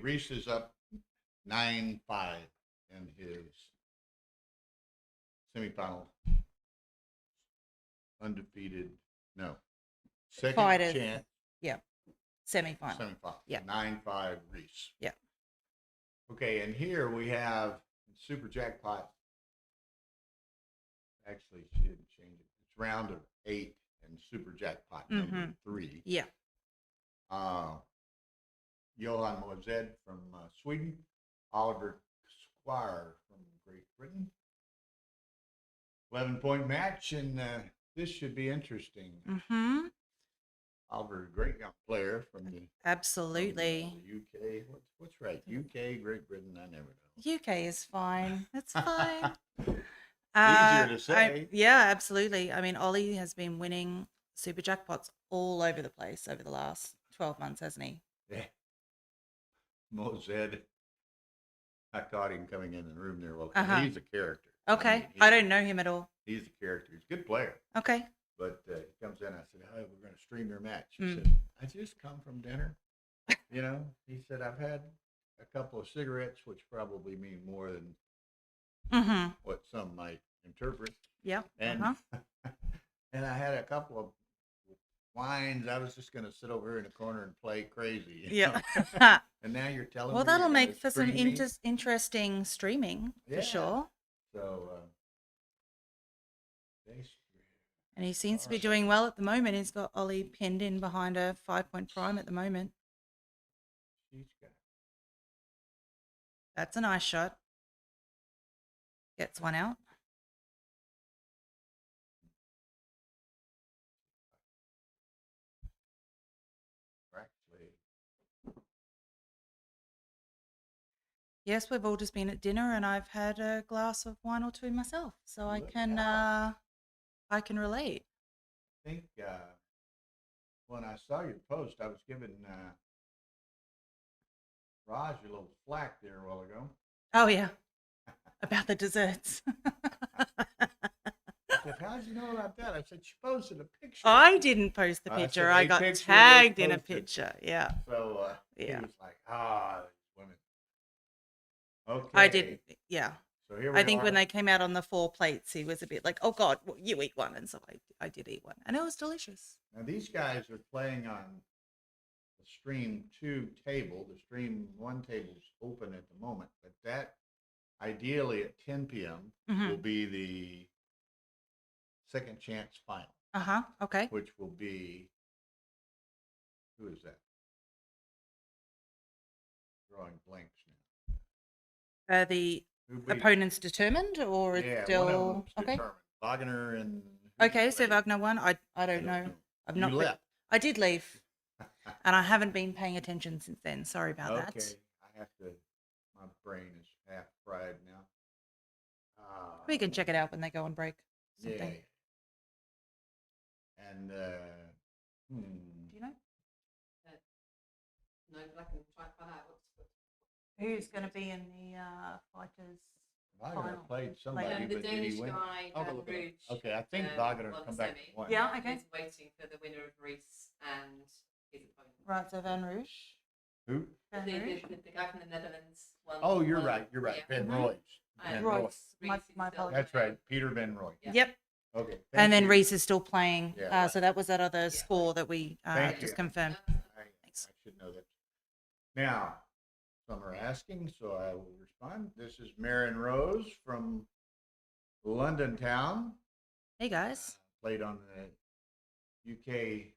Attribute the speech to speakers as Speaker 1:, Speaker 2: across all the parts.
Speaker 1: Reese is up 9-5 in his semifinal. Undefeated, no. Second
Speaker 2: Fighters.
Speaker 1: chance.
Speaker 2: Yeah. Semifinal.
Speaker 1: Semifinal.
Speaker 2: Yeah.
Speaker 1: 9-5 Reese.
Speaker 2: Yeah.
Speaker 1: Okay, and here we have Super Jackpot. Actually, she didn't change it. It's round of 8 and Super Jackpot number 3.
Speaker 2: Yeah.
Speaker 1: Johan Mozed from Sweden. Oliver Squire from Great Britain. 11-point match, and this should be interesting. Oliver, great young player from the
Speaker 2: Absolutely.
Speaker 1: from the UK. What's right? UK, Great Britain. I never know.
Speaker 2: UK is fine. It's fine.
Speaker 1: Easier to say.
Speaker 2: Yeah, absolutely. I mean, Ollie has been winning super jackpots all over the place over the last 12 months, hasn't he?
Speaker 1: Yeah. Mozed. I caught him coming in the room there. Well, he's a character.
Speaker 2: Okay. I don't know him at all.
Speaker 1: He's a character. He's a good player.
Speaker 2: Okay.
Speaker 1: But he comes in. I said, "Hey, we're going to stream your match." He said, "I just come from dinner." You know, he said, "I've had a couple of cigarettes, which probably mean more than what some might interpret."
Speaker 2: Yeah.
Speaker 1: And and I had a couple of wines. I was just going to sit over here in the corner and play crazy. You know? And now you're telling me.
Speaker 2: Well, that'll make for some interesting streaming for sure.
Speaker 1: So,
Speaker 2: and he seems to be doing well at the moment. He's got Ollie pinned in behind a 5-point prime at the moment. That's a nice shot. Gets one out. Yes, we've all just been at dinner, and I've had a glass of wine or two myself, so I can relate.
Speaker 1: I think when I saw your post, I was giving Raj a little flack there a while ago.
Speaker 2: Oh yeah, about the desserts.
Speaker 1: I said, "How did you know about that?" I said, "She posted a picture."
Speaker 2: I didn't post the picture. I got tagged in a picture. Yeah.
Speaker 1: So he was like, these women. Okay.
Speaker 2: I did. Yeah.
Speaker 1: So here we
Speaker 2: I think
Speaker 1: are.
Speaker 2: when they came out on the 4 plates, he was a bit like, "Oh God, well, you eat one," and so I did eat one, and it was delicious.
Speaker 1: Now these guys are playing on the Stream 2 table. The Stream 1 table's open at the moment, but that ideally at 10 p.m. will be the second chance final.
Speaker 2: Okay.
Speaker 1: Which will be, who is that? Drawing blanks now.
Speaker 2: The opponent's determined, or it's still
Speaker 1: one of them's
Speaker 2: okay?
Speaker 1: determined. Wagner and
Speaker 2: okay, so Wagner won. I don't know. I've not.
Speaker 1: Left.
Speaker 2: I did leave, and I haven't been paying attention since then. Sorry about that.
Speaker 1: Okay, I have to. My brain is half fried now.
Speaker 2: We can check it out when they go on break. Something.
Speaker 1: Yeah. And
Speaker 2: do you know?
Speaker 3: No, but I can try and find out
Speaker 2: who's going to be in the fighters.
Speaker 1: Wagner played somebody,
Speaker 3: the
Speaker 1: but did
Speaker 3: Danish
Speaker 1: he win?
Speaker 3: guy, Rouge,
Speaker 1: okay, I think Wagner
Speaker 3: won
Speaker 1: come
Speaker 3: the
Speaker 1: back
Speaker 3: semi.
Speaker 1: to one.
Speaker 2: Yeah, okay.
Speaker 3: He's waiting for the winner of Reese and his opponent.
Speaker 2: Right, so Van Rouge.
Speaker 1: Who?
Speaker 2: Van Rouge.
Speaker 3: The guy from the Netherlands won.
Speaker 1: Oh, you're right. You're right.
Speaker 3: Yeah.
Speaker 1: Van Royce. Van
Speaker 2: Royce.
Speaker 1: Royce.
Speaker 2: My apologies.
Speaker 1: That's right. Peter Van Roy.
Speaker 3: Yeah.
Speaker 2: Yep.
Speaker 1: Okay.
Speaker 2: And then Reese is still playing.
Speaker 1: Yeah,
Speaker 2: So that was that other score that we
Speaker 1: Thank
Speaker 2: just
Speaker 1: you.
Speaker 2: confirmed.
Speaker 1: I should know that. Now, some are asking, so I will respond. This is Marion Rose from London Town.
Speaker 2: Hey, guys.
Speaker 1: Played on the UK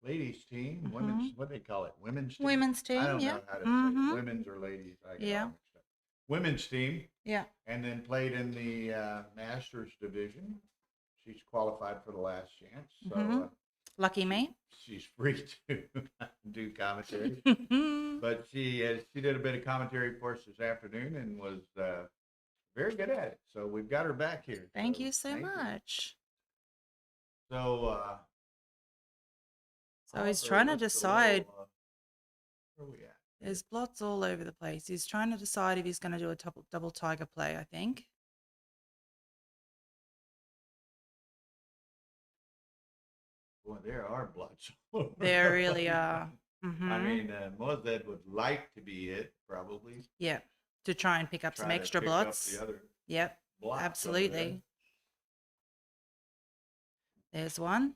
Speaker 1: ladies team. Women's, what do they call it? Women's team?
Speaker 2: Women's team,
Speaker 1: I don't
Speaker 2: yeah.
Speaker 1: know how to say it. Women's or ladies. I get all mixed up. Women's team.
Speaker 2: Yeah.
Speaker 1: And then played in the Masters division. She's qualified for the last chance. So
Speaker 2: lucky me.
Speaker 1: She's free to do commentary. But she did a bit of commentary for us this afternoon and was very good at it. So we've got her back here.
Speaker 2: Thank you so much.
Speaker 1: So
Speaker 2: he's trying to decide.
Speaker 1: Where are we at?
Speaker 2: There's blots all over the place. He's trying to decide if he's going to do a double tiger play, I think.
Speaker 1: Well, there are blots.
Speaker 2: There really are.
Speaker 1: I mean, Mozed would like to be hit, probably.
Speaker 2: Yeah, to try and pick up some
Speaker 1: Try to
Speaker 2: extra
Speaker 1: pick up
Speaker 2: blots.
Speaker 1: the other
Speaker 2: Yep,
Speaker 1: blocks over there.
Speaker 2: absolutely. There's one.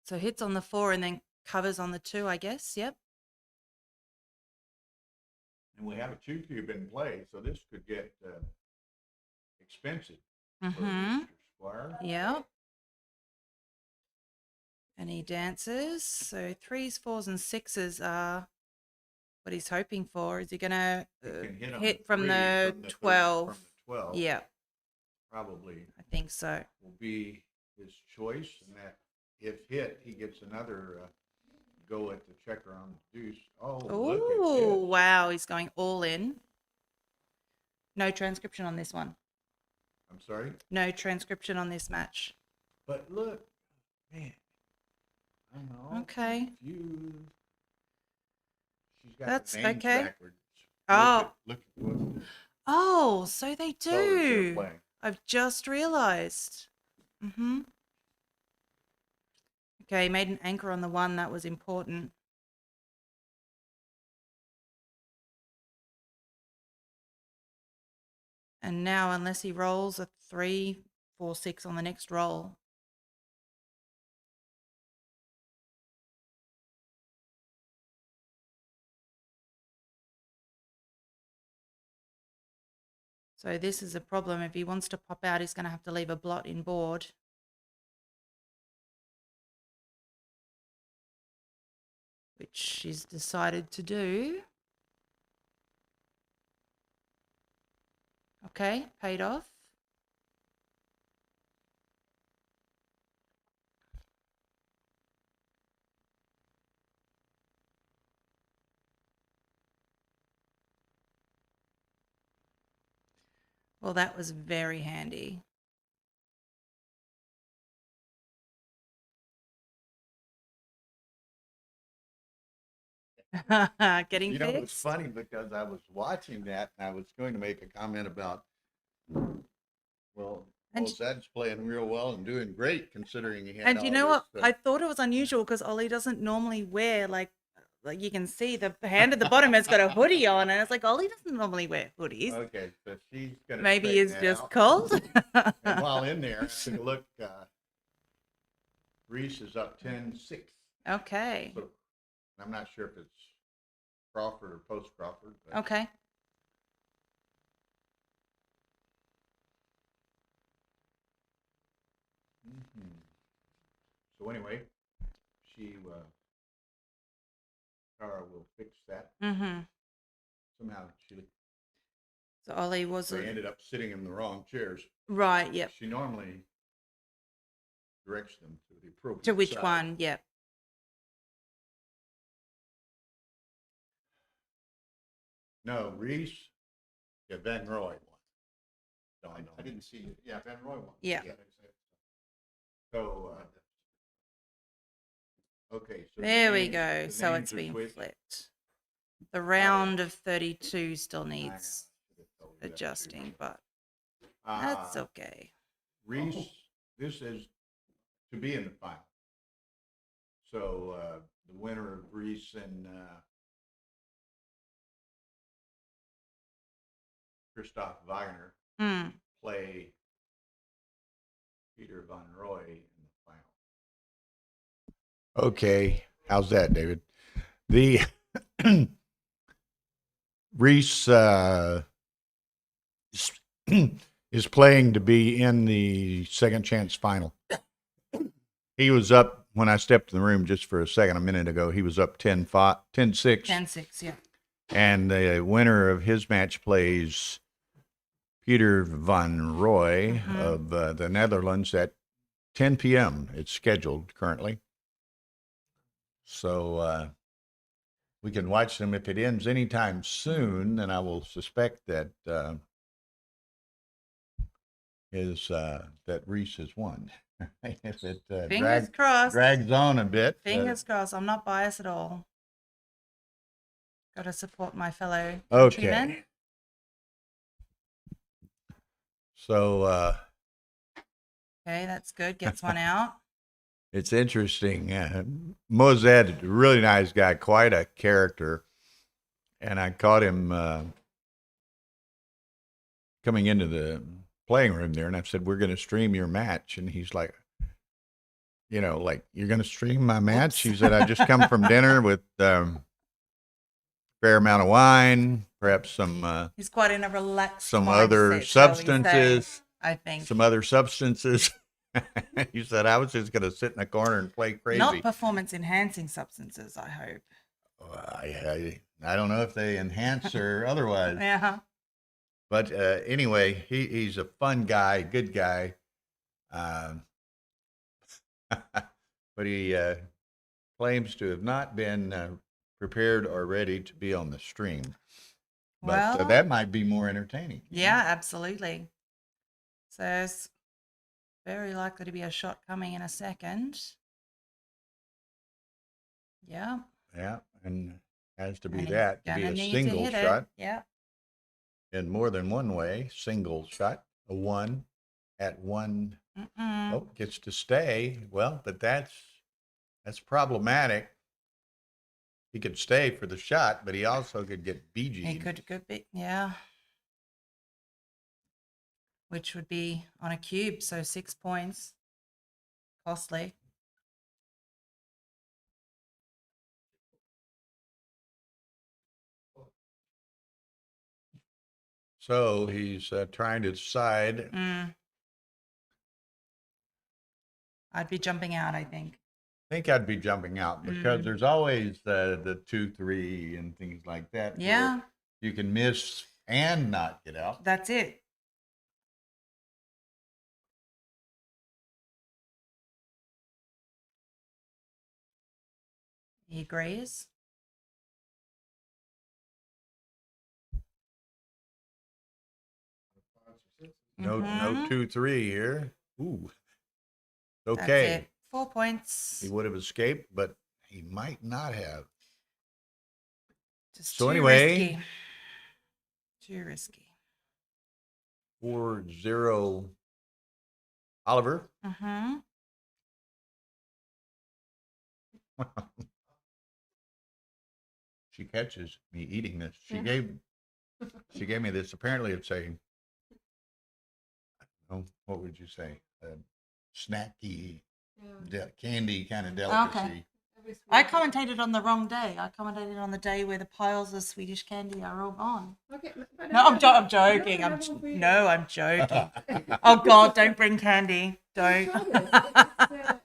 Speaker 2: So hits on the 4 and then covers on the 2, I guess. Yep.
Speaker 1: And we have a 2 cube in play, so this could get expensive for
Speaker 2: Mm-hmm.
Speaker 1: Mr. Squire.
Speaker 2: Yep. And he dances. So 3s, 4s, and 6s are what he's hoping for. Is he going to
Speaker 1: He can hit on
Speaker 2: hit
Speaker 1: the
Speaker 2: from
Speaker 1: 3,
Speaker 2: the
Speaker 1: from the
Speaker 2: 12?
Speaker 1: From the 12.
Speaker 2: Yeah,
Speaker 1: Probably
Speaker 2: I think so.
Speaker 1: will be his choice, and that if hit, he gets another go at the checker on the deuce. Oh, look at
Speaker 2: Oh,
Speaker 1: this.
Speaker 2: wow. He's going all in. No transcription on this one.
Speaker 1: I'm sorry?
Speaker 2: No transcription on this match.
Speaker 1: But look, man, I'm all
Speaker 2: Okay.
Speaker 1: confused. She's got
Speaker 2: That's
Speaker 1: the names
Speaker 2: okay.
Speaker 1: backwards.
Speaker 2: Oh.
Speaker 1: Look at what the
Speaker 2: Oh, so they
Speaker 1: colors they're
Speaker 2: do.
Speaker 1: playing.
Speaker 2: I've just realized. Mm-hmm. Okay, he made an anchor on the 1. That was important. And now, unless he rolls a 3, 4, 6 on the next roll. So this is a problem. If he wants to pop out, he's going to have to leave a blot in board. Which she's decided to do. Okay, paid off. Well, that was very handy. Getting
Speaker 1: You know,
Speaker 2: fixed?
Speaker 1: it's funny because I was watching that and I was going to make a comment about, well,
Speaker 2: And-
Speaker 1: Mozad's playing real well and doing great considering he had
Speaker 2: And you
Speaker 1: all
Speaker 2: know what?
Speaker 1: this,
Speaker 2: I thought it was unusual because Ollie doesn't normally wear like you can see the hand at the bottom has got a hoodie on, and it's like Ollie doesn't normally wear hoodies.
Speaker 1: Okay, so she's going to
Speaker 2: Maybe it's just
Speaker 1: out.
Speaker 2: cold.
Speaker 1: And while in there, I took a look. Reese is up 10-6.
Speaker 2: Okay.
Speaker 1: So I'm not sure if it's Crawford or post Crawford. But
Speaker 2: Okay.
Speaker 1: Mhm. So anyway, Tara will fix that
Speaker 2: Mm-hmm.
Speaker 1: somehow.
Speaker 2: So Ollie was
Speaker 1: They ended up sitting in the wrong chairs.
Speaker 2: right. Yep.
Speaker 1: She normally directs them to the appropriate
Speaker 2: To which
Speaker 1: side.
Speaker 2: one? Yep.
Speaker 1: No, Reese. Yeah, Van Roy won.
Speaker 4: I didn't see it. Yeah, Van Roy won.
Speaker 2: Yeah.
Speaker 1: So, okay. So the
Speaker 2: There we
Speaker 1: names-
Speaker 2: go.
Speaker 1: the
Speaker 2: So
Speaker 1: names
Speaker 2: it's
Speaker 1: are
Speaker 2: been
Speaker 1: switched.
Speaker 2: flipped. The round of 32 still
Speaker 1: I
Speaker 2: needs
Speaker 1: should have told you that too.
Speaker 2: adjusting, but
Speaker 1: Uh,
Speaker 2: that's okay.
Speaker 1: Reese, this is to be in the final. So the winner of Reese and Christoph Wagner
Speaker 2: Hmm.
Speaker 1: play Peter Van Roy in the final. Okay, how's that, David? The Reese is playing to be in the second chance final. He was up when I stepped in the room just for a second, a minute ago. He was up 10-5, 10-6.
Speaker 2: 10-6, yeah.
Speaker 1: And the winner of his match plays Peter Van Roy
Speaker 2: Mhm.
Speaker 1: of the Netherlands at 10 p.m. It's scheduled currently. So we can watch them. If it ends anytime soon, then I will suspect that that Reese has won. If it
Speaker 2: Fingers crossed.
Speaker 1: drags on a bit.
Speaker 2: Fingers crossed. I'm not biased at all. Got to support my fellow
Speaker 1: Okay.
Speaker 2: countrymen.
Speaker 1: So
Speaker 2: Okay, that's good. Gets one out.
Speaker 1: It's interesting. Mozed, a really nice guy, quite a character. And I caught him coming into the playing room there, and I said, "We're going to stream your match." And he's like, like, "You're going to stream my match?" He said, "I just come from dinner with fair amount of wine, perhaps some
Speaker 2: He's quite in a relaxed
Speaker 1: some
Speaker 2: mindset,
Speaker 1: other
Speaker 2: shall we say,
Speaker 1: substances,
Speaker 2: I think.
Speaker 1: some other substances." He said, "I was just going to sit in a corner and play crazy."
Speaker 2: Not performance enhancing substances, I hope.
Speaker 1: I don't know if they enhance or otherwise.
Speaker 2: Yeah.
Speaker 1: But anyway, he's a fun guy, good guy. But he claims to have not been prepared or ready to be on the stream. But
Speaker 2: Well,
Speaker 1: that might be more entertaining.
Speaker 2: yeah, absolutely. So it's very likely to be a shot coming in a second. Yeah.
Speaker 1: Yeah, and has to be
Speaker 2: And
Speaker 1: that to
Speaker 2: he's
Speaker 1: be
Speaker 2: gonna
Speaker 1: a
Speaker 2: need to
Speaker 1: single
Speaker 2: hit it.
Speaker 1: shot
Speaker 2: Yeah.
Speaker 1: in more than one way. Single shot, a 1 at 1.
Speaker 2: Mm-mm.
Speaker 1: Oh, gets to stay. Well, but that's problematic. He could stay for the shot, but he also could get BG.
Speaker 2: He could be, yeah. Which would be on a cube, so 6 points. Costly.
Speaker 1: So he's trying to decide.
Speaker 2: I'd be jumping out, I think.
Speaker 1: I think I'd be jumping out because there's always the 2-3 and things like that.
Speaker 2: Yeah.
Speaker 1: where you can miss and not get out.
Speaker 2: That's it. He agrees.
Speaker 1: No,
Speaker 2: Mhm.
Speaker 1: 2-3 here. Ooh.
Speaker 2: That's
Speaker 1: Okay.
Speaker 2: it. 4 points.
Speaker 1: He would have escaped, but he might not have.
Speaker 2: Just
Speaker 1: So
Speaker 2: too
Speaker 1: anyway-
Speaker 2: risky. Too risky.
Speaker 1: 4-0 Oliver.
Speaker 2: Mm-hmm.
Speaker 1: She catches me eating this. She gave me this. Apparently it's a, what would you say? A snacky candy kind of delicacy.
Speaker 2: I commentated on the wrong day. I commentated on the day where the piles of Swedish candy are all gone.
Speaker 3: Okay.
Speaker 2: No, I'm joking. I'm joking. Oh God, don't bring candy. Don't.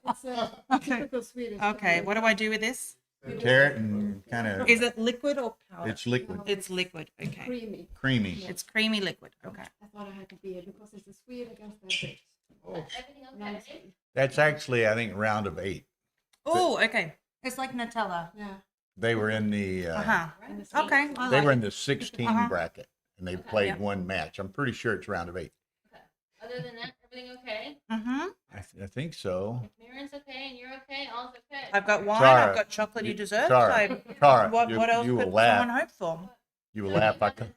Speaker 3: It's a typical Swedish.
Speaker 2: Okay, what do I do with this?
Speaker 1: Tear it and kind of.
Speaker 2: Is it liquid or powder?
Speaker 1: It's liquid,
Speaker 2: It's liquid. Okay.
Speaker 3: Creamy.
Speaker 1: creamy.
Speaker 2: It's creamy liquid. Okay.
Speaker 3: I thought I had to be because it's a Swede against the British.
Speaker 5: Everything okay?
Speaker 1: That's actually, I think, round of 8.
Speaker 2: Oh, okay. It's like Nutella.
Speaker 3: Yeah.
Speaker 1: They were in the.
Speaker 2: Okay. I
Speaker 1: They
Speaker 2: like
Speaker 1: were
Speaker 2: it.
Speaker 1: in the 16
Speaker 2: Uh-huh.
Speaker 1: bracket, and they played
Speaker 2: Yeah.
Speaker 1: one match. I'm pretty sure it's round of 8.
Speaker 5: Other than that, everything okay?
Speaker 2: Mm-hmm.
Speaker 1: I think so.
Speaker 5: If Mirren's okay and you're okay, all's okay.
Speaker 2: I've got wine.
Speaker 1: Tara,
Speaker 2: I've got chocolatey
Speaker 1: you-
Speaker 2: dessert.
Speaker 1: Tara,
Speaker 2: What
Speaker 1: you,
Speaker 2: else
Speaker 1: you will
Speaker 2: could
Speaker 1: laugh.
Speaker 2: someone hope for?
Speaker 1: You will
Speaker 5: So
Speaker 1: laugh.
Speaker 5: you got the name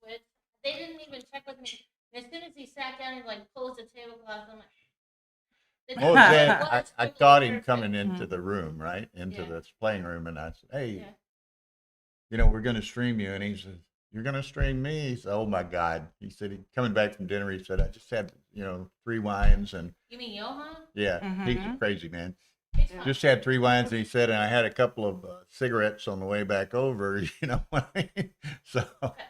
Speaker 5: switch. They didn't even check with me. And as soon as he sat down, he like closed the tablecloth. I'm like,
Speaker 1: Well, then
Speaker 5: What
Speaker 1: I
Speaker 5: is
Speaker 1: caught
Speaker 5: totally
Speaker 1: him
Speaker 5: perfect.
Speaker 1: coming into the room, right? Into
Speaker 5: Yeah.
Speaker 1: the playing room, and I said, "Hey,
Speaker 5: Yeah.
Speaker 1: we're going to stream you." And he said, "You're going to stream me?" He said, "Oh my God." He said, coming back from dinner, he said, "I just had, 3 wines." And
Speaker 5: You mean Johan?
Speaker 1: yeah, he's
Speaker 2: Mhm.
Speaker 1: crazy, man.
Speaker 5: He's fine.
Speaker 1: Just had 3 wines, and he said, and I had a couple of cigarettes on the way back over, what I mean? So,
Speaker 5: Okay,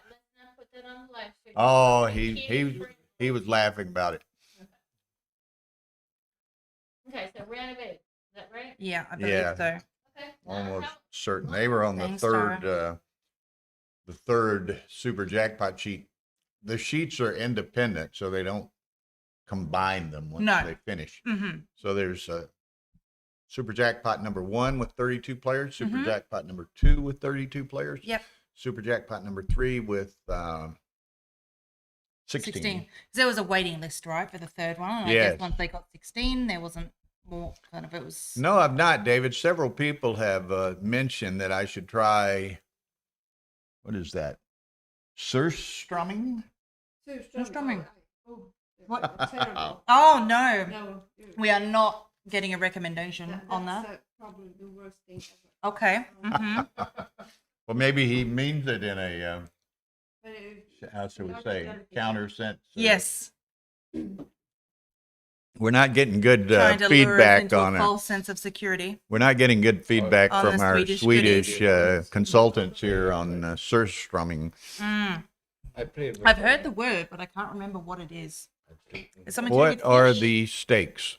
Speaker 5: let's not put that on the live stream.
Speaker 1: oh,
Speaker 5: Can't
Speaker 1: he was laughing about it.
Speaker 5: Okay, so round of 8. Is that right?
Speaker 2: Yeah, I believe
Speaker 1: Yeah.
Speaker 2: so.
Speaker 5: Okay.
Speaker 1: Almost certain. They were on the
Speaker 2: Thanks,
Speaker 1: third,
Speaker 2: Tara.
Speaker 1: the third super jackpot sheet. The sheets are independent, so they don't combine them once
Speaker 2: No.
Speaker 1: they finish.
Speaker 2: Mm-hmm.
Speaker 1: So there's super jackpot number 1 with 32 players, super
Speaker 2: Mhm.
Speaker 1: jackpot number 2 with 32 players,
Speaker 2: Yep.
Speaker 1: super jackpot number 3 with 16.
Speaker 2: 16. There was a waiting list, right, for the third one. And I
Speaker 1: Yes.
Speaker 2: guess once they got 16, there wasn't more kind of, it was.
Speaker 1: No, I've not, David. Several people have mentioned that I should try. What is that? Surstrumming?
Speaker 2: Surstrumming.
Speaker 3: Oh,
Speaker 2: What?
Speaker 3: terrible.
Speaker 2: Oh, no.
Speaker 3: No.
Speaker 2: We are not getting a recommendation on that.
Speaker 6: That's probably the worst thing ever.
Speaker 2: Okay.
Speaker 1: Well, maybe he means it in a,
Speaker 6: But
Speaker 1: how should we
Speaker 6: Not
Speaker 1: say,
Speaker 6: done.
Speaker 1: counter sense.
Speaker 2: Yes.
Speaker 1: We're not getting good
Speaker 2: Trying to lure us
Speaker 1: feedback
Speaker 2: into
Speaker 1: on
Speaker 2: a
Speaker 1: it.
Speaker 2: false sense of security.
Speaker 1: We're not getting good feedback
Speaker 2: On
Speaker 1: from
Speaker 2: the
Speaker 1: our
Speaker 2: Swedish
Speaker 1: Swedish
Speaker 2: goodies.
Speaker 1: consultants here on surstrumming.
Speaker 2: I've heard the word, but I can't remember what it is. It's something to do
Speaker 1: What
Speaker 2: with
Speaker 1: are
Speaker 2: fish.
Speaker 1: the stakes?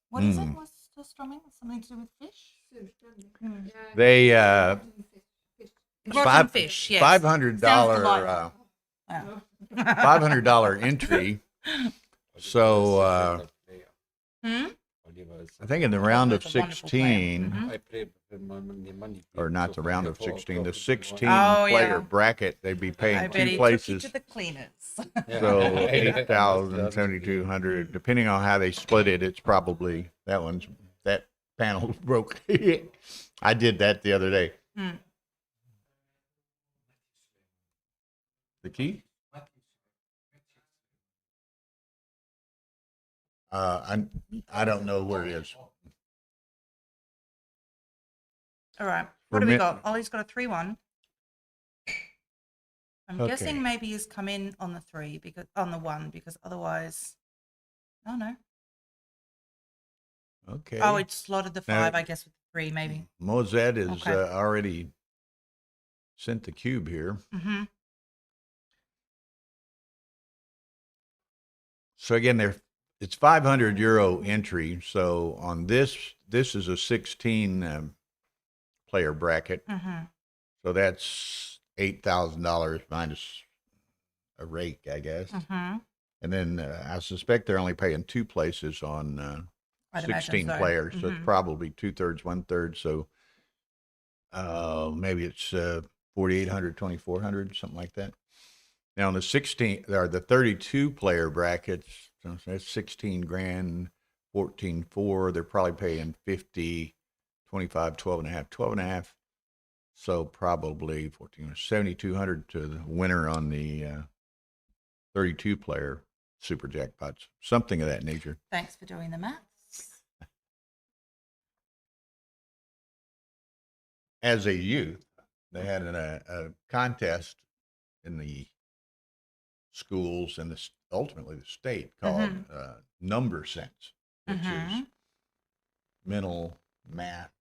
Speaker 2: What is it? What's the strumming? Something to do with fish?
Speaker 1: They
Speaker 2: Rotten fish, yes.
Speaker 1: $500
Speaker 2: Sounds delightful. Oh.
Speaker 1: $500 entry. So
Speaker 2: Hmm?
Speaker 1: I think in the round of
Speaker 2: That's a wonderful plan.
Speaker 1: 16, or not the round of 16, the 16
Speaker 2: Oh,
Speaker 1: player
Speaker 2: yeah.
Speaker 1: bracket, they'd be
Speaker 2: I
Speaker 1: paying
Speaker 2: bet
Speaker 1: two
Speaker 2: he
Speaker 1: places.
Speaker 2: took you to the cleaners.
Speaker 1: So 8,000, 7,200, depending on how they split it, it's probably that panel broke. I did that the other day.
Speaker 2: Hmm.
Speaker 1: The key? I don't know where it is.
Speaker 2: All right.
Speaker 1: For
Speaker 2: What do we
Speaker 1: me-
Speaker 2: got? Ollie's got a 3-1. I'm
Speaker 1: Okay.
Speaker 2: guessing maybe he's come in on the 3 because on the 1 because otherwise, oh no.
Speaker 1: Okay.
Speaker 2: Oh, it slotted the
Speaker 1: Now-
Speaker 2: 5, I guess, with the 3 maybe.
Speaker 1: Mozet is
Speaker 2: Okay.
Speaker 1: already sent the cube here.
Speaker 2: Mm-hmm.
Speaker 1: So again, it's €500 entry. So on this is a 16 player bracket.
Speaker 2: Mm-hmm.
Speaker 1: So that's $8,000 minus a rake, I guess.
Speaker 2: Mm-hmm.
Speaker 1: And then I suspect they're only paying two places on
Speaker 2: I'd imagine
Speaker 1: 16
Speaker 2: so.
Speaker 1: players. So it's
Speaker 2: Mhm.
Speaker 1: probably 2/3, 1/3. So maybe it's 4,800, 2,400, something like that. Now on the 16 or the 32 player brackets, so that's 16 grand, 14,400. They're probably paying 50, 25, 12 and a half, 12 and a half. So probably 14, 7,200 to the winner on the 32 player super jackpots, something of that nature.
Speaker 2: Thanks for doing the maths.
Speaker 1: As a youth, they had a contest in the schools and ultimately the state called Number Sense, which is
Speaker 2: Mhm.
Speaker 1: mental math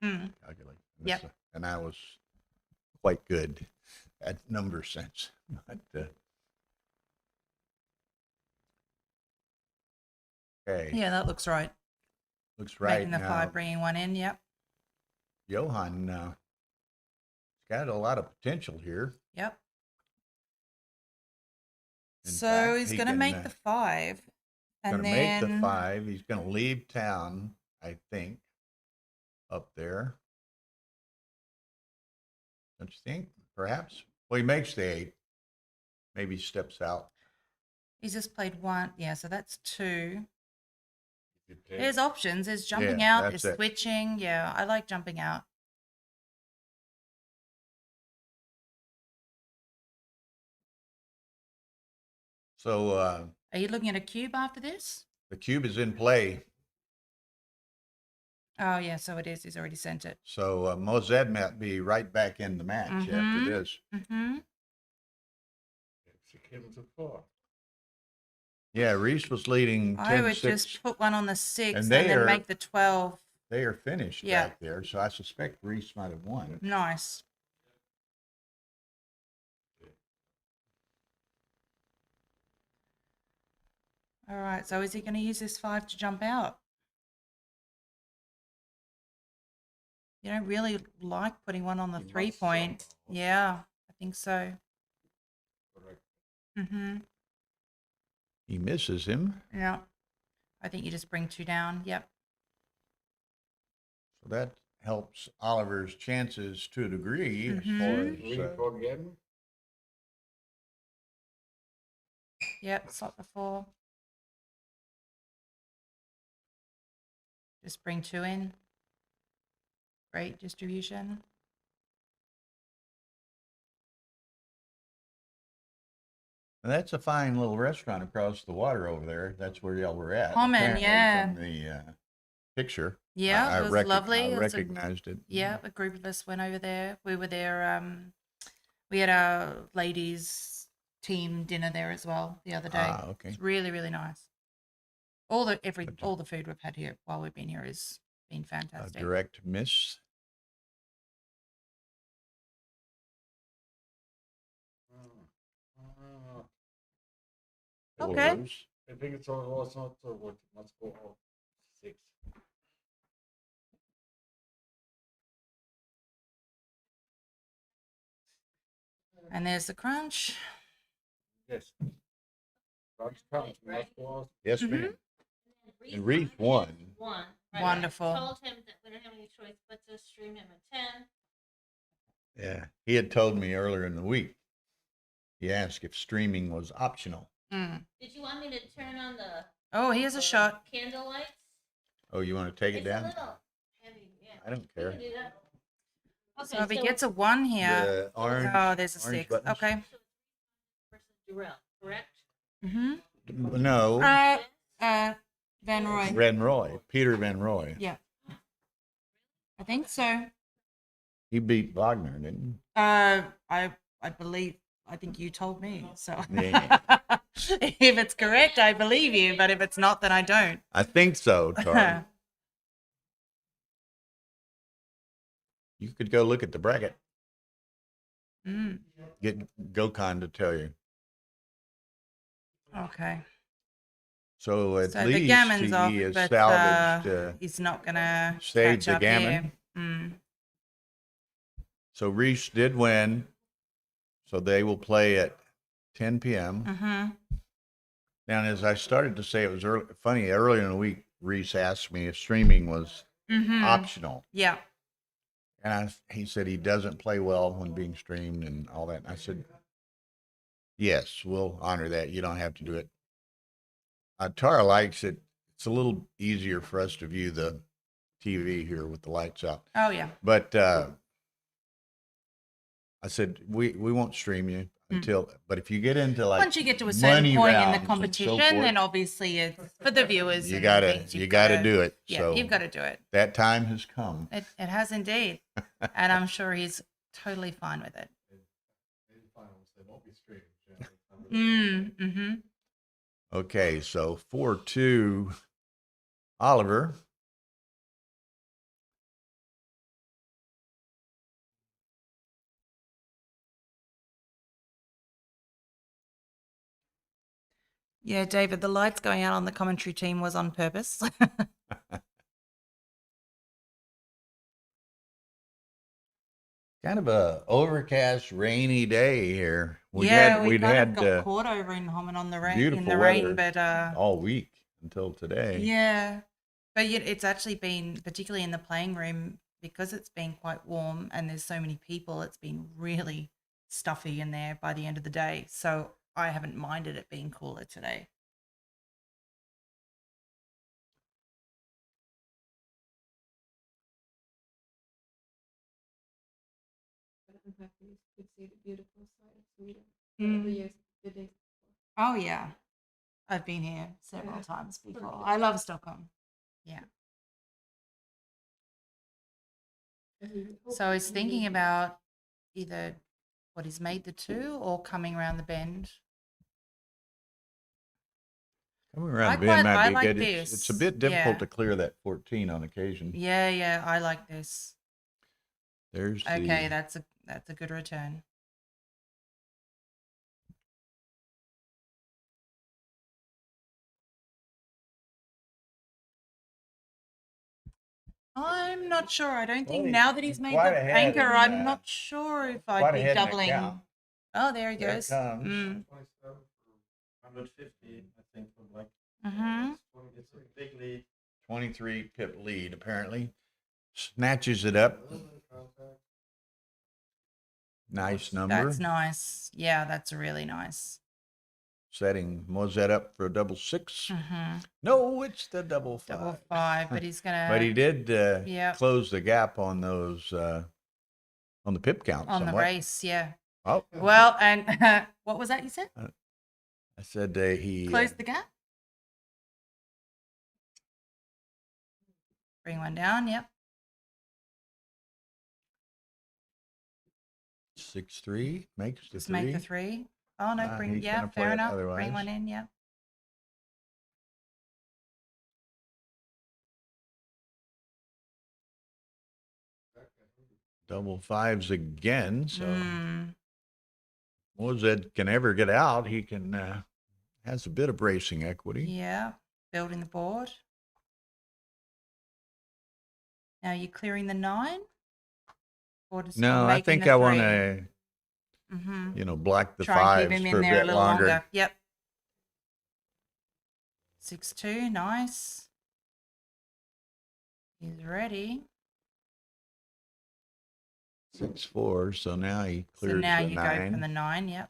Speaker 2: Mm.
Speaker 1: calculation.
Speaker 2: Yep.
Speaker 1: And I was quite good at number sense. But, okay,
Speaker 2: Yeah, that looks right.
Speaker 1: looks right
Speaker 2: Making the
Speaker 1: now.
Speaker 2: 5, bringing 1 in. Yep.
Speaker 1: Johan got a lot of potential here.
Speaker 2: Yep.
Speaker 1: In
Speaker 2: So
Speaker 1: fact,
Speaker 2: he's
Speaker 1: he
Speaker 2: going to
Speaker 1: can,
Speaker 2: make the 5.
Speaker 1: Going
Speaker 2: And
Speaker 1: to
Speaker 2: then
Speaker 1: make the 5. He's going to leave town, I think, up there. Don't you think? Perhaps. Well, he makes the 8. Maybe steps out.
Speaker 2: he's just played 1. Yeah, so that's 2. There's options. There's jumping
Speaker 1: Yeah,
Speaker 2: out.
Speaker 1: that's
Speaker 2: There's
Speaker 1: it.
Speaker 2: switching. Yeah, I like jumping out.
Speaker 1: So
Speaker 2: Are you looking at a cube after this?
Speaker 1: the cube is in play.
Speaker 2: Oh, yeah, so it is. He's already sent it.
Speaker 1: So Mozed might be right back in the match after
Speaker 2: Mhm.
Speaker 1: this.
Speaker 2: Mm-hmm.
Speaker 1: Yeah, Reese was leading 10-6.
Speaker 2: I would just put 1 on the 6
Speaker 1: And
Speaker 2: and,
Speaker 1: they
Speaker 2: then
Speaker 1: are-
Speaker 2: make the 12.
Speaker 1: They are finished
Speaker 2: Yeah.
Speaker 1: back there, so I suspect Reese might have won.
Speaker 2: Nice. All right, so is he going to use this 5 to jump out? You don't really like putting 1 on the 3-point. Yeah, I think so. Mm-hmm.
Speaker 1: He misses him,
Speaker 2: Yeah. I think you just bring 2 down. Yep.
Speaker 1: so that helps Oliver's chances to a degree. As
Speaker 2: Mhm.
Speaker 1: far as,
Speaker 2: Yep, slot the 4. Just bring 2 in. Great distribution.
Speaker 1: and that's a fine little restaurant across the water over there. That's where y'all were at.
Speaker 2: Common,
Speaker 1: apparently,
Speaker 2: yeah.
Speaker 1: From the picture.
Speaker 2: Yeah,
Speaker 1: I
Speaker 2: it was
Speaker 1: recog-
Speaker 2: lovely.
Speaker 1: I
Speaker 2: It was
Speaker 1: recognized it.
Speaker 2: yeah, a group of us went over there. We were there. We had our ladies team dinner there as well the other day.
Speaker 1: Ah, okay.
Speaker 2: It's really, really nice. All the food we've had here while we've been here has been
Speaker 1: A
Speaker 2: fantastic.
Speaker 1: direct miss.
Speaker 2: Okay.
Speaker 1: Close.
Speaker 4: I think it's also not what must go off 6.
Speaker 2: And there's the crunch.
Speaker 4: Yes. Crunch counts, must go off.
Speaker 1: Yes,
Speaker 2: Mhm.
Speaker 1: ma'am. And Reese won.
Speaker 5: One. Right.
Speaker 2: Wonderful.
Speaker 5: I told him that we don't have any choice but to stream him at 10.
Speaker 1: Yeah, he had told me earlier in the week. He asked if streaming was optional.
Speaker 2: Mm.
Speaker 5: Did you want me to turn on the
Speaker 2: Oh, here's a shot.
Speaker 5: candle lights?
Speaker 1: Oh, you want to take it
Speaker 5: It's a
Speaker 1: down?
Speaker 5: little heavy, yeah.
Speaker 1: I don't
Speaker 5: We
Speaker 1: care.
Speaker 5: can do that.
Speaker 2: So if he gets a 1 here.
Speaker 1: The orange.
Speaker 2: Oh, there's a
Speaker 1: orange
Speaker 2: 6.
Speaker 1: buttons?
Speaker 2: Okay.
Speaker 5: Versus Durrell, correct?
Speaker 2: Mm-hmm.
Speaker 1: No,
Speaker 2: Van Roy.
Speaker 1: Van Roy, Peter Van Roy.
Speaker 2: Yeah. I think so.
Speaker 1: He beat Wagner, didn't
Speaker 2: I believe. I think you told me. So
Speaker 1: Yeah.
Speaker 2: if it's correct, I believe you. But if it's not, then I don't.
Speaker 1: he? I think so, Tar. You could go look at the bracket.
Speaker 2: Mm.
Speaker 1: Get Gokhan to tell you.
Speaker 2: Okay.
Speaker 1: So at
Speaker 2: So
Speaker 1: least
Speaker 2: the gammon's
Speaker 1: he
Speaker 2: off,
Speaker 1: has
Speaker 2: but
Speaker 1: salvaged.
Speaker 2: he's not gonna
Speaker 1: saved
Speaker 2: catch
Speaker 1: the
Speaker 2: up
Speaker 1: gammon.
Speaker 2: here. Mm.
Speaker 1: So Reese did win. So they will play at 10 p.m.
Speaker 2: Mm-hmm.
Speaker 1: Now, as I started to say, it was funny. Earlier in the week, Reese asked me if streaming was
Speaker 2: Mm-hmm.
Speaker 1: optional.
Speaker 2: Yeah.
Speaker 1: And he said he doesn't play well when being streamed and all that. And I said, yes, we'll honor that. You don't have to do it. Tara likes it. It's a little easier for us to view the TV here with the lights out.
Speaker 2: Oh yeah.
Speaker 1: But I said, we won't stream you until, but if you get into like
Speaker 2: Once you get to a certain
Speaker 1: money
Speaker 2: point in
Speaker 1: rounds
Speaker 2: the
Speaker 1: and so
Speaker 2: competition,
Speaker 1: forth,
Speaker 2: then obviously it's for the viewers.
Speaker 1: you
Speaker 2: and
Speaker 1: gotta
Speaker 2: things,
Speaker 1: you
Speaker 2: you've
Speaker 1: gotta do it.
Speaker 2: Yeah,
Speaker 1: So
Speaker 2: you've got to do it.
Speaker 1: that time has come.
Speaker 2: It has indeed, and I'm sure he's totally fine with it.
Speaker 4: In finals, they won't be streamed. Generally.
Speaker 2: Mm-hmm.
Speaker 1: Okay, so 4-2, Oliver.
Speaker 2: Yeah, David, the lights going out on the commentary team was on purpose.
Speaker 1: Kind of a overcast, rainy day here.
Speaker 2: we
Speaker 1: We'd
Speaker 2: kind
Speaker 1: had
Speaker 2: of got caught over in Holman on the rain,
Speaker 1: beautiful
Speaker 2: in the rain,
Speaker 1: weather
Speaker 2: but
Speaker 1: all week until today.
Speaker 2: yeah, but it's actually been, particularly in the playing room, because it's been quite warm and there's so many people. It's been really stuffy in there by the end of the day, so I haven't minded it being cooler today.
Speaker 6: But I'm happy you could see the beautiful side of Sweden.
Speaker 2: Mm.
Speaker 6: The years, the days
Speaker 2: Oh yeah, I've been here several
Speaker 6: Yeah.
Speaker 2: times before. I love Stockholm.
Speaker 6: before.
Speaker 2: So I was thinking about either what he's made the 2 or coming around the bend.
Speaker 1: Coming around
Speaker 2: I
Speaker 1: the bend
Speaker 2: quite-
Speaker 1: might
Speaker 2: I
Speaker 1: be
Speaker 2: like
Speaker 1: good. It's a
Speaker 2: this.
Speaker 1: bit difficult
Speaker 2: Yeah.
Speaker 1: to clear that 14 on occasion.
Speaker 2: Yeah, I like this.
Speaker 1: There's
Speaker 2: Okay,
Speaker 1: the
Speaker 2: that's a good return. I'm not sure. I don't think
Speaker 1: Well,
Speaker 2: now that he's
Speaker 1: he's
Speaker 2: made
Speaker 1: quite
Speaker 2: the
Speaker 1: ahead
Speaker 2: anchor,
Speaker 1: in,
Speaker 2: I'm not sure if
Speaker 1: quite
Speaker 2: I'd be
Speaker 1: ahead in the
Speaker 2: doubling.
Speaker 1: count.
Speaker 2: Oh, there he
Speaker 1: There it
Speaker 2: goes.
Speaker 1: comes.
Speaker 4: 27 for 150, I think, for black.
Speaker 2: Mm-hmm.
Speaker 4: It's a big lead.
Speaker 1: 23 pip lead, apparently. Snatches it up. Nice number.
Speaker 2: That's nice. Yeah, that's really nice.
Speaker 1: Setting Mozette up for a double 6.
Speaker 2: Mm-hmm.
Speaker 1: No, it's the double 5.
Speaker 2: Double 5, but he's gonna.
Speaker 1: But he did
Speaker 2: yeah.
Speaker 1: close the gap on those on the pip count
Speaker 2: on the
Speaker 1: somewhat.
Speaker 2: race, yeah.
Speaker 1: Oh,
Speaker 2: Well, and what was that you said?
Speaker 1: I said he
Speaker 2: Close the gap? Bring one down. Yep.
Speaker 1: 6-3 makes the
Speaker 2: Just
Speaker 1: 3.
Speaker 2: make the 3. Oh no, bring
Speaker 1: He's
Speaker 2: yeah,
Speaker 1: gonna play
Speaker 2: fair
Speaker 1: it
Speaker 2: enough.
Speaker 1: otherwise.
Speaker 2: Bring one in. Yep.
Speaker 1: Double 5s again. So
Speaker 2: Mm,
Speaker 1: Mozed can ever get out. He can has a bit of bracing equity.
Speaker 2: yeah. Building the board. Now you're clearing the 9. Or just
Speaker 1: No, I think I want to, block the
Speaker 2: try and keep
Speaker 1: 5s
Speaker 2: him
Speaker 1: for
Speaker 2: in
Speaker 1: a
Speaker 2: there a
Speaker 1: bit
Speaker 2: little
Speaker 1: longer.
Speaker 2: longer. Yep. 6-2, nice. He's ready.
Speaker 1: 6-4. So now he
Speaker 2: So
Speaker 1: clears
Speaker 2: now
Speaker 1: the
Speaker 2: you
Speaker 1: 9.
Speaker 2: go from the 9, yep.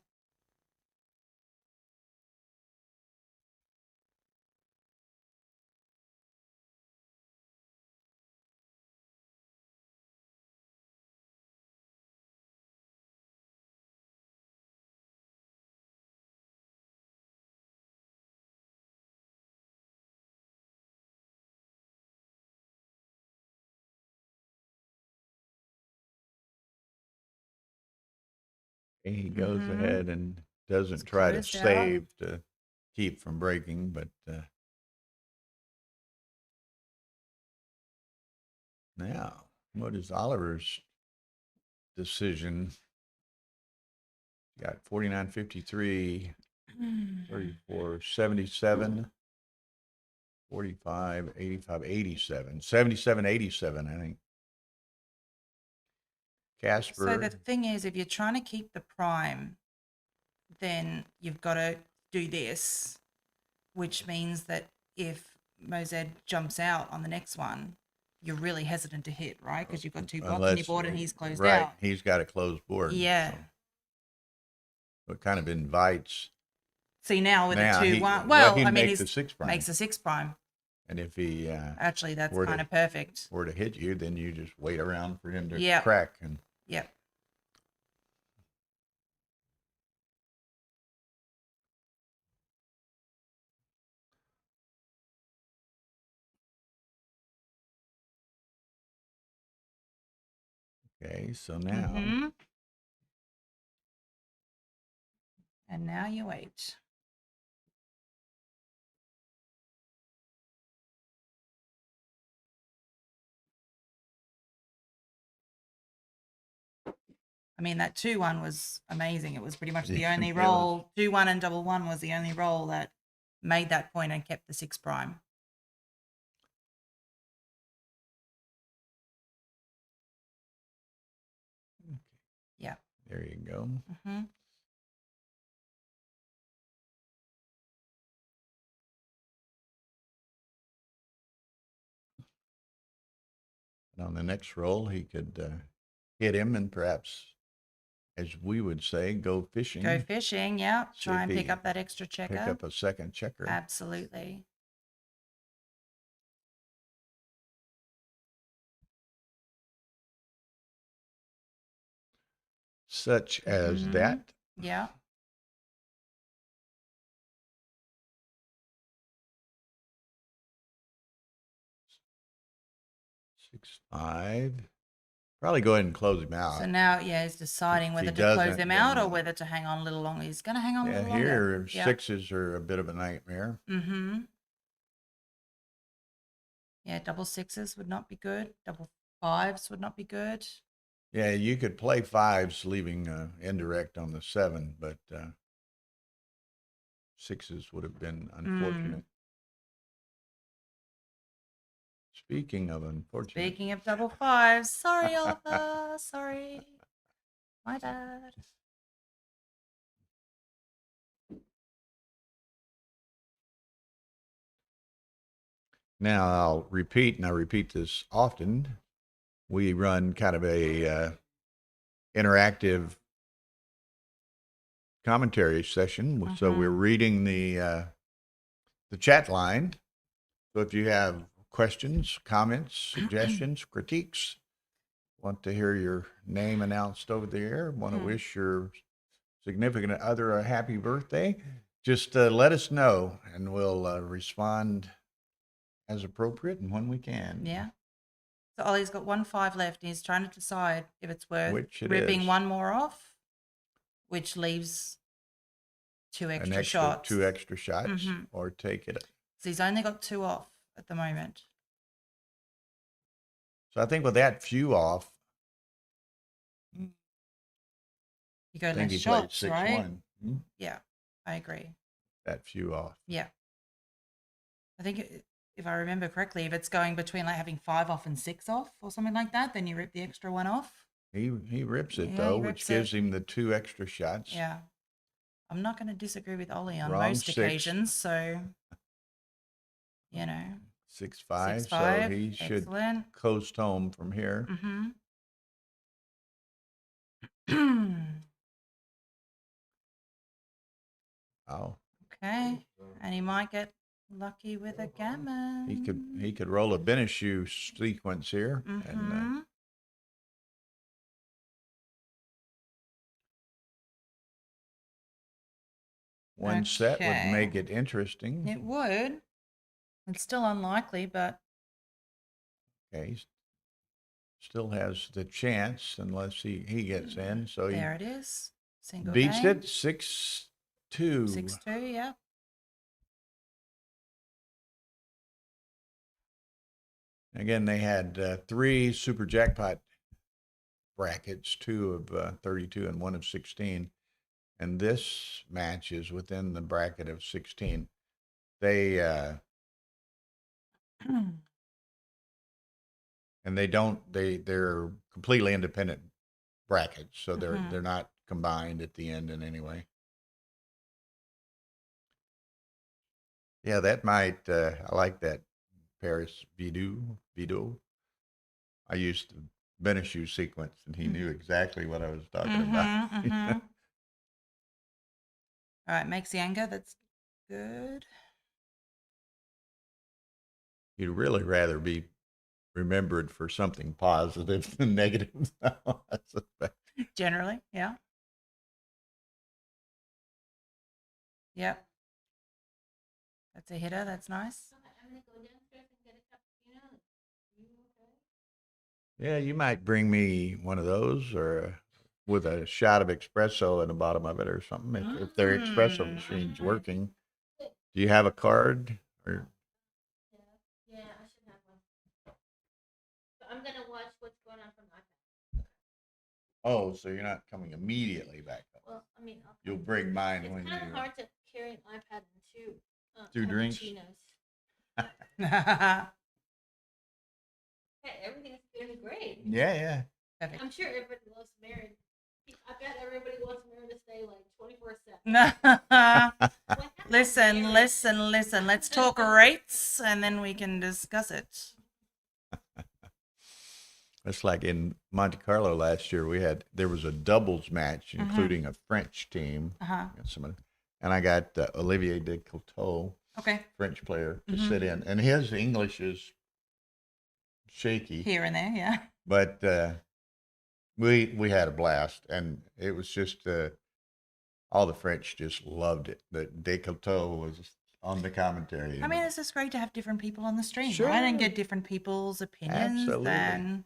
Speaker 1: He goes
Speaker 2: Mhm.
Speaker 1: ahead and doesn't
Speaker 2: It's
Speaker 1: try to
Speaker 2: closed out.
Speaker 1: save to keep from breaking, but now, what is Oliver's decision? Got 49-53, 34, 77, 45, 85, 87, 77, 87, I think. Casper.
Speaker 2: So the thing is, if you're trying to keep the prime, then you've got to do this, which means that if Mozed jumps out on the next one, you're really hesitant to hit, right? Because you've got 2 blocks on your board and he's closed
Speaker 1: right,
Speaker 2: out.
Speaker 1: he's got a closed board.
Speaker 2: Yeah.
Speaker 1: So it kind of invites.
Speaker 2: See now with
Speaker 1: Now
Speaker 2: the 2
Speaker 1: he-
Speaker 2: 1.
Speaker 1: well,
Speaker 2: Well,
Speaker 1: he'd
Speaker 2: I mean,
Speaker 1: make the
Speaker 2: he's
Speaker 1: 6 prime.
Speaker 2: makes a 6 prime.
Speaker 1: And if he
Speaker 2: Actually, that's
Speaker 1: were to-
Speaker 2: kind of perfect.
Speaker 1: were to hit you, then you just wait around for him to
Speaker 2: Yep.
Speaker 1: crack. And
Speaker 2: Yep.
Speaker 1: okay, so now
Speaker 2: Mhm. And now you wait. I mean, that 2-1 was amazing. It was pretty much the
Speaker 1: Yeah,
Speaker 2: only
Speaker 1: it
Speaker 2: roll. 2-1 and double 1 was the only roll that made that point and kept the 6 prime. Yeah.
Speaker 1: there you go.
Speaker 2: hmm
Speaker 1: And on the next roll, he could hit him and perhaps, as we would say, go fishing.
Speaker 2: Go fishing. Yeah.
Speaker 1: See
Speaker 2: Try
Speaker 1: if
Speaker 2: and pick
Speaker 1: he
Speaker 2: up that extra checker.
Speaker 1: Pick up a second checker.
Speaker 2: Absolutely.
Speaker 1: Such as that.
Speaker 2: Yeah.
Speaker 1: Six, 5. Probably go ahead and close him out.
Speaker 2: So now, yeah, he's deciding
Speaker 1: If
Speaker 2: whether
Speaker 1: he
Speaker 2: to close
Speaker 1: doesn't,
Speaker 2: him out or
Speaker 1: then-
Speaker 2: whether to hang on a little longer. He's going to hang on a
Speaker 1: Yeah,
Speaker 2: little longer.
Speaker 1: here
Speaker 2: Yeah.
Speaker 1: 6s are a bit of a nightmare.
Speaker 2: Mm-hmm. Yeah, double 6s would not be good. Double 5s would not be good.
Speaker 1: Yeah, you could play 5s, leaving indirect on the 7, but 6s would have been unfortunate. Speaking of unfortunate,
Speaker 2: Speaking of double 5s, sorry, Oliver. Sorry. My bad.
Speaker 1: now I'll repeat, and I repeat this often. We run kind of a interactive commentary session, so we're reading the chat line. So if you have questions, comments, suggestions, critiques, want to hear your name announced over the air, want to wish your significant other a happy birthday, just let us know and we'll respond as appropriate and when we can.
Speaker 2: Yeah. So Ollie's got 1-5 left. And he's trying to decide if it's worth
Speaker 1: Which it
Speaker 2: ripping
Speaker 1: is.
Speaker 2: one more off, which leaves two
Speaker 1: An
Speaker 2: extra
Speaker 1: extra
Speaker 2: shots.
Speaker 1: 2 extra shots,
Speaker 2: Mhm.
Speaker 1: or take it.
Speaker 2: So he's only got 2 off at the moment.
Speaker 1: So I think with that few off,
Speaker 2: You go
Speaker 1: I think
Speaker 2: less
Speaker 1: he played
Speaker 2: shots,
Speaker 1: 6-1.
Speaker 2: right? Yeah, I agree.
Speaker 1: That few off.
Speaker 2: Yeah. I think if I remember correctly, if it's going between like having 5 off and 6 off or something like that, then you rip the extra 1 off.
Speaker 1: He rips it
Speaker 2: Yeah,
Speaker 1: though,
Speaker 2: he
Speaker 1: which
Speaker 2: rips
Speaker 1: gives
Speaker 2: it.
Speaker 1: him the 2 extra shots.
Speaker 2: Yeah. I'm not going to disagree with Ollie on
Speaker 1: Wrong
Speaker 2: most
Speaker 1: 6.
Speaker 2: occasions. So,
Speaker 1: 6-5.
Speaker 2: 6-5.
Speaker 1: So he should
Speaker 2: Excellent.
Speaker 1: coast home from here.
Speaker 2: Mm-hmm.
Speaker 1: Oh,
Speaker 2: Okay. And he might get lucky with a gammon.
Speaker 1: he could roll a Beneshu sequence here, and
Speaker 2: Mm-hmm.
Speaker 1: one set would
Speaker 2: Okay.
Speaker 1: make it interesting.
Speaker 2: It would. It's still unlikely, but
Speaker 1: Okay, he still has the chance unless he gets in. So he
Speaker 2: there it is. Single
Speaker 1: beats
Speaker 2: game.
Speaker 1: it 6-2.
Speaker 2: 6-2, yeah.
Speaker 1: Again, they had 3 super jackpot brackets, 2 of 32 and 1 of 16. And this match is within the bracket of 16. They and they're completely independent brackets, so they're not combined at the end in any way. Yeah, that might I like that Paris Vidou. I used the Beneshu sequence, and he knew exactly what I was talking about.
Speaker 2: Mm-hmm. All right, makes the anger. That's good.
Speaker 1: You'd really rather be remembered for something positive than negative. I suspect.
Speaker 2: Generally, yeah. Yep. That's a hitter. That's nice.
Speaker 5: I'm gonna go downstairs and get a cappuccino. You okay?
Speaker 1: Yeah, you might bring me one of those, or with a shot of espresso in the bottom of it or something, if their espresso machine's working. Do you have a card? Or
Speaker 5: Yeah, I should have one. So I'm gonna watch what's going on from iPad.
Speaker 1: oh, so you're not coming immediately back up.
Speaker 5: Well, I mean,
Speaker 1: You'll bring mine
Speaker 5: it's
Speaker 1: when
Speaker 5: kind of
Speaker 1: you.
Speaker 5: hard to carry an iPad and
Speaker 1: 2 drinks?
Speaker 5: cappuccinos. Hey, everything's doing great.
Speaker 1: Yeah.
Speaker 2: Perfect.
Speaker 5: I'm sure everybody loves Mary. I bet everybody wants Mary to stay like 24/7.
Speaker 2: Listen. Let's talk rates and then we can discuss it.
Speaker 1: It's like in Monte Carlo last year. There was a doubles match, including a French team.
Speaker 2: Uh-huh.
Speaker 1: And I got Olivier de Coteau,
Speaker 2: Okay.
Speaker 1: French player, to sit in, and his English is shaky,
Speaker 2: Here and there, yeah.
Speaker 1: but we had a blast, and it was just all the French just loved it. That de Coteau was on the commentary.
Speaker 2: I mean, it's just great to have different people on the stream,
Speaker 1: Sure.
Speaker 2: right? And get different people's opinions.
Speaker 1: Absolutely.
Speaker 2: And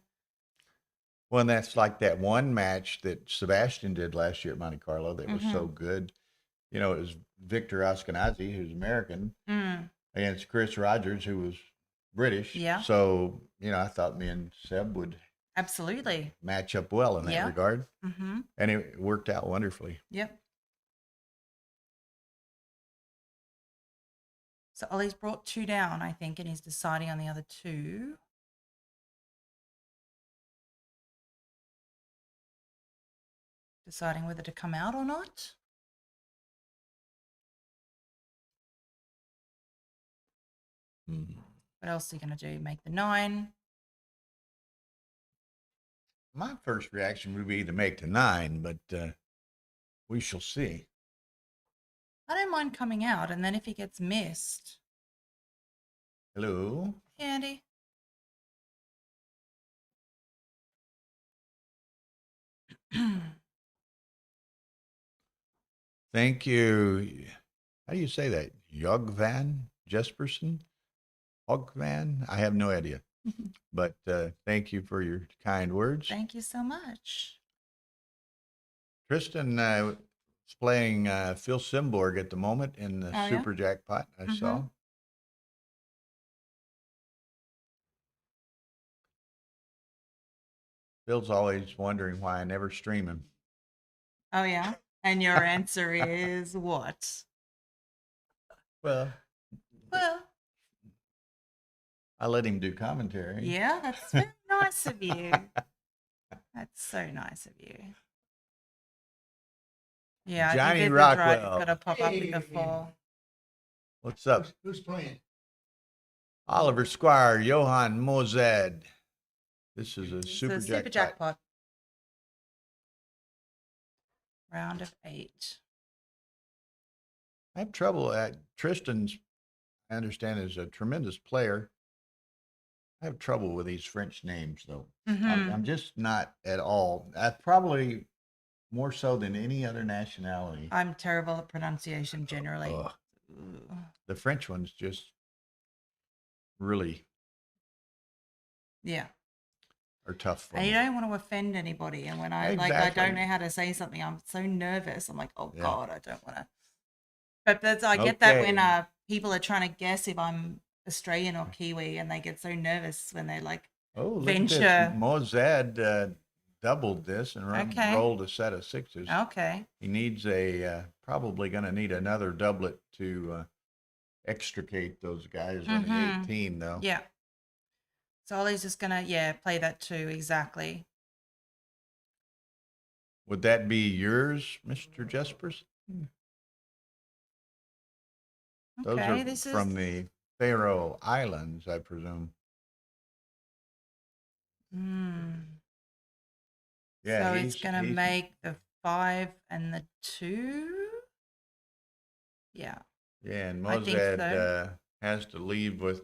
Speaker 1: well, and that's like that one match that Sebastian did last year at Monte Carlo that was so good. You know, it was Victor Ashkenazi, who's American, against Chris Rogers, who was British.
Speaker 2: Yeah.
Speaker 1: So, I thought me and Seb would
Speaker 2: absolutely.
Speaker 1: match up well in that
Speaker 2: Yeah.
Speaker 1: regard.
Speaker 2: Mm-hmm.
Speaker 1: And it worked out wonderfully.
Speaker 2: Yep. So Ollie's brought 2 down, I think, and he's deciding on the other 2. Deciding whether to come out or not. What else are you going to do? Make the 9.
Speaker 1: My first reaction would be to make the 9, but we shall see.
Speaker 2: I don't mind coming out, and then if he gets missed.
Speaker 1: Hello.
Speaker 2: Hey, Andy.
Speaker 1: Thank you. How do you say that? Jogvan Jesperson? Hogvan? I have no idea. But thank you for your kind words.
Speaker 2: Thank you so much.
Speaker 1: Tristan is playing Phil Simborg at the moment in the
Speaker 2: yeah?
Speaker 1: Super Jackpot, I saw. Phil's always wondering why I never stream him.
Speaker 2: Oh, yeah? And your answer is what?
Speaker 1: Well,
Speaker 2: Well,
Speaker 1: I let him do commentary.
Speaker 2: yeah, that's very nice of you. That's so nice of you. Yeah,
Speaker 1: Johnny
Speaker 2: I think
Speaker 1: Rockwell.
Speaker 2: it's gonna pop up in the fall.
Speaker 1: What's up?
Speaker 4: Who's playing?
Speaker 1: Oliver Squire, Johan Mozad. This is a
Speaker 2: It's
Speaker 1: Super
Speaker 2: a
Speaker 1: Jackpot.
Speaker 2: Super Jackpot. Round of 8.
Speaker 1: I have trouble at Tristan's, I understand, is a tremendous player. I have trouble with these French names, though. I'm just not at all. I probably more so than any other nationality.
Speaker 2: I'm terrible at pronunciation generally.
Speaker 1: Ugh.
Speaker 2: Ooh.
Speaker 1: The French ones just really
Speaker 2: Yeah.
Speaker 1: are tough for
Speaker 2: And you
Speaker 1: me.
Speaker 2: don't want to offend anybody. And when I I
Speaker 1: Exactly.
Speaker 2: don't know how to say something, I'm so nervous. I'm like, oh
Speaker 1: Yeah.
Speaker 2: God, I don't want to. But I get that when
Speaker 1: Okay.
Speaker 2: people are trying to guess if I'm Australian or Kiwi, and they get so nervous when they like.
Speaker 1: Oh, look
Speaker 2: Venture.
Speaker 1: at this. Mozad doubled this and
Speaker 2: Okay.
Speaker 1: rolled a set of 6s.
Speaker 2: Okay.
Speaker 1: He needs probably going to need another doublet to extricate those guys on the 18, though.
Speaker 2: Yeah. So Ollie's just gonna play that too exactly.
Speaker 1: Would that be yours, Mr. Jespers? Those
Speaker 2: Okay,
Speaker 1: are
Speaker 2: this is
Speaker 1: from the Faroe Islands, I presume. Yeah.
Speaker 2: so it's gonna make the 5 and the 2. Yeah.
Speaker 1: Yeah, and
Speaker 2: I think
Speaker 1: Mozad
Speaker 2: so.
Speaker 1: has to leave with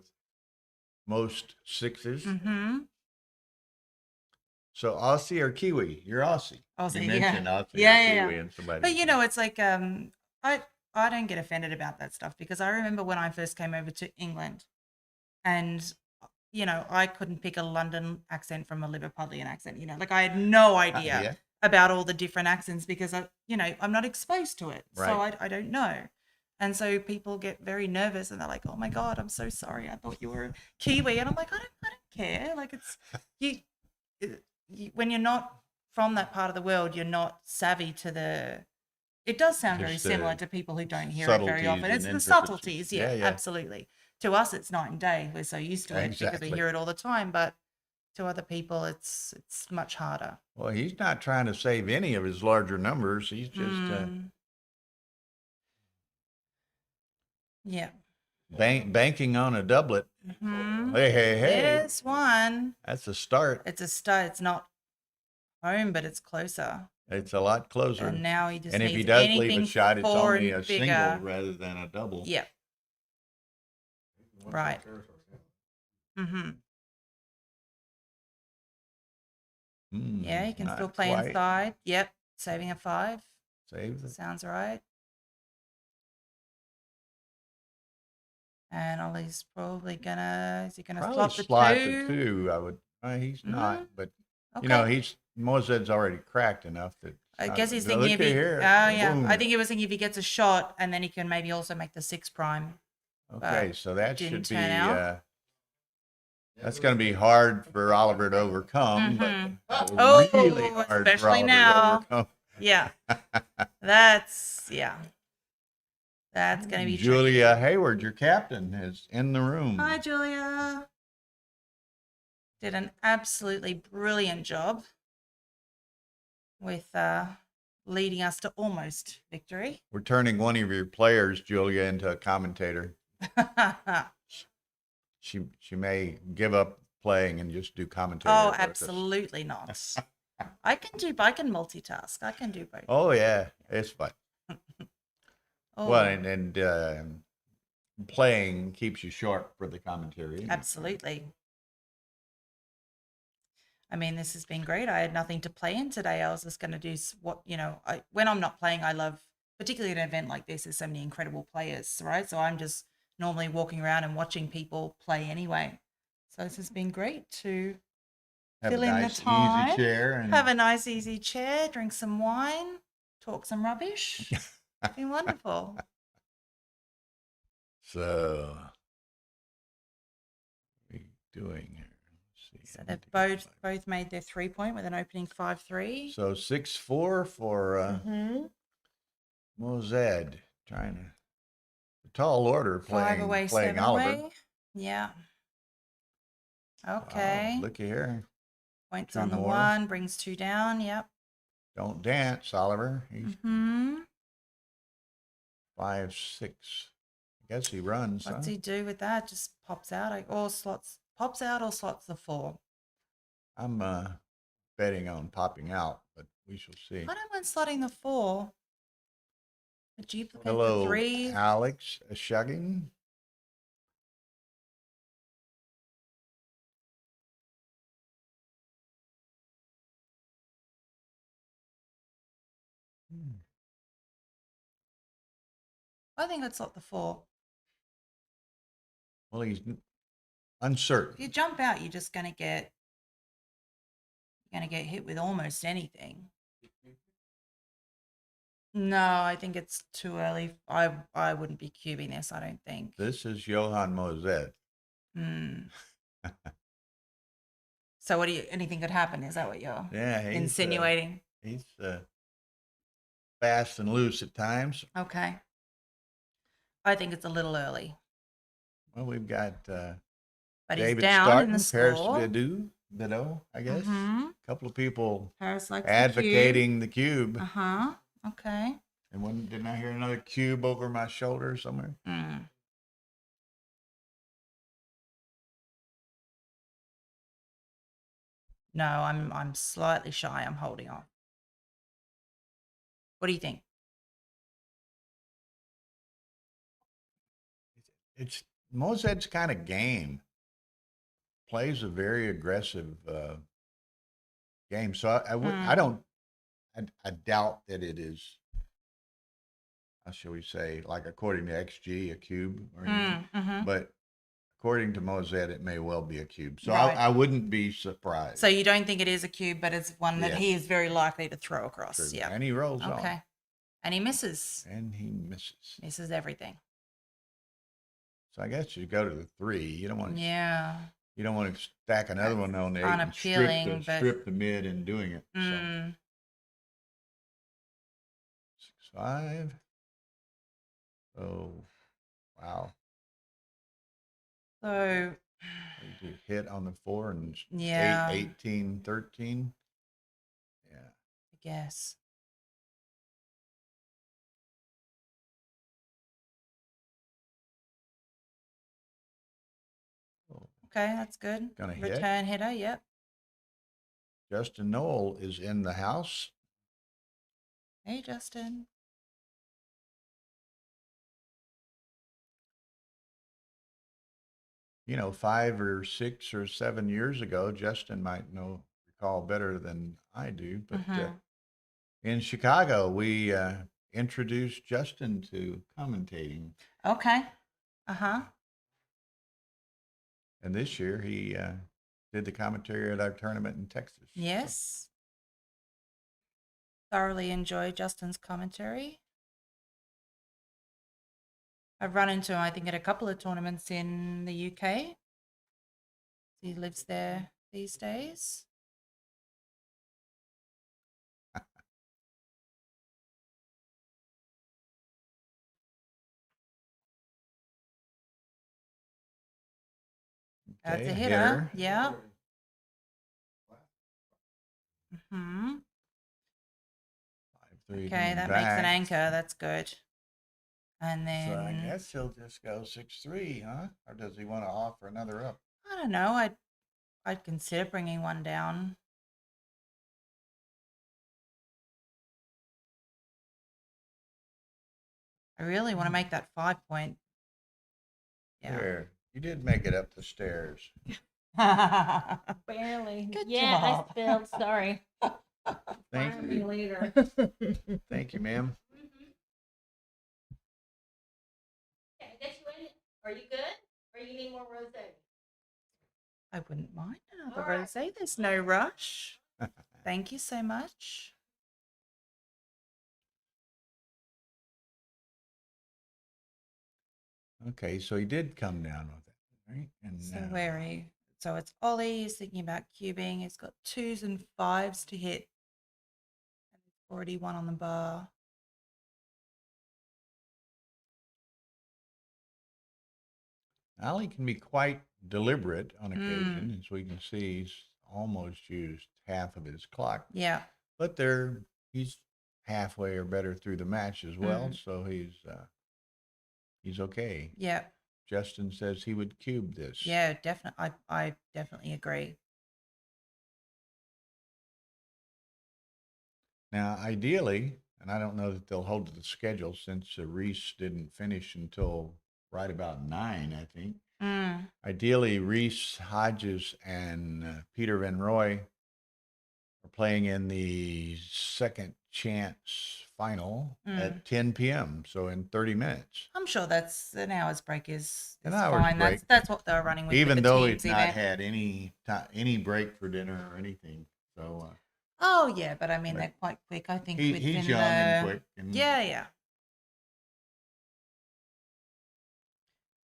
Speaker 1: most 6s.
Speaker 2: Mm-hmm.
Speaker 1: So Aussie or Kiwi? You're Aussie.
Speaker 2: Aussie,
Speaker 1: You
Speaker 2: yeah.
Speaker 1: mentioned Aussie
Speaker 2: Yeah,
Speaker 1: or
Speaker 2: yeah,
Speaker 1: Kiwi and somebody.
Speaker 2: But it's like I don't get offended about that stuff, because I remember when I first came over to England, and I couldn't pick a London accent from a Liverpudlian accent. Like I had no idea
Speaker 1: Yeah.
Speaker 2: about all the different accents, because I'm not exposed to it, so
Speaker 1: Right.
Speaker 2: I don't know. And so people get very nervous, and they're like, "Oh my God, I'm so sorry. I thought you were Kiwi." And I'm like, I don't care. Like, it's you when you're not from that part of the world, you're not savvy to the. It does sound very
Speaker 1: Just the
Speaker 2: similar to people who don't hear it very
Speaker 1: subtleties
Speaker 2: often.
Speaker 1: and
Speaker 2: It's the
Speaker 1: intricacies.
Speaker 2: subtleties, yeah,
Speaker 1: Yeah.
Speaker 2: absolutely. To us, it's night and day. We're so used to it because
Speaker 1: Exactly.
Speaker 2: we hear it all the time. But to other people, it's much harder.
Speaker 1: Well, he's not trying to save any of his larger numbers. He's just
Speaker 2: Yeah.
Speaker 1: banking on a doublet.
Speaker 2: Mm-hmm.
Speaker 1: Hey.
Speaker 2: There's one.
Speaker 1: That's a start.
Speaker 2: It's a start. It's not home, but it's closer.
Speaker 1: It's a lot closer.
Speaker 2: And now he just
Speaker 1: And if
Speaker 2: needs
Speaker 1: he does
Speaker 2: anything
Speaker 1: leave a shot, it's
Speaker 2: 4
Speaker 1: only
Speaker 2: and
Speaker 1: a
Speaker 2: bigger.
Speaker 1: single rather than a double.
Speaker 2: Yeah. Right. Mm-hmm. Yeah, you can still
Speaker 1: Not
Speaker 2: play
Speaker 1: quite.
Speaker 2: inside. Yep. Saving a 5.
Speaker 1: Save the
Speaker 2: Sounds right. And Ollie's probably is he gonna
Speaker 1: probably
Speaker 2: slot the
Speaker 1: slot
Speaker 2: 2?
Speaker 1: the 2. I would. He's not, but
Speaker 2: Okay.
Speaker 1: Mozad's already cracked enough that.
Speaker 2: I guess he's
Speaker 1: look
Speaker 2: thinking if
Speaker 1: at
Speaker 2: he.
Speaker 1: here.
Speaker 2: Oh yeah.
Speaker 1: Boom.
Speaker 2: I think he was thinking if he gets a shot, and then he can maybe also make the 6 prime.
Speaker 1: Okay, so that
Speaker 2: didn't
Speaker 1: should be.
Speaker 2: turn out.
Speaker 1: That's going to be hard for Oliver to overcome,
Speaker 2: Mhm.
Speaker 1: but
Speaker 2: Oh,
Speaker 1: really hard for
Speaker 2: especially
Speaker 1: Oliver
Speaker 2: now.
Speaker 1: to overcome.
Speaker 2: Yeah. That's gonna be tricky.
Speaker 1: Julia Hayward, your captain, is in the room.
Speaker 2: Hi, Julia. Did an absolutely brilliant job with leading us to almost victory.
Speaker 1: We're turning one of your players, Julia, into a commentator. She may give up playing and just do commentary.
Speaker 2: Oh,
Speaker 1: with us.
Speaker 2: absolutely not. I can multitask. I can do both.
Speaker 1: Oh yeah, it's fun.
Speaker 2: Oh,
Speaker 1: Well, and playing keeps you sharp for the commentary.
Speaker 2: absolutely. I mean, this has been great. I had nothing to play in today. I was just going to do when I'm not playing, I love, particularly at an event like this, there's so many incredible players, right? So I'm just normally walking around and watching people play anyway. So this has been great to
Speaker 1: Have
Speaker 2: fill
Speaker 1: a
Speaker 2: in the
Speaker 1: nice
Speaker 2: time.
Speaker 1: easy chair and
Speaker 2: have a nice easy chair, drink some wine, talk some rubbish. It's been wonderful.
Speaker 1: so what are we doing here? Let's see.
Speaker 2: So they've both made their 3-point with an opening 5-3.
Speaker 1: So 6-4 for
Speaker 2: Mm-hmm.
Speaker 1: Mozed trying to a tall order
Speaker 2: 5 away,
Speaker 1: playing
Speaker 2: 7
Speaker 1: Oliver.
Speaker 2: away. Yeah.
Speaker 1: Wow,
Speaker 2: Okay.
Speaker 1: looky here.
Speaker 2: Points
Speaker 1: 2
Speaker 2: on the
Speaker 1: more.
Speaker 2: 1, brings 2 down. Yep.
Speaker 1: Don't dance, Oliver. He's
Speaker 2: Mm-hmm.
Speaker 1: 5-6. I guess he runs.
Speaker 2: What's
Speaker 1: huh?
Speaker 2: he do with that? Just pops out or slots the 4.
Speaker 1: I'm betting on popping out, but we shall see.
Speaker 2: I don't mind slotting the 4. A duplicate the
Speaker 1: Hello,
Speaker 2: 3.
Speaker 1: Alex Shugging.
Speaker 2: I think I'd slot the 4.
Speaker 1: Well, he's
Speaker 2: If you
Speaker 1: uncertain.
Speaker 2: jump out, you're just gonna get hit with almost anything. No, I think it's too early. I wouldn't be cubing this, I don't think.
Speaker 1: This is Johan Mozet.
Speaker 2: Hmm. So what do you anything could happen? Is that what you're
Speaker 1: Yeah,
Speaker 2: insinuating?
Speaker 1: He's fast and loose at times.
Speaker 2: Okay. I think it's a little early.
Speaker 1: Well, we've got
Speaker 2: But
Speaker 1: David
Speaker 2: he's down
Speaker 1: Starton,
Speaker 2: in the
Speaker 1: Paris
Speaker 2: score.
Speaker 1: Bideau, I guess.
Speaker 2: Mhm.
Speaker 1: A couple of people
Speaker 2: Paris likes
Speaker 1: advocating the cube.
Speaker 2: Uh-huh. Okay.
Speaker 1: And didn't I hear another cube over my shoulder somewhere?
Speaker 2: Mm. No, I'm slightly shy. I'm holding on. What do you think?
Speaker 1: It's Mozet's kind of game. Plays a very aggressive game. So I doubt that it is, how shall we say, like according to XG, a cube or anything.
Speaker 2: Mm-hmm.
Speaker 1: But according to Mozet, it may well be a cube. So
Speaker 2: Right.
Speaker 1: I wouldn't be surprised.
Speaker 2: So you don't think it is a cube, but it's one that he
Speaker 1: Yes.
Speaker 2: is very likely to throw across.
Speaker 1: True.
Speaker 2: Yeah.
Speaker 1: And he rolls
Speaker 2: Okay.
Speaker 1: on.
Speaker 2: And he misses.
Speaker 1: And he misses.
Speaker 2: Misses everything.
Speaker 1: So I guess you go to the 3. You don't want to.
Speaker 2: Yeah.
Speaker 1: You don't want to stack another one on the 8 and
Speaker 2: unappealing, but-
Speaker 1: strip the mid in doing it. So
Speaker 2: Mm.
Speaker 1: 6-5. Oh, wow.
Speaker 2: So
Speaker 1: You do hit on the 4 and
Speaker 2: Yeah.
Speaker 1: 8, 18, 13. Yeah.
Speaker 2: I guess.
Speaker 1: Oh,
Speaker 2: Okay, that's good.
Speaker 1: Gonna hit.
Speaker 2: Return hitter, yep.
Speaker 1: Justin Knoll is in the house.
Speaker 2: Hey, Justin.
Speaker 1: You know, 5 or 6 or 7 years ago, Justin might recall better than I do. But
Speaker 2: Mhm.
Speaker 1: in Chicago, we introduced Justin to commentating.
Speaker 2: Okay. Uh-huh.
Speaker 1: And this year he did the commentary at our tournament in Texas.
Speaker 2: Yes. Thoroughly enjoyed Justin's commentary. I've run into him, I think, at a couple of tournaments in the UK. He lives there these days. That's
Speaker 1: Okay,
Speaker 2: a hitter. Yeah. Mm-hmm.
Speaker 1: 5-3
Speaker 2: Okay, that makes an anchor. That's good. And then
Speaker 1: So I guess he'll just go 6-3, huh? Or does he want to offer another up?
Speaker 2: I don't know. I'd consider bringing one down. I really want to make that 5-point. Yeah.
Speaker 1: There. You did make it up the stairs.
Speaker 5: Barely.
Speaker 2: Good
Speaker 5: yeah,
Speaker 2: job.
Speaker 5: I spilled. Sorry.
Speaker 1: Thank
Speaker 5: Fire me
Speaker 1: you.
Speaker 5: later.
Speaker 1: Thank you, ma'am.
Speaker 5: Okay, I guess you in. Are you good? Or you need more rosé?
Speaker 2: I wouldn't mind another
Speaker 3: All right.
Speaker 2: rosé. There's no rush. Thank you so much.
Speaker 1: Okay, so he did come down with it, right? And
Speaker 2: So
Speaker 1: now-
Speaker 2: where are you? So it's Ollie. He's thinking about cubing. He's got 2s and 5s to hit. And there's already one on the bar.
Speaker 1: Ali can be quite deliberate on occasion, as we can see. He's almost used half of his clock,
Speaker 2: Yeah.
Speaker 1: but he's halfway or better through the match as well, so he's okay.
Speaker 2: Yeah.
Speaker 1: Justin says he would cube this.
Speaker 2: Yeah, definitely. I definitely agree.
Speaker 1: Now, ideally, and I don't know that they'll hold to the schedule since Reese didn't finish until right about 9, I think.
Speaker 2: Mm.
Speaker 1: Ideally, Reese, Hodges, and Peter Van Roy are playing in the second chance final at 10 p.m. So in 30 minutes.
Speaker 2: I'm sure that's an hour's break is
Speaker 1: An hour's
Speaker 2: fine.
Speaker 1: break.
Speaker 2: That's what they're running with.
Speaker 1: Even
Speaker 2: the
Speaker 1: though
Speaker 2: teams
Speaker 1: it's not
Speaker 2: event.
Speaker 1: had any break for dinner or anything. So
Speaker 2: Oh yeah, but I mean
Speaker 1: But
Speaker 2: they're quite quick. I think
Speaker 1: he's
Speaker 2: within
Speaker 1: young
Speaker 2: the
Speaker 1: and quick. And
Speaker 2: yeah.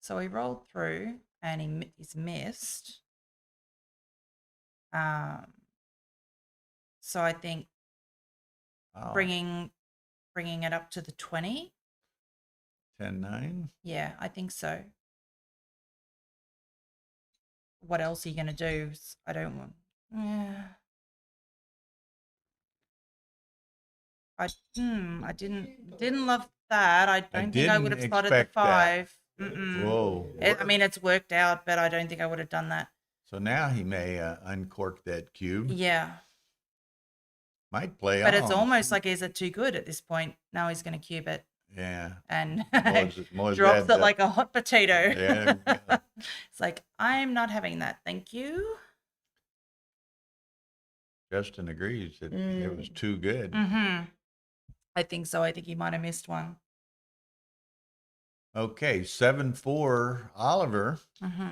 Speaker 2: So he rolled through and he's missed. So I think
Speaker 1: wow,
Speaker 2: bringing it up to the 20.
Speaker 1: 10-9.
Speaker 2: Yeah, I think so. What else are you gonna do? I don't want. Yeah. I didn't love that. I don't think I would have
Speaker 1: didn't
Speaker 2: slotted the
Speaker 1: expect that.
Speaker 2: 5. Mm-mm.
Speaker 1: Whoa.
Speaker 2: I mean, it's worked out, but I don't think I would have done that.
Speaker 1: So now he may uncork that cube.
Speaker 2: Yeah,
Speaker 1: Might play
Speaker 2: but it's
Speaker 1: on.
Speaker 2: almost like, is it too good at this point? Now he's going to cube it
Speaker 1: Yeah.
Speaker 2: and
Speaker 1: More
Speaker 2: drops
Speaker 1: than
Speaker 2: it like a hot potato.
Speaker 1: Yeah, yeah.
Speaker 2: It's like, I'm not having that. Thank you.
Speaker 1: Justin agrees that it was too good.
Speaker 2: Mm-hmm. I think so. I think he might have missed one.
Speaker 1: Okay, 7-4 Oliver.
Speaker 2: Mm-hmm.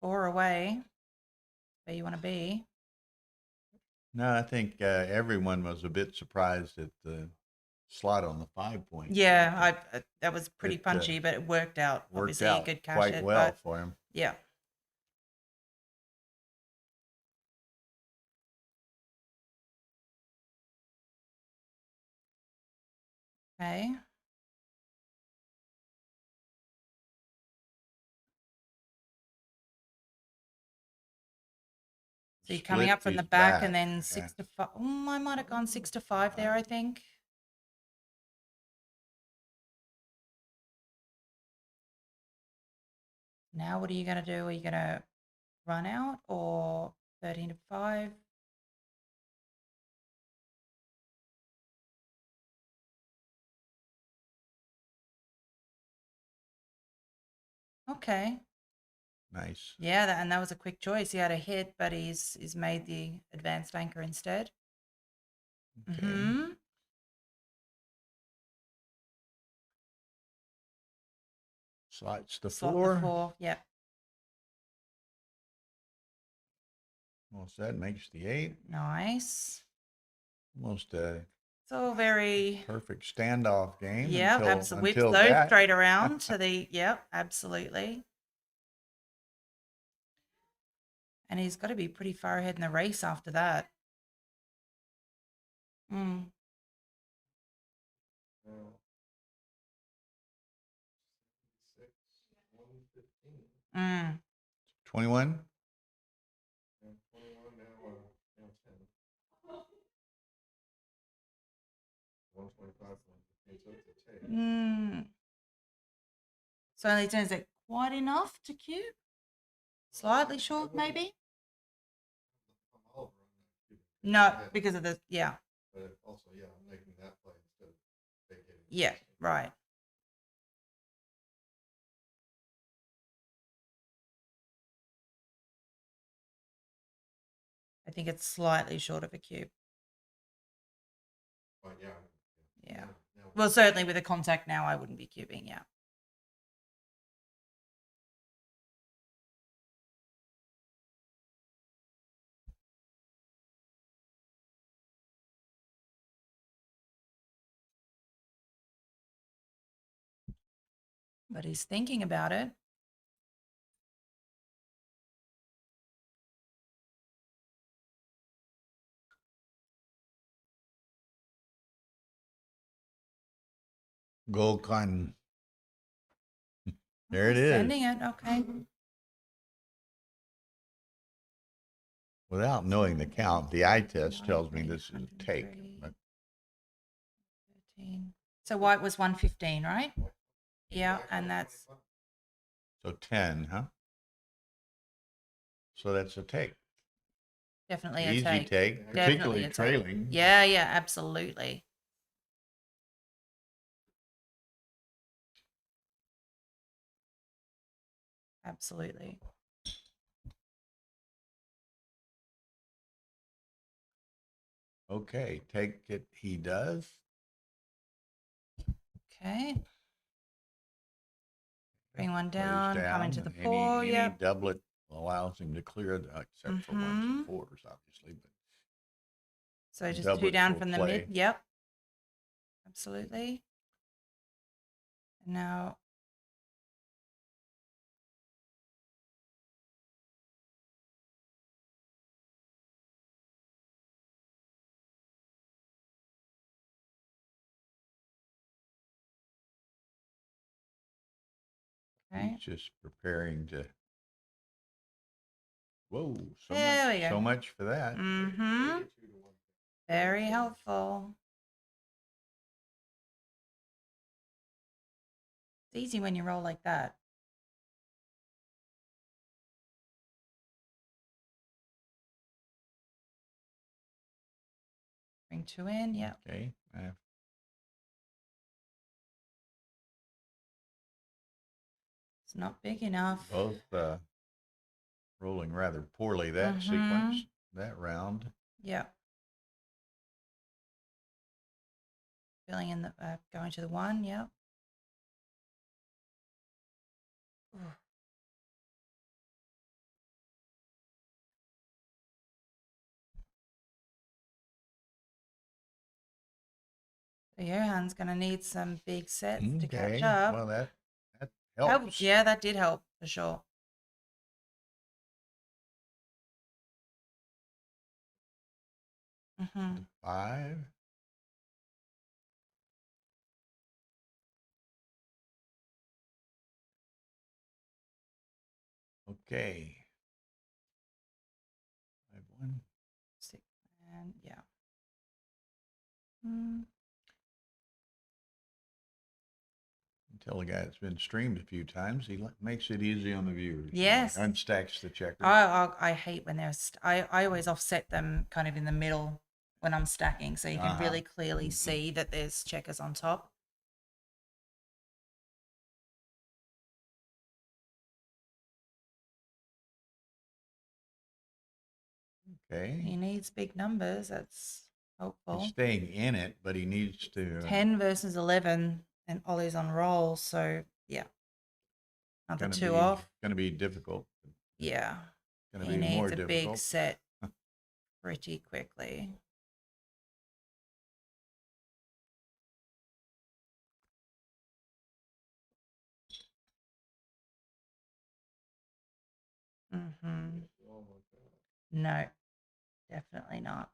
Speaker 2: 4 away. Where you want to be.
Speaker 1: No, I think everyone was a bit surprised at the slot on the 5 point.
Speaker 2: Yeah, that was pretty
Speaker 1: It,
Speaker 2: punchy, but it worked out.
Speaker 1: Worked
Speaker 2: Obviously,
Speaker 1: out
Speaker 2: a good cash
Speaker 1: quite
Speaker 2: it,
Speaker 1: well
Speaker 2: but
Speaker 1: for him.
Speaker 2: yeah. Okay. So you're coming
Speaker 1: Split
Speaker 2: up from the
Speaker 1: his
Speaker 2: back
Speaker 1: back,
Speaker 2: and then
Speaker 1: yeah.
Speaker 2: 6 to 5. I might have gone 6 to 5 there, I think. Now what are you going to do? Are you going to run out or 13 to 5? Okay.
Speaker 1: Nice.
Speaker 2: Yeah, and that was a quick choice. He had a hit, but he's made the advanced anchor instead.
Speaker 1: Okay.
Speaker 2: Mm-hmm.
Speaker 1: Slots the
Speaker 2: Slot
Speaker 1: 4.
Speaker 2: the 4. Yep.
Speaker 1: Well, so that makes the 8.
Speaker 2: Nice.
Speaker 1: Almost a
Speaker 2: It's all very
Speaker 1: perfect standoff game.
Speaker 2: yeah,
Speaker 1: until,
Speaker 2: absolutely. Whips
Speaker 1: until
Speaker 2: those
Speaker 1: that.
Speaker 2: straight around to the yep, absolutely. And he's got to be pretty far ahead in the race after that. Mm. Mm.
Speaker 1: 21.
Speaker 2: Mm. So only 10, is it quite enough to cube? Slightly short, maybe? No, because of the yeah.
Speaker 1: But also, yeah, I'm making that play instead of vacating.
Speaker 2: Yeah, right. I think it's slightly short of a cube.
Speaker 1: But yeah.
Speaker 2: Yeah. Well, certainly with a contact now, I wouldn't be cubing. Yeah. but he's thinking about it.
Speaker 1: Golkan. There it
Speaker 2: He's
Speaker 1: is.
Speaker 2: Sending it. Okay.
Speaker 1: Without knowing the count, the eye test tells me this is a take.
Speaker 2: 103,
Speaker 1: But
Speaker 2: 13. So white was 115, right? Yeah, and that's
Speaker 1: so 10, huh? So that's a take.
Speaker 2: definitely a
Speaker 1: Easy
Speaker 2: take.
Speaker 1: take,
Speaker 2: Definitely
Speaker 1: particularly
Speaker 2: a take.
Speaker 1: trailing.
Speaker 2: Yeah, yeah, absolutely. Absolutely.
Speaker 1: Okay, take it. He does.
Speaker 2: Okay. Bring one
Speaker 1: Plays
Speaker 2: down, come into the
Speaker 1: and
Speaker 2: 4.
Speaker 1: Any
Speaker 2: Yep.
Speaker 1: doublet allows him to clear, except for ones and fours, obviously. But
Speaker 2: So just 2
Speaker 1: doublets
Speaker 2: down
Speaker 1: will
Speaker 2: from the
Speaker 1: play.
Speaker 2: mid. Yep. Absolutely. And now okay.
Speaker 1: he's just preparing to. Whoa! So
Speaker 2: There
Speaker 1: much.
Speaker 2: we go.
Speaker 1: So much for that.
Speaker 2: Mm-hmm. Very helpful. It's easy when you roll like that. Bring 2 in. Yep.
Speaker 1: Okay.
Speaker 2: It's not big enough.
Speaker 1: Both rolling rather poorly that sequence, that round.
Speaker 2: Yep. Filling in the going to the 1. Yep. Ooh. So Johan's going to need some big sets to catch
Speaker 1: Okay.
Speaker 2: up.
Speaker 1: Well, that
Speaker 2: Oh,
Speaker 1: helps.
Speaker 2: yeah, that did help for sure. Mm-hmm.
Speaker 1: 5. Okay. 5-1.
Speaker 2: 6 and yeah. Mm.
Speaker 1: Tell a guy that's been streamed a few times, he makes it easy on the viewers.
Speaker 2: Yes.
Speaker 1: Unstacks the checkers.
Speaker 2: I hate when they're I always offset them kind of in the middle when I'm stacking, so you can really clearly see that there's checkers on top.
Speaker 1: Okay.
Speaker 2: He needs big numbers. That's helpful.
Speaker 1: He's staying in it, but he needs to.
Speaker 2: 10 versus 11, and Ollie's on roll, so yeah. Another 2 off.
Speaker 1: Going to be difficult.
Speaker 2: Yeah.
Speaker 1: Going to
Speaker 2: He
Speaker 1: be more
Speaker 2: needs a
Speaker 1: difficult.
Speaker 2: big set pretty quickly. Mm-hmm. No, definitely not.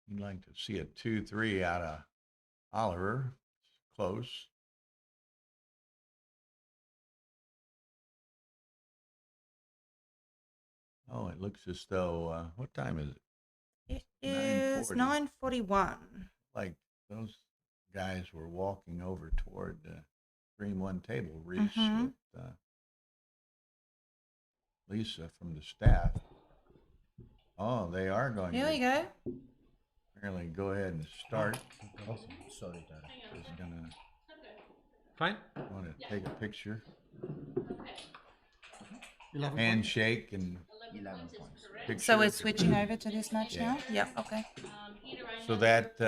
Speaker 1: You'd like to see a 2-3 out of Oliver. Close. Oh, it looks as though, what time is it?
Speaker 2: It is 9:41.
Speaker 1: Like those guys were walking over toward the Green One table, Reese with Lisa from the staff. Oh, they are going
Speaker 2: Here
Speaker 1: to
Speaker 2: we go.
Speaker 1: apparently go ahead and start.
Speaker 4: Sorry, Dad.
Speaker 1: Is gonna
Speaker 4: Fine.
Speaker 1: want to take a picture,
Speaker 4: 11 points.
Speaker 1: handshake, and
Speaker 4: 11 points.
Speaker 1: picture.
Speaker 2: So we're switching over to this match
Speaker 1: Yeah.
Speaker 2: now? Yep, okay.
Speaker 1: So that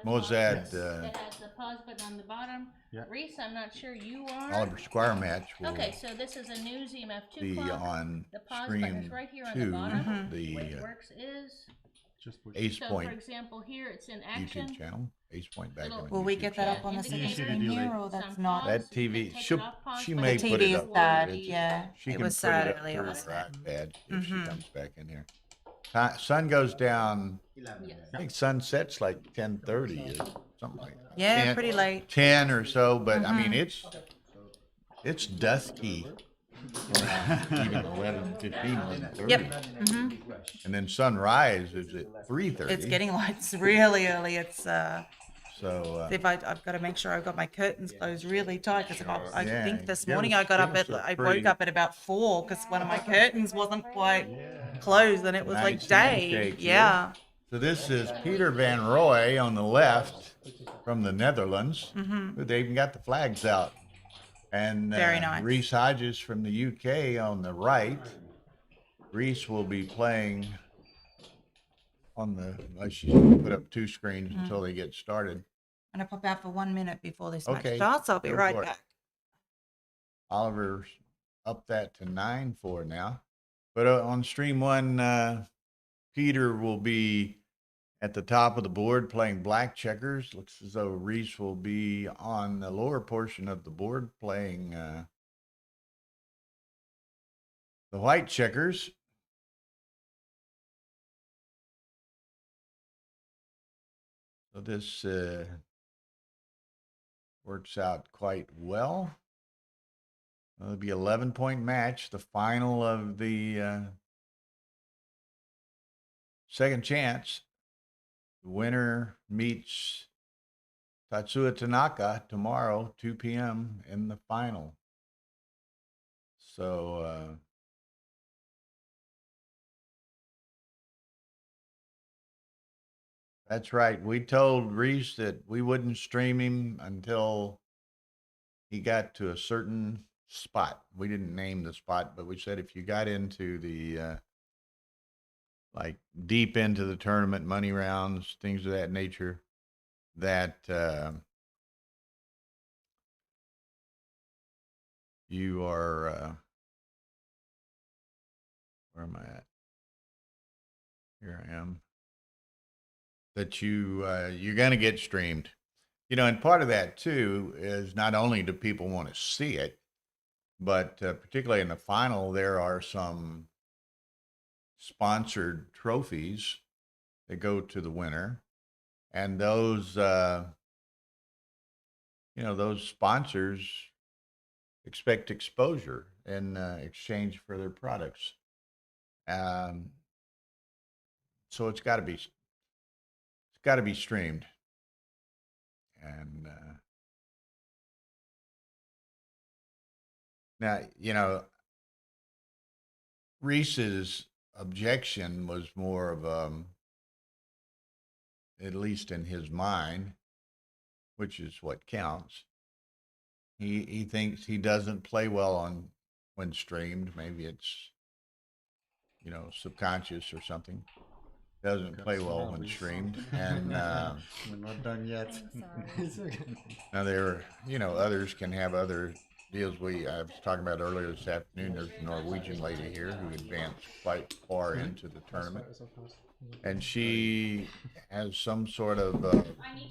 Speaker 1: Mozad
Speaker 7: That has the pause button on the bottom.
Speaker 4: Yeah.
Speaker 7: Reese, I'm not sure you are.
Speaker 1: Oliver Squire match will
Speaker 7: Okay, so this is a new ZMF2
Speaker 1: be
Speaker 7: clock.
Speaker 1: on
Speaker 7: The pause button is
Speaker 1: screen
Speaker 7: right here on the
Speaker 1: 2.
Speaker 7: bottom.
Speaker 2: Mhm.
Speaker 7: The way
Speaker 1: The
Speaker 7: it works is
Speaker 1: Ace
Speaker 7: So,
Speaker 1: Point
Speaker 7: for example, here it's in
Speaker 1: YouTube
Speaker 7: action.
Speaker 1: channel. Ace Point Backgammon.
Speaker 2: Will we
Speaker 1: YouTube
Speaker 2: get that up
Speaker 1: channel.
Speaker 2: on the second
Speaker 7: Indicator,
Speaker 2: screen here, or that's
Speaker 7: some
Speaker 2: not?
Speaker 7: pause,
Speaker 1: That
Speaker 7: you can
Speaker 1: TV,
Speaker 7: take it
Speaker 1: she'll,
Speaker 7: off pause,
Speaker 1: she
Speaker 7: but
Speaker 1: may
Speaker 2: The
Speaker 1: put
Speaker 2: TV
Speaker 1: it
Speaker 2: is
Speaker 1: up.
Speaker 2: sad.
Speaker 1: It's-
Speaker 2: Yeah,
Speaker 1: She
Speaker 2: it
Speaker 1: can
Speaker 2: was
Speaker 1: put
Speaker 2: sad
Speaker 1: it up
Speaker 2: earlier,
Speaker 1: through
Speaker 2: wasn't
Speaker 1: her
Speaker 2: it?
Speaker 1: iPad if she
Speaker 2: Mhm.
Speaker 1: comes back in here. Sun goes down.
Speaker 7: Yes.
Speaker 1: I think sun sets like 10:30 or something like that.
Speaker 2: Yeah,
Speaker 1: 10
Speaker 2: pretty late.
Speaker 1: 10 or so, but I mean
Speaker 2: Mhm.
Speaker 1: it's dusky. Even 11:15, 11:30.
Speaker 2: Yep. hmm
Speaker 1: And then sunrise is at 3:30.
Speaker 2: It's getting light. It's really early. It's
Speaker 1: so.
Speaker 2: if I've got to make sure I've got my curtains closed really tight because I
Speaker 1: Yeah,
Speaker 2: think this
Speaker 1: give
Speaker 2: morning
Speaker 1: us-
Speaker 2: I got
Speaker 1: give
Speaker 2: up
Speaker 1: us
Speaker 2: at
Speaker 1: a
Speaker 2: I
Speaker 1: pretty-
Speaker 2: woke up at about 4 because one of my curtains wasn't quite closed and it was like
Speaker 1: Nice
Speaker 2: day.
Speaker 1: handshake here.
Speaker 2: Yeah.
Speaker 1: So this is Peter Van Roy on the left from the Netherlands.
Speaker 2: hmm
Speaker 1: They even got the flags out. And
Speaker 2: Very nice.
Speaker 1: Reese Hodges from the UK on the right. Reese will be playing on the. She's going to put up 2 screens until they get started.
Speaker 2: I'm gonna pop out for 1 minute before this
Speaker 1: Okay,
Speaker 2: match starts. I'll be
Speaker 1: go
Speaker 2: right
Speaker 1: for it.
Speaker 2: back.
Speaker 1: Oliver's up that to 9-4 now. But on stream 1, Peter will be at the top of the board playing black checkers. Looks as though Reese will be on the lower portion of the board playing the white checkers. So this works out quite well. It'll be 11-point match, the final of the second chance. The winner meets Tatsuya Tanaka tomorrow, 2 p.m. in the final. So that's right. We told Reese that we wouldn't stream him until he got to a certain spot. We didn't name the spot, but we said if you got into the like deep into the tournament, money rounds, things of that nature, that you are where am I at? Here I am. That you're going to get streamed. You know, and part of that too is not only do people want to see it, but particularly in the final, there are some sponsored trophies that go to the winner, and those those sponsors expect exposure in exchange for their products. So it's got to be streamed. And now, Reese's objection was more of at least in his mind, which is what counts. He thinks he doesn't play well when streamed. Maybe it's subconscious or something. Doesn't play well when streamed, and
Speaker 8: we're not done yet. It's okay.
Speaker 1: now there others can have other deals. I was talking about earlier this afternoon. There's a Norwegian lady here who advanced quite far into the tournament, and she has some sort of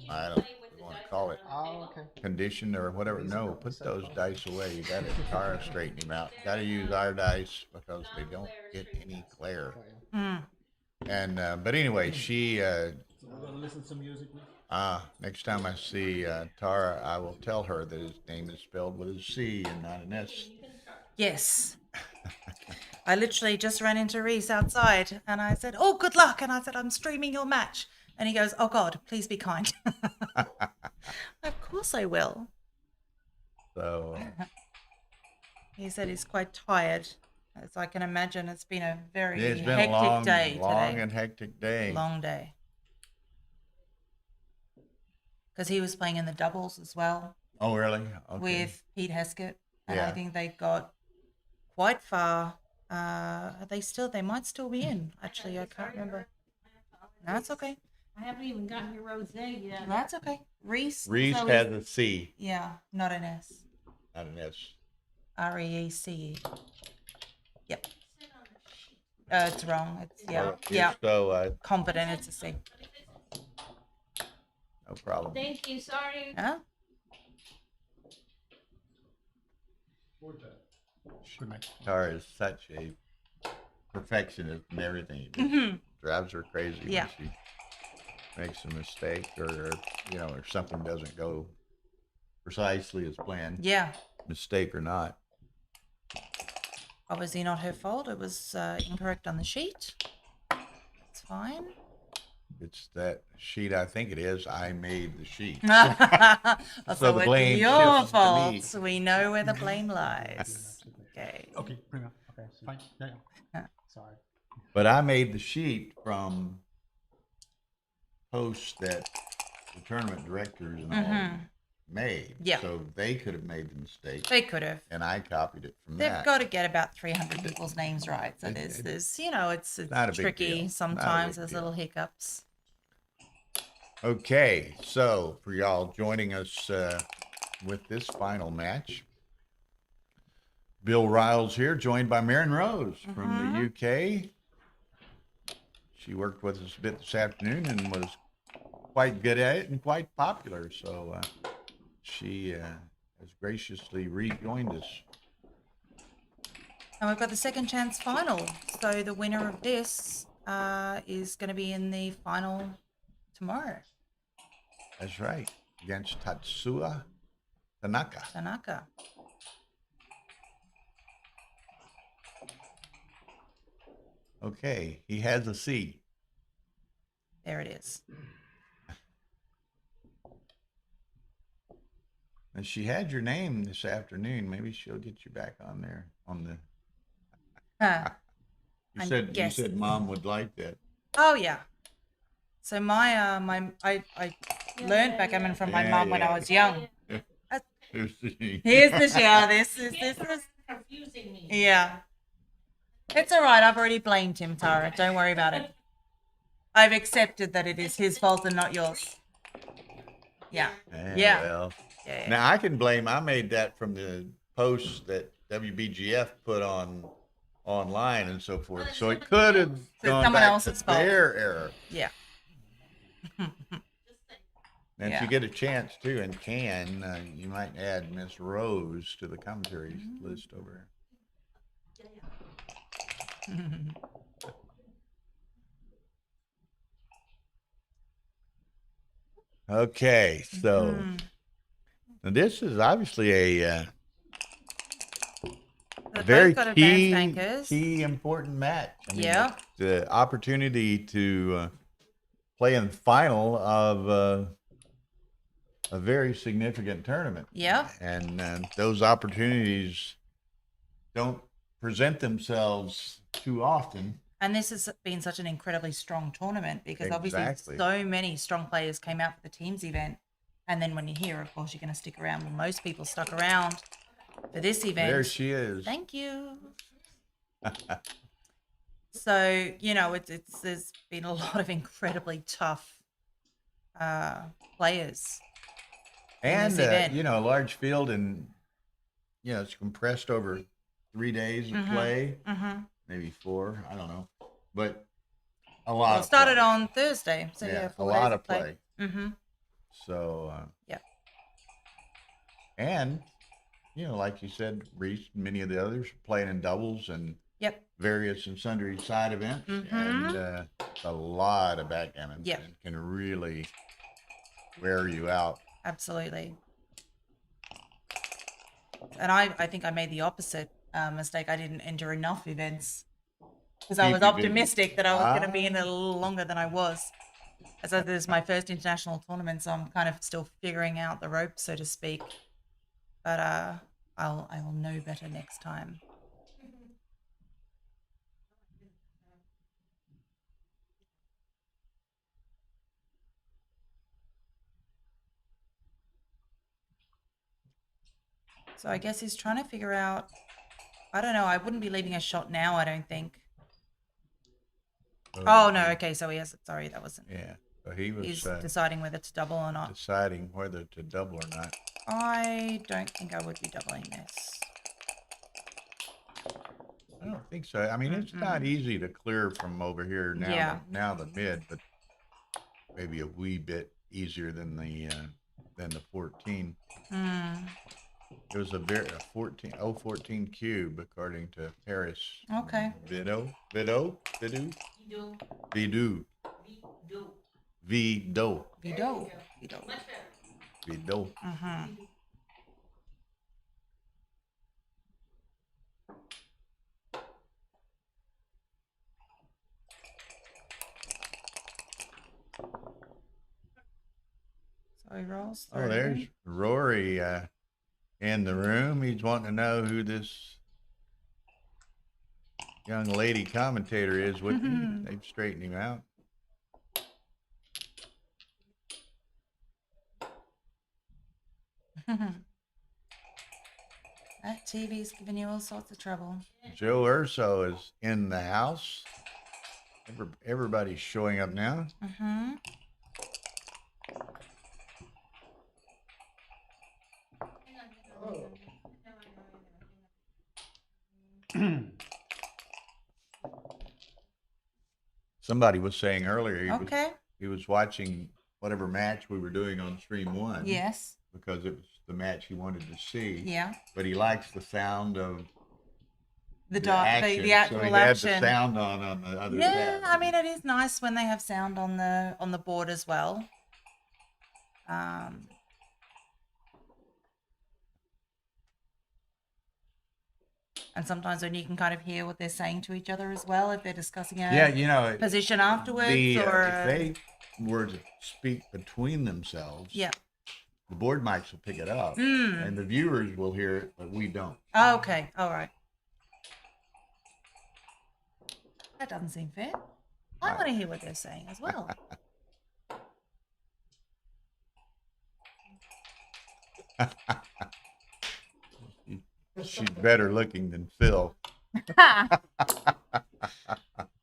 Speaker 1: I don't know what you want to call it,
Speaker 8: Oh, okay.
Speaker 1: condition or whatever. No, put those dice away. You got to Tara straighten him out. Got to use our dice because they don't get any glare.
Speaker 2: Mm.
Speaker 1: And but anyway, she
Speaker 8: So we're gonna listen to some music.
Speaker 1: next time I see Tara, I will tell her that his name is spelled with a C and not an S.
Speaker 2: Yes. I literally just ran into Reese outside and I said, "Oh, good luck." And I said, "I'm streaming your match." And he goes, "Oh God, please be kind." Of course I will.
Speaker 1: So
Speaker 2: He said he's quite tired. As I can imagine, it's been a very
Speaker 1: it's been
Speaker 2: hectic
Speaker 1: a
Speaker 2: day
Speaker 1: long
Speaker 2: today.
Speaker 1: and hectic day.
Speaker 2: Long day. Because he was playing in the doubles as well
Speaker 1: Oh, really? Okay.
Speaker 2: with Pete Heskett. And I
Speaker 1: Yeah.
Speaker 2: think they got quite far. They might still be in, actually. I can't remember. That's okay.
Speaker 7: I haven't even gotten your rosé yet.
Speaker 2: That's okay. Reese.
Speaker 1: Reese
Speaker 2: so
Speaker 1: has
Speaker 2: he's-
Speaker 1: a C,
Speaker 2: Yeah, not an S.
Speaker 1: not an S.
Speaker 2: REECE. Yep. It's wrong. It's
Speaker 1: Oh,
Speaker 2: yeah.
Speaker 1: So,
Speaker 2: Confident. It's a C.
Speaker 1: no problem.
Speaker 7: Thank you. Sorry.
Speaker 2: Yeah.
Speaker 1: Tara is such a perfectionist and everything. It just
Speaker 2: Mhm.
Speaker 1: drives her crazy
Speaker 2: Yeah.
Speaker 1: when she makes a mistake or or something doesn't go precisely as planned,
Speaker 2: Yeah.
Speaker 1: mistake or not.
Speaker 2: Obviously not her fault. It was incorrect on the sheet. It's fine.
Speaker 1: It's that sheet, I think it is. I made the sheet.
Speaker 2: So
Speaker 1: So the
Speaker 2: it's
Speaker 1: blame
Speaker 2: your
Speaker 1: shifts to me.
Speaker 2: fault. We know where the blame lies. Okay.
Speaker 8: Okay, prima. Okay, fine. Yeah. Sorry.
Speaker 1: But I made the sheet from posts that the tournament directors and all made.
Speaker 2: Yeah.
Speaker 1: So they could have made the mistake,
Speaker 2: They could have.
Speaker 1: and I copied it from
Speaker 2: They've
Speaker 1: that.
Speaker 2: got to get about 300 people's names right. So
Speaker 1: It-
Speaker 2: there's it's
Speaker 1: not a big
Speaker 2: tricky
Speaker 1: deal. Not a
Speaker 2: sometimes.
Speaker 1: big
Speaker 2: There's
Speaker 1: deal.
Speaker 2: little hiccups.
Speaker 1: Okay, so for y'all joining us with this final match, Bill Riles here, joined by Maren Rose from the UK. She worked with us a bit this afternoon and was quite good at it and quite popular. So she has graciously rejoined us.
Speaker 2: And we've got the second chance final. So the winner of this is going to be in the final tomorrow.
Speaker 1: That's right, against Tatsuya Tanaka.
Speaker 2: Tanaka.
Speaker 1: Okay, he has a C.
Speaker 2: There it is.
Speaker 1: And she had your name this afternoon. Maybe she'll get you back on there on the. You
Speaker 2: I'm
Speaker 1: said
Speaker 2: guessing.
Speaker 1: Mom would like that.
Speaker 2: Oh yeah. So my I learned backgammon from my
Speaker 1: Yeah,
Speaker 2: mum when I
Speaker 1: yeah.
Speaker 2: was young.
Speaker 1: Here's the-
Speaker 2: Here's the shower. This is
Speaker 5: Confusing me.
Speaker 2: yeah. It's all right. I've already blamed him, Tara. Don't worry about it. I've accepted that it is his fault and not yours. Yeah. Yeah.
Speaker 1: Well,
Speaker 2: Yeah.
Speaker 1: now I can blame. I made that from the posts that WBGF put online and so forth. So it could have
Speaker 2: So
Speaker 1: gone
Speaker 2: someone
Speaker 1: back
Speaker 2: else's
Speaker 1: to
Speaker 2: fault.
Speaker 1: their error.
Speaker 2: Yeah.
Speaker 1: And if
Speaker 2: Yeah.
Speaker 1: you get a chance to and can, you might add Miss Rose to the commentaries list over there. Okay, so now this is obviously a
Speaker 2: They've
Speaker 1: very
Speaker 2: both got advanced
Speaker 1: key,
Speaker 2: anchors.
Speaker 1: important match. I mean,
Speaker 2: Yeah.
Speaker 1: the opportunity to play in the final of a very significant tournament.
Speaker 2: Yeah.
Speaker 1: And those opportunities don't present themselves too often.
Speaker 2: And this has been such an incredibly strong tournament because
Speaker 1: Exactly.
Speaker 2: obviously so many strong players came out for the teams event. And then when you're here, of course, you're going to stick around. Well, most people stuck around for this event.
Speaker 1: There she is.
Speaker 2: Thank you. So, it's there's been a lot of incredibly tough players.
Speaker 1: And,
Speaker 2: this event.
Speaker 1: a large field and, it's compressed over 3 days of play, maybe 4, I don't know. But a lot
Speaker 2: Well, it
Speaker 1: of
Speaker 2: started
Speaker 1: play.
Speaker 2: on Thursday. So,
Speaker 1: Yeah, a
Speaker 2: 4
Speaker 1: lot
Speaker 2: days
Speaker 1: of play.
Speaker 2: Mm-hmm.
Speaker 1: So,
Speaker 2: Yeah.
Speaker 1: And, like you said, Reese, many of the others are playing in doubles and
Speaker 2: Yep.
Speaker 1: various and sundry side events.
Speaker 2: Mhm.
Speaker 1: And a lot of backgammon
Speaker 2: Yep.
Speaker 1: can really wear you out.
Speaker 2: Absolutely. And I think I made the opposite mistake. I didn't enter enough events because I
Speaker 1: Keep
Speaker 2: was
Speaker 1: you busy.
Speaker 2: optimistic that I was going to be in a little longer than I was. As this is my first international tournament, so I'm kind of still figuring out the ropes, so to speak. But I will know better next time. So I guess he's trying to figure out. I don't know. I wouldn't be leaving a shot now. I don't think. Oh no. Okay. So he has. Sorry, that wasn't.
Speaker 1: Yeah. So he was
Speaker 2: He's deciding whether to double or not.
Speaker 1: deciding whether to double or not.
Speaker 2: I don't think I would be doubling this.
Speaker 1: I don't think so. I mean, it's not easy to clear from over here now.
Speaker 2: Yeah.
Speaker 1: Now the mid, but maybe a wee bit easier than the 14. It was a 14 cube according to Paris.
Speaker 2: Okay.
Speaker 1: Vido.
Speaker 2: Vido.
Speaker 1: Vido.
Speaker 2: Vido.
Speaker 1: Vido.
Speaker 2: So he rolls
Speaker 1: Oh,
Speaker 2: through.
Speaker 1: there's Rory in the room. He's wanting to know who this young lady commentator is with me. They've straightened him out.
Speaker 2: That TV's giving you all sorts of trouble.
Speaker 1: Joe Urso is in the house. Everybody's showing up now. Somebody was saying earlier he was watching whatever match we were doing on stream 1.
Speaker 2: Yes.
Speaker 1: Because it was the match he wanted to see.
Speaker 2: Yeah.
Speaker 1: But he likes the sound of
Speaker 2: The
Speaker 1: action,
Speaker 2: actual
Speaker 1: so he
Speaker 2: action.
Speaker 1: had the sound on the other
Speaker 2: Yeah,
Speaker 1: tab.
Speaker 2: I mean it is nice when they have sound on the board as well. And sometimes when you can kind of hear what they're saying to each other as well, if they're discussing a position afterwards, or
Speaker 1: if they were to speak between themselves,
Speaker 2: yeah.
Speaker 1: the board mics will pick it up, and the viewers will hear it, but we don't.
Speaker 2: Oh, okay, all right. That doesn't seem fair. I want to hear what they're saying as well.
Speaker 1: She's better looking than Phil.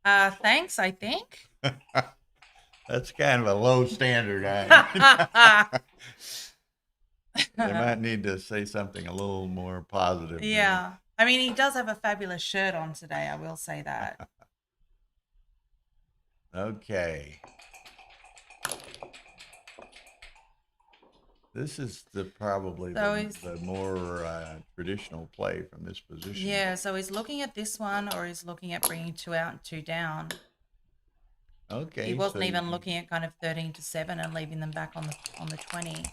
Speaker 2: Thanks, I think.
Speaker 1: That's kind of a low standard. They might need to say something a little more positive.
Speaker 2: Yeah. I mean, he does have a fabulous shirt on today, I will say that.
Speaker 1: Okay. This is probably the more traditional play from this position.
Speaker 2: Yeah, so he's looking at this one, or he's looking at bringing 2 out and 2 down.
Speaker 1: Okay.
Speaker 2: He wasn't even looking at kind of 13-7 and leaving them back on the 20.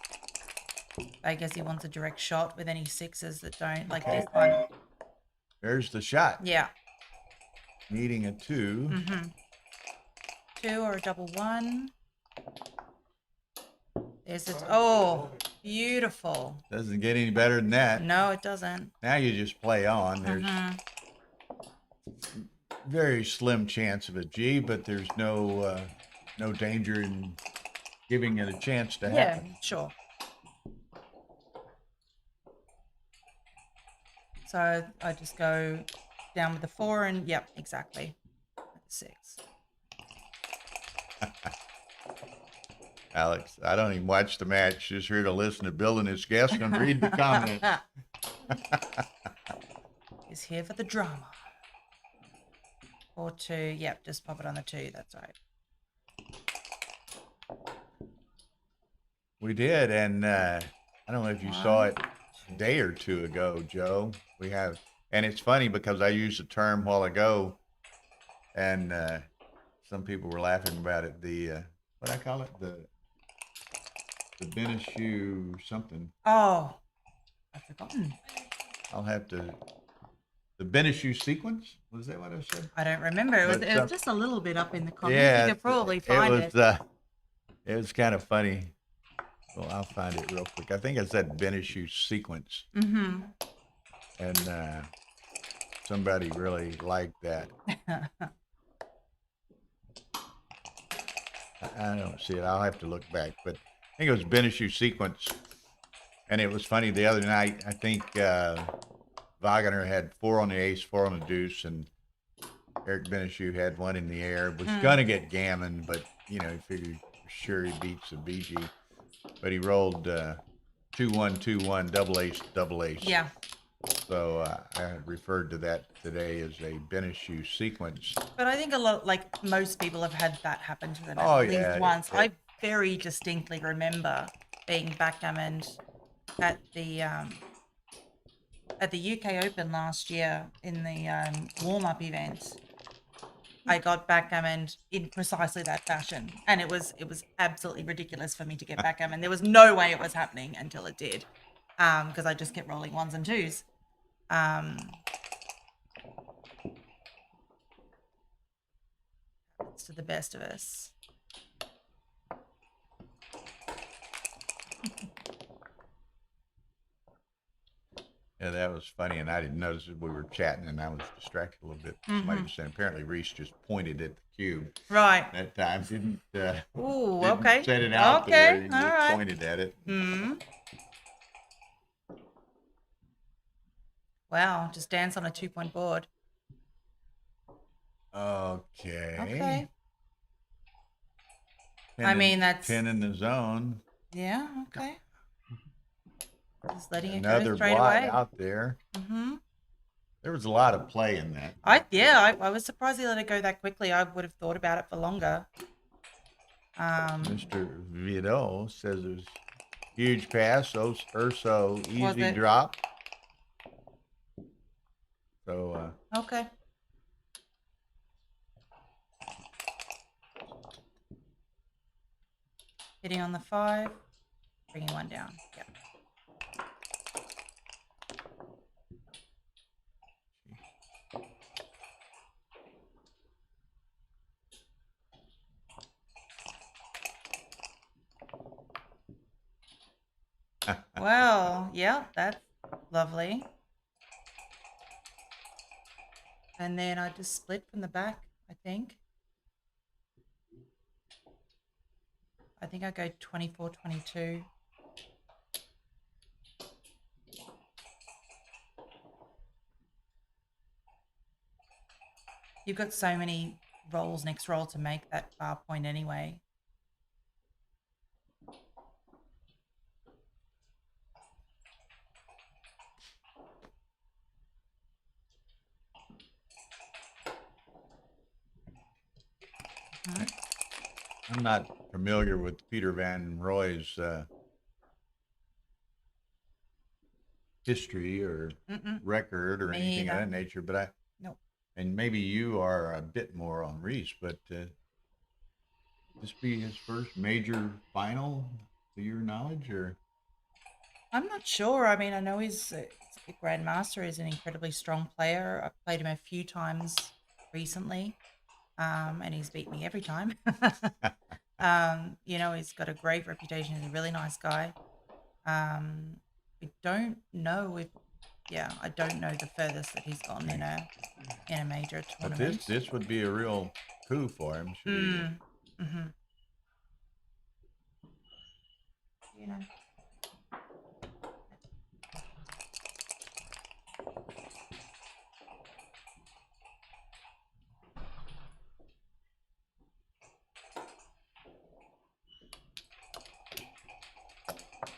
Speaker 2: I guess he wants a direct shot with any 6s that don't, like this one.
Speaker 1: There's the shot.
Speaker 2: Yeah.
Speaker 1: Needing a 2.
Speaker 2: 2 or a double 1. There's it. Oh, beautiful.
Speaker 1: Doesn't get any better than that.
Speaker 2: No, it doesn't.
Speaker 1: Now you just play on. There's very slim chance of a G, but there's no danger in giving it a chance to happen.
Speaker 2: Yeah, sure. So I just go down with the 4 and yep, exactly. 6.
Speaker 1: Alex, I don't even watch the match. Just here to listen to Bill and his guest and read the comments.
Speaker 2: He's here for the drama. 4-2. Yep, just pop it on the 2. That's right.
Speaker 1: We did, and I don't know if you saw it a day or 2 ago, Joe. We have, and it's funny because I used a term a while ago, and some people were laughing about it. The what I call it, the Benishu something.
Speaker 2: Oh, I've forgotten.
Speaker 1: I'll have to. The Benishu sequence, was that what I said?
Speaker 2: I don't remember. It was
Speaker 1: But,
Speaker 2: just a little bit up in the comments.
Speaker 1: Yeah,
Speaker 2: You could probably find it.
Speaker 1: It was kind of funny. Well, I'll find it real quick. I think I said Benishu sequence.
Speaker 2: Mm-hmm.
Speaker 1: And somebody really liked that. I don't see it. I'll have to look back, but I think it was Benishu sequence. And it was funny the other night. I think Wagner had 4 on the ace, 4 on the deuce, and Eric Benishu had 1 in the air. Was gonna get gammon, but he figured for sure he beats the BG. But he rolled 2-1, 2-1, double ace, double ace.
Speaker 2: Yeah.
Speaker 1: So I referred to that today as a Beneshu sequence.
Speaker 2: But I think a lot, like most people, have had that happen to them
Speaker 1: Oh,
Speaker 2: at
Speaker 1: yeah,
Speaker 2: least once.
Speaker 1: it-
Speaker 2: I very distinctly remember being backgammoned at the UK Open last year in the warm-up event. I got backgammoned in precisely that fashion, and it was absolutely ridiculous for me to get backgammon. There was no way it was happening until it did, because I just kept rolling ones and twos. It's to the best of us.
Speaker 1: Yeah, that was funny, and I didn't notice it. We were chatting, and I was distracted a little bit. Somebody was saying apparently Reese just pointed at the cube
Speaker 2: Right.
Speaker 1: that time. Didn't
Speaker 2: Ooh,
Speaker 1: didn't
Speaker 2: okay.
Speaker 1: set it out there.
Speaker 2: Okay,
Speaker 1: He
Speaker 2: all
Speaker 1: just
Speaker 2: right.
Speaker 1: pointed at it.
Speaker 2: Hmm. Wow, just dance on a 2-point board.
Speaker 1: Okay.
Speaker 2: Okay.
Speaker 1: Ten
Speaker 2: I
Speaker 1: in-
Speaker 2: mean, that's-
Speaker 1: 10 in the zone.
Speaker 2: Yeah, okay. Just letting it
Speaker 1: Another
Speaker 2: go straight
Speaker 1: blot
Speaker 2: away.
Speaker 1: out there.
Speaker 2: Mm-hmm.
Speaker 1: There was a lot of play in that.
Speaker 2: I was surprised he let it go that quickly. I would have thought about it for longer.
Speaker 1: Mr. Vito says it was huge pass, so easy
Speaker 2: it?
Speaker 1: drop. So
Speaker 2: Okay. Hitting on the 5, bringing one down. Yep. Well, yeah, that's lovely. And then I just split from the back, I think. I think I go 24-22. You've got so many rolls next roll to make that bar point anyway.
Speaker 1: I'm not familiar with Peter Van Roy's history or record or
Speaker 2: Me
Speaker 1: anything of
Speaker 2: either.
Speaker 1: that nature, but
Speaker 2: Nope.
Speaker 1: and maybe you are a bit more on Reese, but this be his first major final, to your knowledge, or?
Speaker 2: I'm not sure. I mean, I know he's a grandmaster. He's an incredibly strong player. I've played him a few times recently, and he's beat me every time. You know, he's got a great reputation. He's a really nice guy. We don't know if, yeah, I don't know the furthest that he's gone in a major
Speaker 1: But
Speaker 2: tournament.
Speaker 1: this would be a real coup for him. Should he?
Speaker 2: Mm-hmm. You know.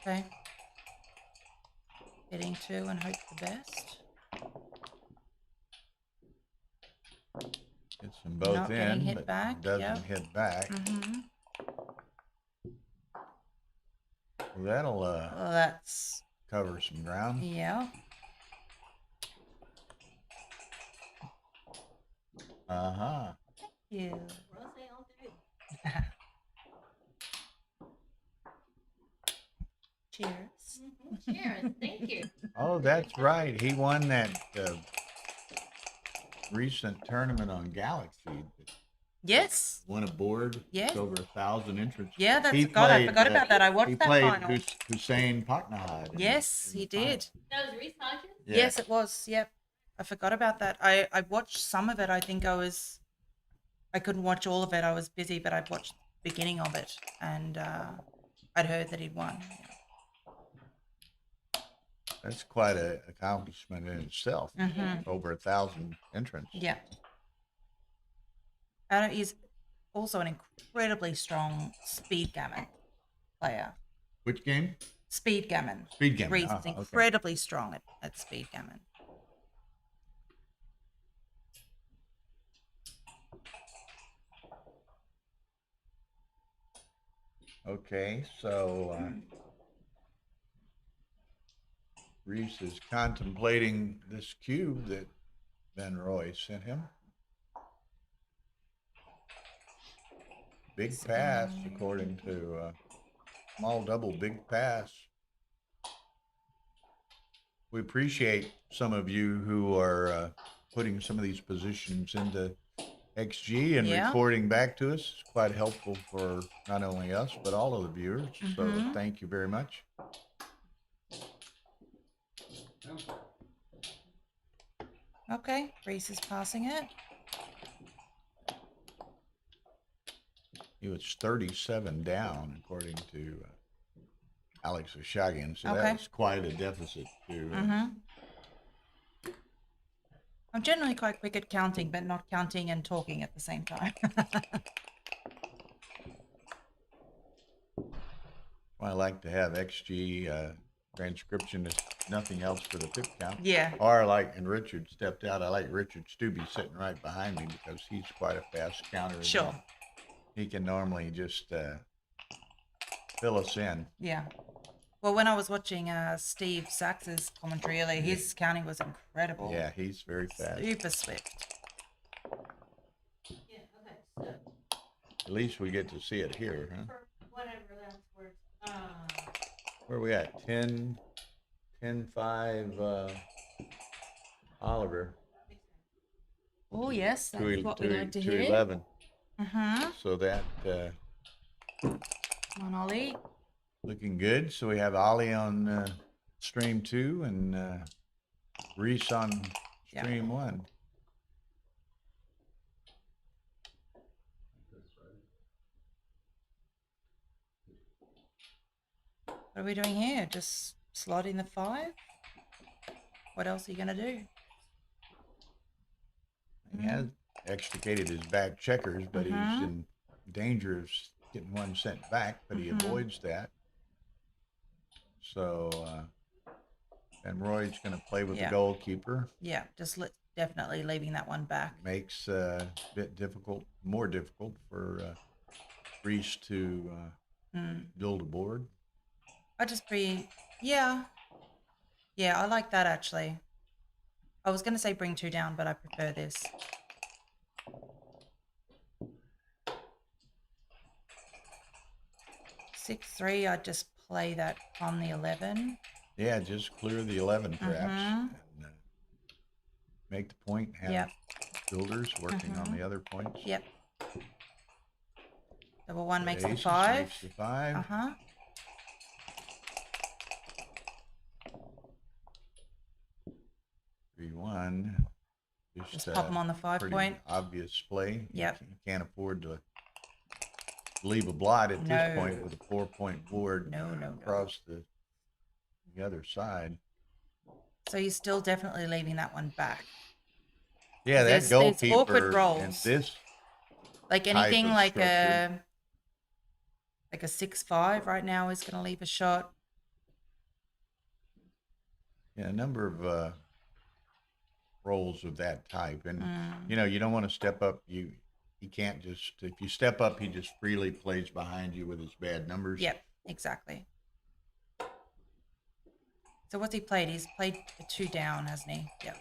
Speaker 2: Okay. Hitting 2 and hope for the best.
Speaker 1: Gets them both
Speaker 2: Not
Speaker 1: in,
Speaker 2: getting hit
Speaker 1: but
Speaker 2: back,
Speaker 1: doesn't
Speaker 2: yep.
Speaker 1: hit back.
Speaker 2: Mm-hmm.
Speaker 1: Well, that'll
Speaker 2: Well, that's,
Speaker 1: cover some ground.
Speaker 2: yeah.
Speaker 1: Uh-huh.
Speaker 2: Yeah.
Speaker 5: Rose all day.
Speaker 2: Cheers.
Speaker 5: Cheers. Thank you.
Speaker 1: Oh, that's right. He won that recent tournament on Galaxy.
Speaker 2: Yes.
Speaker 1: Won a board.
Speaker 2: Yes.
Speaker 1: It's over 1,000 entrants.
Speaker 2: Yeah,
Speaker 1: He
Speaker 2: I
Speaker 1: played,
Speaker 2: forgot about that. I watched
Speaker 1: He
Speaker 2: that
Speaker 1: played
Speaker 2: final.
Speaker 1: Hussein Paknahad.
Speaker 2: Yes, he did.
Speaker 5: That was Reese Hodges?
Speaker 1: Yeah.
Speaker 2: Yes, it was. Yep. I forgot about that. I watched some of it. I think I couldn't watch all of it. I was busy, but I watched the beginning of it, and I'd heard that he'd won.
Speaker 1: That's quite an accomplishment in itself.
Speaker 2: Mhm.
Speaker 1: Over 1,000 entrants.
Speaker 2: Yeah. And he's also an incredibly strong speed gammon player.
Speaker 1: Which game?
Speaker 2: Speed gammon.
Speaker 1: Speed gammon.
Speaker 2: Reese
Speaker 1: Ah,
Speaker 2: is
Speaker 1: okay.
Speaker 2: incredibly strong at speed gammon.
Speaker 1: Okay, so Reese is contemplating this cube that Ben Roy sent him. Big pass, according to small double, big pass. We appreciate some of you who are putting some of these positions into XG and
Speaker 2: Yeah.
Speaker 1: reporting back to us. It's quite helpful for not only us, but all of the viewers. So thank you very much.
Speaker 2: Okay, Reese is passing it.
Speaker 1: He was 37 down, according to Alex Oshagian. So
Speaker 2: Okay.
Speaker 1: that was quite a deficit to
Speaker 2: I'm generally quite quick at counting, but not counting and talking at the same time.
Speaker 1: I like to have XG transcription as nothing else for the pip count.
Speaker 2: Yeah.
Speaker 1: Or like, and Richard stepped out. I like Richard Stubbe sitting right behind me because he's quite a fast counter.
Speaker 2: Sure.
Speaker 1: He can normally just fill us in.
Speaker 2: Yeah. Well, when I was watching Steve Sachs's commentary earlier, his counting was incredible.
Speaker 1: Yeah, he's very fast.
Speaker 2: Super swift.
Speaker 5: Yeah, okay, so
Speaker 1: At least we get to see it here, huh?
Speaker 5: for whatever that's worth.
Speaker 1: Where are we at? 10, 5, Oliver.
Speaker 2: Oh, yes, that's what we like to
Speaker 1: to
Speaker 2: hear.
Speaker 1: 11.
Speaker 2: Mm-hmm.
Speaker 1: So that
Speaker 2: Come on, Ollie.
Speaker 1: looking good. So we have Ollie on stream 2 and Reese on
Speaker 2: Yeah.
Speaker 1: stream 1.
Speaker 2: What are we doing here? Just slotting the 5? What else are you going to do?
Speaker 1: He has extricated his back checkers, but he's in danger of getting one sent back, but he avoids that. So, and Roy's going to play with the goalkeeper.
Speaker 2: Yeah, just definitely leaving that one back.
Speaker 1: Makes a bit more difficult for Reese to build a board.
Speaker 2: I just yeah, I like that actually. I was going to say bring 2 down, but I prefer this. Six, 3, I'd just play that on the 11.
Speaker 1: Yeah, just clear the 11 perhaps and make the point. Have builders working on the other points.
Speaker 2: Yep. Double 1 makes the
Speaker 1: Aces
Speaker 2: 5.
Speaker 1: makes the 5.
Speaker 2: Uh-huh.
Speaker 1: 3-1.
Speaker 2: Just pop them on the 5
Speaker 1: pretty
Speaker 2: point.
Speaker 1: obvious play.
Speaker 2: Yep.
Speaker 1: You can't afford to leave a blot at this
Speaker 2: No.
Speaker 1: point with a 4-point board
Speaker 2: No.
Speaker 1: across the other side.
Speaker 2: So you're still definitely leaving that one back.
Speaker 1: Yeah, that
Speaker 2: There's
Speaker 1: goalkeeper
Speaker 2: awkward
Speaker 1: and
Speaker 2: rolls.
Speaker 1: this
Speaker 2: Like
Speaker 1: type
Speaker 2: anything
Speaker 1: of
Speaker 2: like
Speaker 1: structure.
Speaker 2: a 6-5 right now is going to leave a shot.
Speaker 1: Yeah, a number of rolls of that type, and you know, you don't want to step up. He can't just, if you step up, he just freely plays behind you with his bad numbers.
Speaker 2: Yep, exactly. So what's he played? He's played a 2 down, hasn't he? Yep.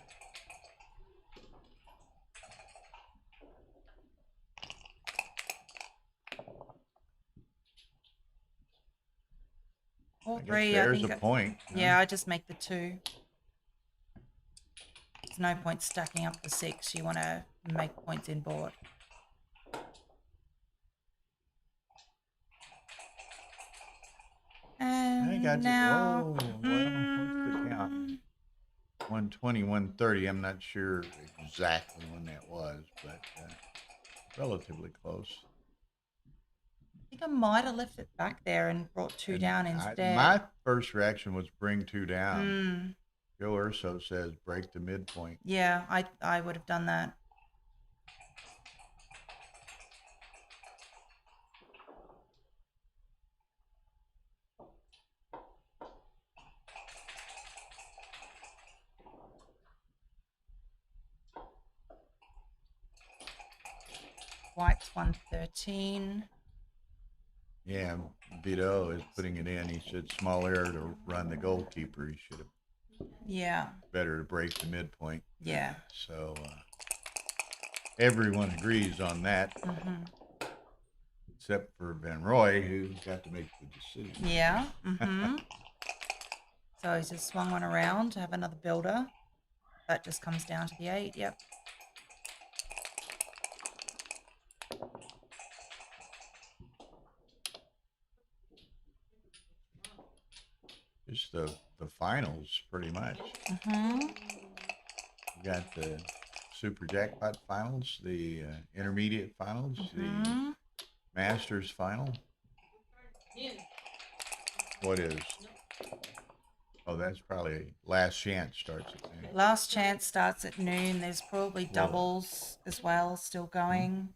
Speaker 2: All
Speaker 1: I guess
Speaker 2: 3, I
Speaker 1: there's
Speaker 2: think.
Speaker 1: a point. huh?
Speaker 2: Yeah, I just make the 2. There's no point stacking up the 6. You want to make points in board. And
Speaker 1: I got
Speaker 2: now,
Speaker 1: what's the count? 120, 130. I'm not sure exactly when that was, but relatively close.
Speaker 2: I think I might have left it back there and brought 2
Speaker 1: And
Speaker 2: down instead.
Speaker 1: My first reaction was bring 2 down.
Speaker 2: Mm,
Speaker 1: Joe Urso says break the midpoint.
Speaker 2: yeah, I would have done that. White's 113.
Speaker 1: Yeah, Vito is putting it in. He said small error to run the goalkeeper. He should have
Speaker 2: Yeah.
Speaker 1: better to break the midpoint.
Speaker 2: Yeah.
Speaker 1: So everyone agrees on that, except for Van Roy, who got to make the decision.
Speaker 2: Yeah. So he's just swung one around to have another builder. That just comes down to the 8. Yep.
Speaker 1: Just the finals, pretty much. You got the Super Jackpot finals, the intermediate finals, the Masters final. What is? Oh, that's probably Last Chance starts at noon.
Speaker 2: Last Chance starts at noon. There's probably doubles as well still going.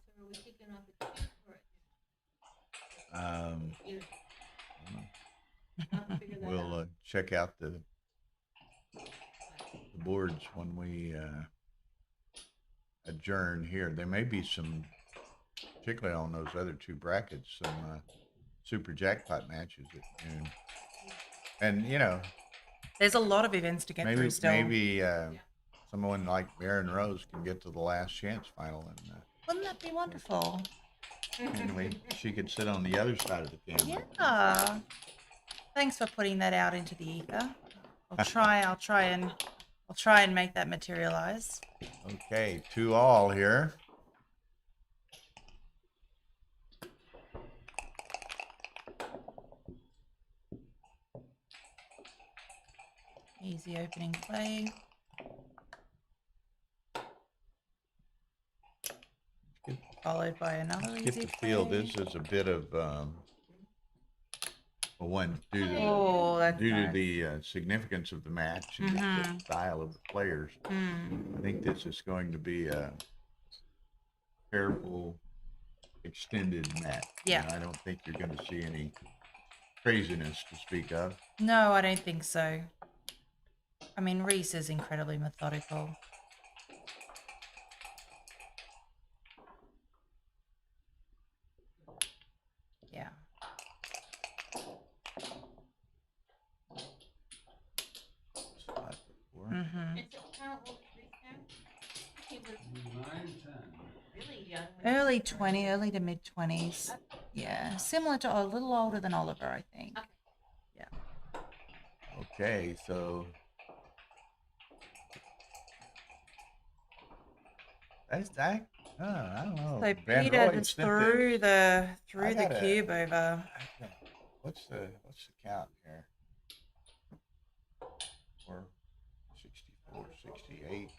Speaker 1: We'll check out the boards when we adjourn here. There may be some, particularly on those other two brackets, some Super Jackpot matches at noon. And, you know,
Speaker 2: There's a lot of events to get through still.
Speaker 1: maybe someone like Baron Rose can get to the Last Chance final, and
Speaker 2: Wouldn't that be wonderful?
Speaker 1: anyway, she could sit on the other side of the camera.
Speaker 2: Yeah. Thanks for putting that out into the ether. I'll try and make that materialize.
Speaker 1: Okay, 2-all here.
Speaker 2: Easy opening play. Followed by another
Speaker 1: Get
Speaker 2: easy
Speaker 1: the feel
Speaker 2: play.
Speaker 1: this is a bit of one due to
Speaker 2: Oh, that's
Speaker 1: due to
Speaker 2: nice.
Speaker 1: the significance of the match and the style of the players. I think this is going to be a careful, extended match.
Speaker 2: Yeah.
Speaker 1: I don't think you're going to see any craziness to speak of.
Speaker 2: No, I don't think so. I mean, Reese is incredibly methodical. Yeah.
Speaker 5: It's how old is Reese now? He was really young. when
Speaker 2: Early to mid 20s. Yeah, similar to a little older than Oliver, I think.
Speaker 1: Okay, so I don't know.
Speaker 2: So
Speaker 1: Van
Speaker 2: Peter
Speaker 1: Roy
Speaker 2: just
Speaker 1: sent
Speaker 2: threw the
Speaker 1: I gotta-
Speaker 2: cube over.
Speaker 1: What's the count here? 64, 68,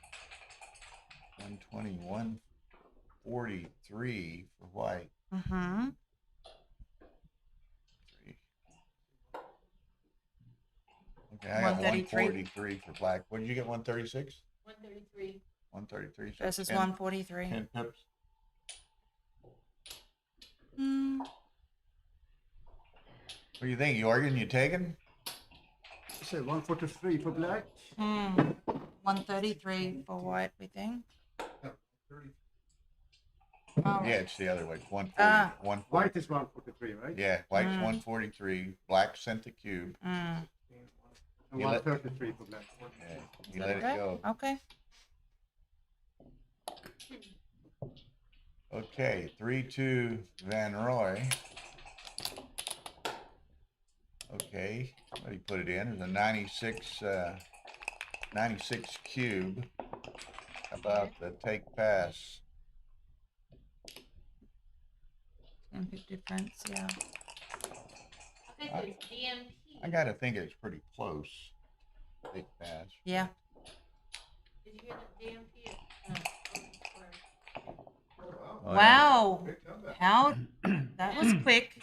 Speaker 1: 120, 143 for white.
Speaker 2: Mm-hmm.
Speaker 1: Okay, I got
Speaker 2: 133.
Speaker 1: 143 for black. What did you get? 136?
Speaker 5: 133.
Speaker 1: 133. So
Speaker 2: Versus
Speaker 1: 10
Speaker 2: 143.
Speaker 1: 10 pips.
Speaker 2: Hmm.
Speaker 1: What do you think, Jörgen? You taking?
Speaker 4: Say 143 for black.
Speaker 2: 133 for white, we think. Oh.
Speaker 1: Yeah, it's the other way. 140.
Speaker 2: Ah.
Speaker 1: 140.
Speaker 4: White is 143, right?
Speaker 1: Yeah, white's 143. Black sent the cube.
Speaker 4: And
Speaker 1: You let-
Speaker 4: 133 for black.
Speaker 1: Yeah, you let it
Speaker 2: Okay.
Speaker 1: go.
Speaker 2: Okay.
Speaker 1: Okay, 3-2 Van Roy. Okay, somebody put it in. It's a 96 cube. How about the take pass?
Speaker 2: 10 pip difference, yeah.
Speaker 5: Okay, so it's DMT.
Speaker 1: I gotta think it's pretty close. Take pass.
Speaker 2: Yeah.
Speaker 5: Did you hear that DMT?
Speaker 2: Wow. How? That was quick.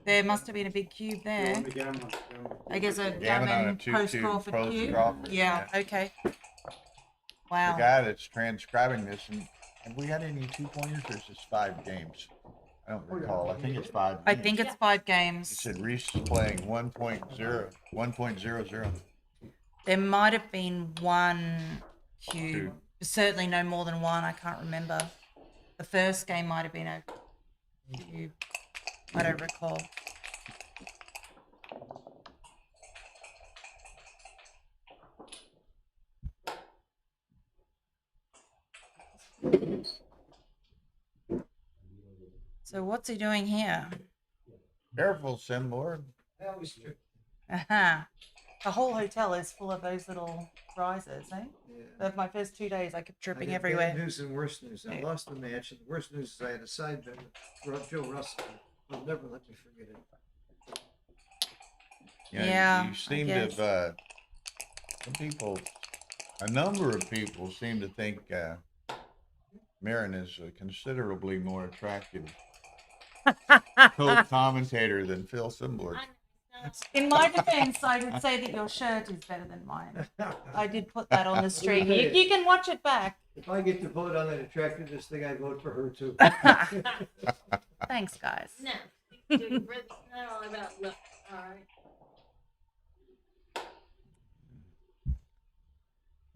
Speaker 2: There must have been a big cube there. I guess a
Speaker 1: Gammon on a
Speaker 2: gammon
Speaker 1: 2-2
Speaker 2: post Crawford
Speaker 1: post
Speaker 2: cube.
Speaker 1: Crawford,
Speaker 2: Yeah, okay.
Speaker 1: The
Speaker 2: Wow.
Speaker 1: guy that's transcribing this, and have we had any 2-pointers or is this 5 games? I don't recall. I think it's 5
Speaker 2: I
Speaker 1: games.
Speaker 2: think it's 5
Speaker 1: It
Speaker 2: games.
Speaker 1: said Reese is playing 1.00.
Speaker 2: There might have been one cube.
Speaker 1: Two.
Speaker 2: Certainly no more than one. I can't remember. The first game might have been a cube. I don't recall. So what's he doing here?
Speaker 1: Careful, Simboard.
Speaker 2: Aha. The whole hotel is full of those little risers, eh? Of my first 2 days, I kept tripping everywhere.
Speaker 9: Bad news and worse news. I lost the match, and the worst news is I had a side bet with Joe Russell. He'll never let me forget it.
Speaker 2: Yeah,
Speaker 1: You
Speaker 2: I
Speaker 1: seem to
Speaker 2: guess.
Speaker 1: have, some people, a number of people seem to think Marin is a considerably more attractive co-commentator than Phil Simboard.
Speaker 2: In my defense, I would say that your shirt is better than mine. I did put that on the stream. You can watch it back.
Speaker 9: If I get to vote on that attractiveness thing, I vote for her too.
Speaker 2: Thanks, guys.
Speaker 5: No, it's not all about look. All right.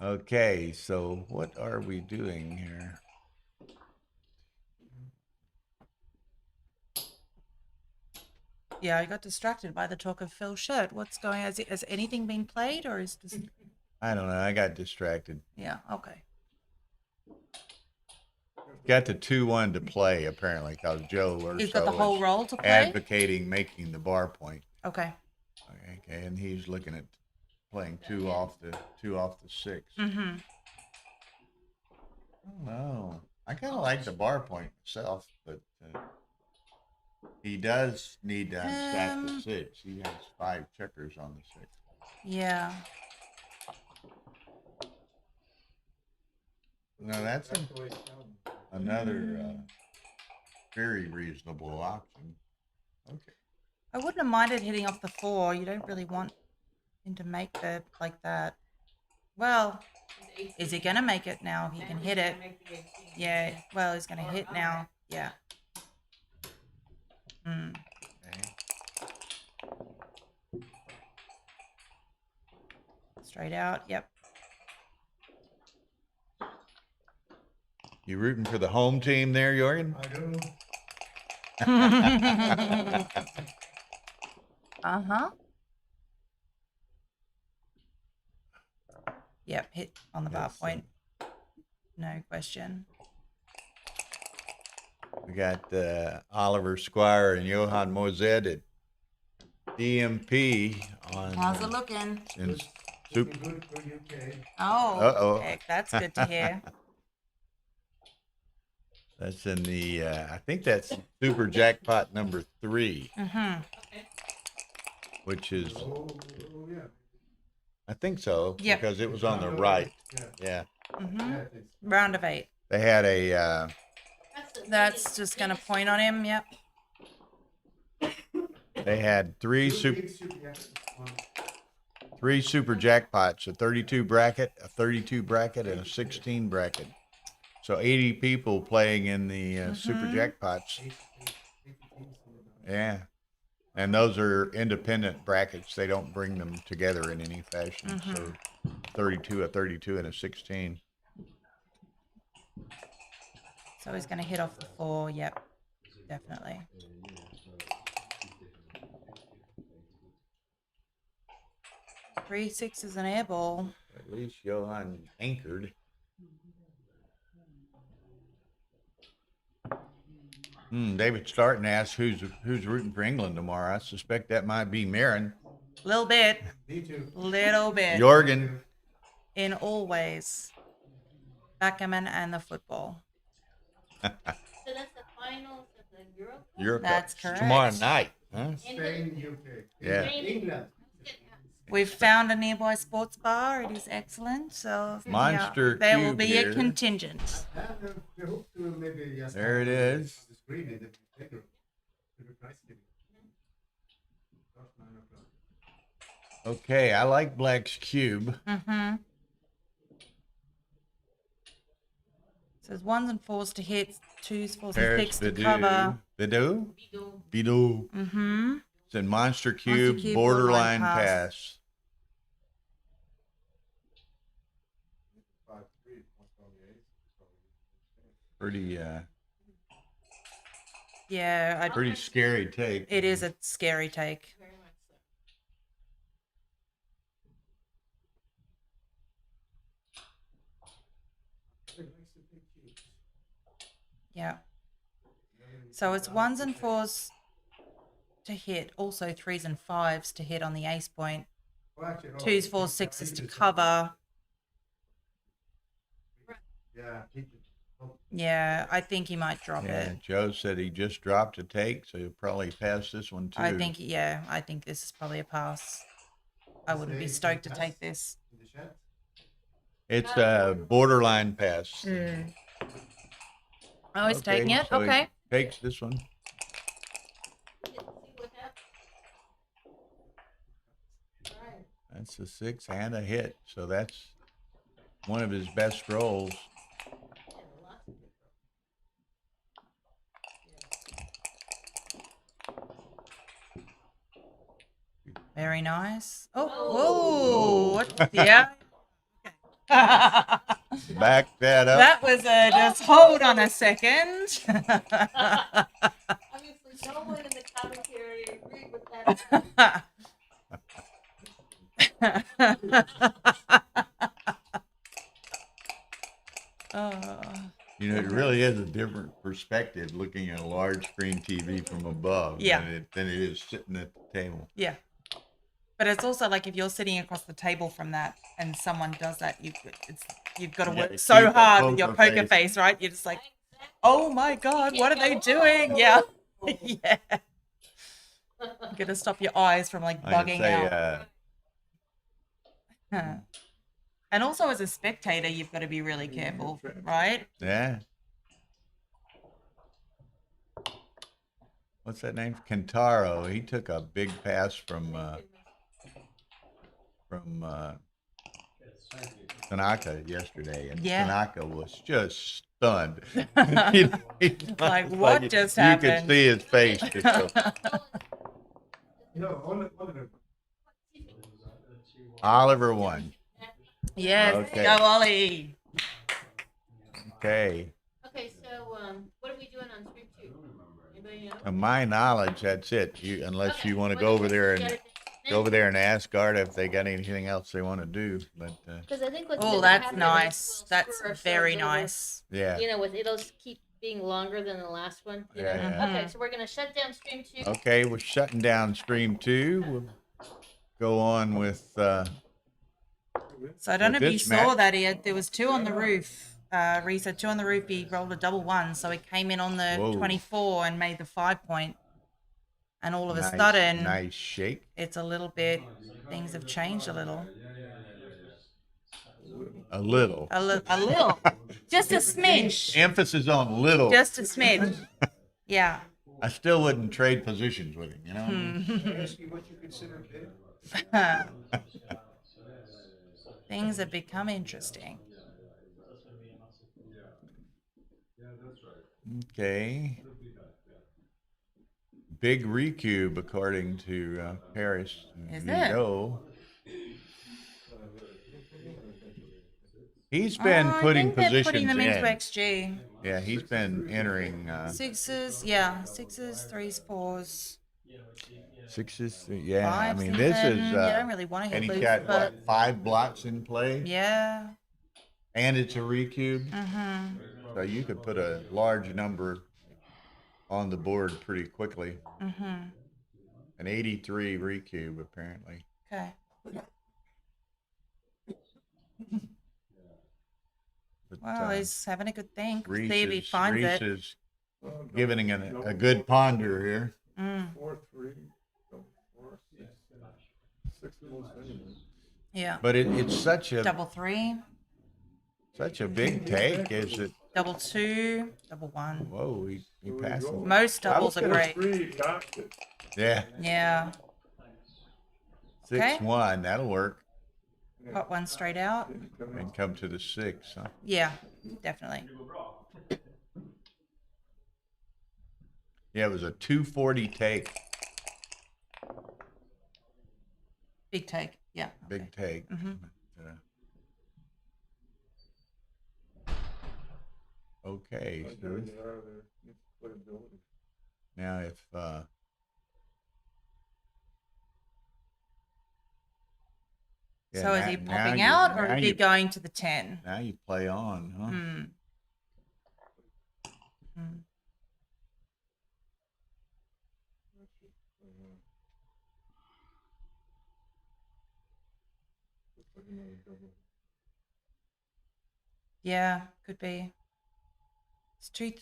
Speaker 1: Okay, so what are we doing here?
Speaker 2: Yeah, I got distracted by the talk of Phil's shirt. What's going on? Has anything been played or is just...
Speaker 1: I don't know. I got distracted.
Speaker 2: Yeah, okay.
Speaker 1: Got the 2-1 to play, apparently, because Joe
Speaker 2: He's got the
Speaker 1: Urso
Speaker 2: whole
Speaker 1: is
Speaker 2: roll to play?
Speaker 1: advocating making the bar point.
Speaker 2: Okay.
Speaker 1: Okay, and he's looking at playing two off the 6.
Speaker 2: Mm-hmm.
Speaker 1: No, I kind of like the bar point myself, but he does need to unstack the 6. He has 5 checkers on the 6.
Speaker 2: Yeah.
Speaker 1: No, that's another very reasonable option. Okay.
Speaker 2: I wouldn't have minded hitting off the 4. You don't really want him to make the like that. Well, is he gonna make it now? He can hit it. Yeah. Well, he's gonna hit now. Yeah. Hmm.
Speaker 1: Okay.
Speaker 2: Straight out. Yep.
Speaker 1: You rooting for the home team there, Jörgen?
Speaker 9: I do.
Speaker 2: Uh-huh. Yep, hit on the bar
Speaker 1: Yes,
Speaker 2: point. No question.
Speaker 1: We got Oliver Squire and Johan Mozed at DMP on.
Speaker 2: How's it looking?
Speaker 1: In
Speaker 9: Looking good for UK.
Speaker 2: Oh,
Speaker 1: Uh-oh.
Speaker 2: heck, that's good to hear.
Speaker 1: That's in the, I think that's Super Jackpot number 3,
Speaker 2: Mm-hmm.
Speaker 1: which is,
Speaker 9: Oh, yeah.
Speaker 1: I think so,
Speaker 2: Yep.
Speaker 1: because it was on the right. Yeah.
Speaker 2: Mm-hmm.
Speaker 9: Yeah, it's-
Speaker 2: Round of 8.
Speaker 1: They had a,
Speaker 2: That's just gonna point on him. Yep.
Speaker 1: they had three super jackpots, a 32 bracket, a 32 bracket, and a 16 bracket. So 80 people playing in the super jackpots. Yeah. And those are independent brackets. They don't bring them together in any fashion. So 32, a 32, and a 16.
Speaker 2: So he's gonna hit off the 4. Yep. Definitely. Three sixes and air ball.
Speaker 1: At least Johan anchored. David Starton asked who's rooting for England tomorrow. I suspect that might be Marin.
Speaker 2: Little bit.
Speaker 9: Me too.
Speaker 2: Little bit.
Speaker 1: Jörgen.
Speaker 2: In all ways. Backgammon and the football.
Speaker 5: So that's the finals of the Euro Cup?
Speaker 1: Europe.
Speaker 2: That's correct.
Speaker 1: Tomorrow night. Huh?
Speaker 9: Spain, UK.
Speaker 1: Yeah.
Speaker 9: England.
Speaker 2: We've found a nearby sports bar. It is excellent. So
Speaker 1: Monster
Speaker 2: there will
Speaker 1: Cube
Speaker 2: be
Speaker 1: here.
Speaker 2: a contingent.
Speaker 9: And we hope to maybe just
Speaker 1: There it is.
Speaker 9: the screen in the bigger price giving. Cost 9 o'clock.
Speaker 1: Okay, I like Black's cube.
Speaker 2: Mm-hmm. Says 1s and 4s to hit, 2s, 4s, and
Speaker 1: Paris
Speaker 2: 6s to cover.
Speaker 1: Vidou. Vidou.
Speaker 2: Mm-hmm.
Speaker 1: It's in Monster Cube,
Speaker 2: Cube,
Speaker 1: borderline
Speaker 2: borderline
Speaker 1: pass.
Speaker 9: 5-3,
Speaker 1: Pretty
Speaker 2: Yeah,
Speaker 1: Pretty scary take.
Speaker 2: it is a scary take.
Speaker 5: Very much so.
Speaker 2: Yeah. So it's ones and fours to hit, also threes and fives to hit on the ace point, twos, fours, sixes to cover.
Speaker 1: Yeah.
Speaker 2: Yeah, I think he might drop
Speaker 1: Yeah,
Speaker 2: it.
Speaker 1: Joe said he just dropped a take, so he'll probably pass this one too.
Speaker 2: I think this is probably a pass. I wouldn't be stoked to take this.
Speaker 1: It's a borderline pass.
Speaker 2: Oh, he's taking it.
Speaker 1: so he
Speaker 2: Okay.
Speaker 1: takes this one.
Speaker 5: See what happens. All right.
Speaker 1: That's a 6 and a hit, so that's one of his best rolls.
Speaker 2: Very nice. Oh, what? Yeah.
Speaker 1: Back that up.
Speaker 2: That was a just hold on a second.
Speaker 5: Obviously, no one in the commentary agreed with that.
Speaker 2: Oh.
Speaker 1: You know, it really is a different perspective looking at a large screen TV from above
Speaker 2: Yeah.
Speaker 1: than it is sitting at the table.
Speaker 2: Yeah. But it's also like if you're sitting across the table from that and someone does that, you've got to
Speaker 1: You
Speaker 2: work
Speaker 1: gotta
Speaker 2: so
Speaker 1: keep a
Speaker 2: hard with your
Speaker 1: poker
Speaker 2: poker face, right? You're just like, oh my God, what are they doing? Yeah. Yeah. You got to stop your eyes from like
Speaker 1: I can
Speaker 2: bugging
Speaker 1: say,
Speaker 2: out. Huh. And also as a spectator, you've got to be really careful, right?
Speaker 1: yeah. What's that name? Kentaro. He took a big pass from Tanaka yesterday, and
Speaker 2: Yeah.
Speaker 1: Tanaka was just stunned.
Speaker 2: Like, what just
Speaker 1: You could
Speaker 2: happened?
Speaker 1: see his face. Just go, Oliver won.
Speaker 2: Yes.
Speaker 1: Okay.
Speaker 2: Go, Ollie.
Speaker 1: Okay.
Speaker 5: Okay, so what are we doing on stream 2? Anybody know?
Speaker 1: To my knowledge, that's it. Unless
Speaker 5: Okay,
Speaker 1: you want to
Speaker 5: well,
Speaker 1: go over
Speaker 5: let's
Speaker 1: there
Speaker 5: get
Speaker 1: and
Speaker 5: it.
Speaker 1: go over there and ask Arda if they got anything else they want to do. But
Speaker 6: Because I think what's
Speaker 2: Oh,
Speaker 6: gonna
Speaker 2: that's
Speaker 6: happen
Speaker 2: nice.
Speaker 6: is we'll
Speaker 2: That's
Speaker 6: screw ourselves
Speaker 2: very
Speaker 6: over,
Speaker 2: nice.
Speaker 1: yeah.
Speaker 6: You know, it'll keep being longer than the last one. You know?
Speaker 1: Yeah, yeah.
Speaker 6: Okay, so we're gonna shut down stream 2.
Speaker 1: Okay, we're shutting down stream 2. We'll go on with
Speaker 2: So I don't know
Speaker 1: With
Speaker 2: if you
Speaker 1: this
Speaker 2: saw
Speaker 1: match-
Speaker 2: that there was 2 on the roof. Reese had 2 on the roof. He rolled a double 1, so he came in on the
Speaker 1: Whoa.
Speaker 2: 24 and made the 5 point. And all of a
Speaker 1: nice,
Speaker 2: sudden,
Speaker 1: nice shake.
Speaker 2: it's a little bit. Things have changed a little.
Speaker 1: A little.
Speaker 2: A little, just a smidge.
Speaker 1: Emphasis on little.
Speaker 2: Just a smidge. Yeah.
Speaker 1: I still wouldn't trade positions with him, you know?
Speaker 2: Hmm.
Speaker 9: Ask you what you consider big.
Speaker 2: Things have become interesting.
Speaker 1: Okay. Big recube, according to Paris.
Speaker 2: Is
Speaker 1: You
Speaker 2: it?
Speaker 1: go. He's been
Speaker 2: I
Speaker 1: putting
Speaker 2: think they're
Speaker 1: positions
Speaker 2: putting them into
Speaker 1: in.
Speaker 2: XG.
Speaker 1: Yeah, he's been entering
Speaker 2: Sixes, yeah, sixes, threes, fours,
Speaker 1: sixes. Yeah,
Speaker 2: fives.
Speaker 1: I mean, this
Speaker 2: even.
Speaker 1: is.
Speaker 2: You don't really want to
Speaker 1: And
Speaker 2: hit
Speaker 1: he's
Speaker 2: loose,
Speaker 1: got
Speaker 2: but
Speaker 1: what, 5 blocks in play,
Speaker 2: yeah.
Speaker 1: and it's a recube,
Speaker 2: Mm-hmm.
Speaker 1: so you could put a large number on the board pretty quickly.
Speaker 2: Mm-hmm.
Speaker 1: An 83 recube, apparently.
Speaker 2: Okay.
Speaker 1: But,
Speaker 2: Well, he's having a good think.
Speaker 1: Reese
Speaker 2: See if he finds
Speaker 1: Reese
Speaker 2: it.
Speaker 1: is giving a good ponder here.
Speaker 2: Mm,
Speaker 4: 4, 3, 4, 6 the most anyway.
Speaker 2: yeah.
Speaker 1: But it's such a
Speaker 2: Double 3,
Speaker 1: big take, is it?
Speaker 2: double 2, double 1.
Speaker 1: Whoa, he passes.
Speaker 2: Most doubles are great.
Speaker 4: 3, got it.
Speaker 1: Yeah,
Speaker 2: Yeah. Okay.
Speaker 1: 6-1, that'll work.
Speaker 2: Got one straight out.
Speaker 1: And come to the 6, huh?
Speaker 2: Yeah, definitely.
Speaker 1: Yeah, it was a 240 take.
Speaker 2: Big take. Yeah.
Speaker 1: Big take.
Speaker 2: Mhm.
Speaker 1: Okay, so
Speaker 4: They are there. It's playability.
Speaker 1: Now, if yeah,
Speaker 2: So is he
Speaker 1: now
Speaker 2: popping
Speaker 1: you-
Speaker 2: out or
Speaker 1: now
Speaker 2: is he
Speaker 1: you-
Speaker 2: going to the 10?
Speaker 1: Now you play on, huh?
Speaker 2: Hmm. Hmm.
Speaker 4: Looks like another double.
Speaker 2: Yeah, could be. It's two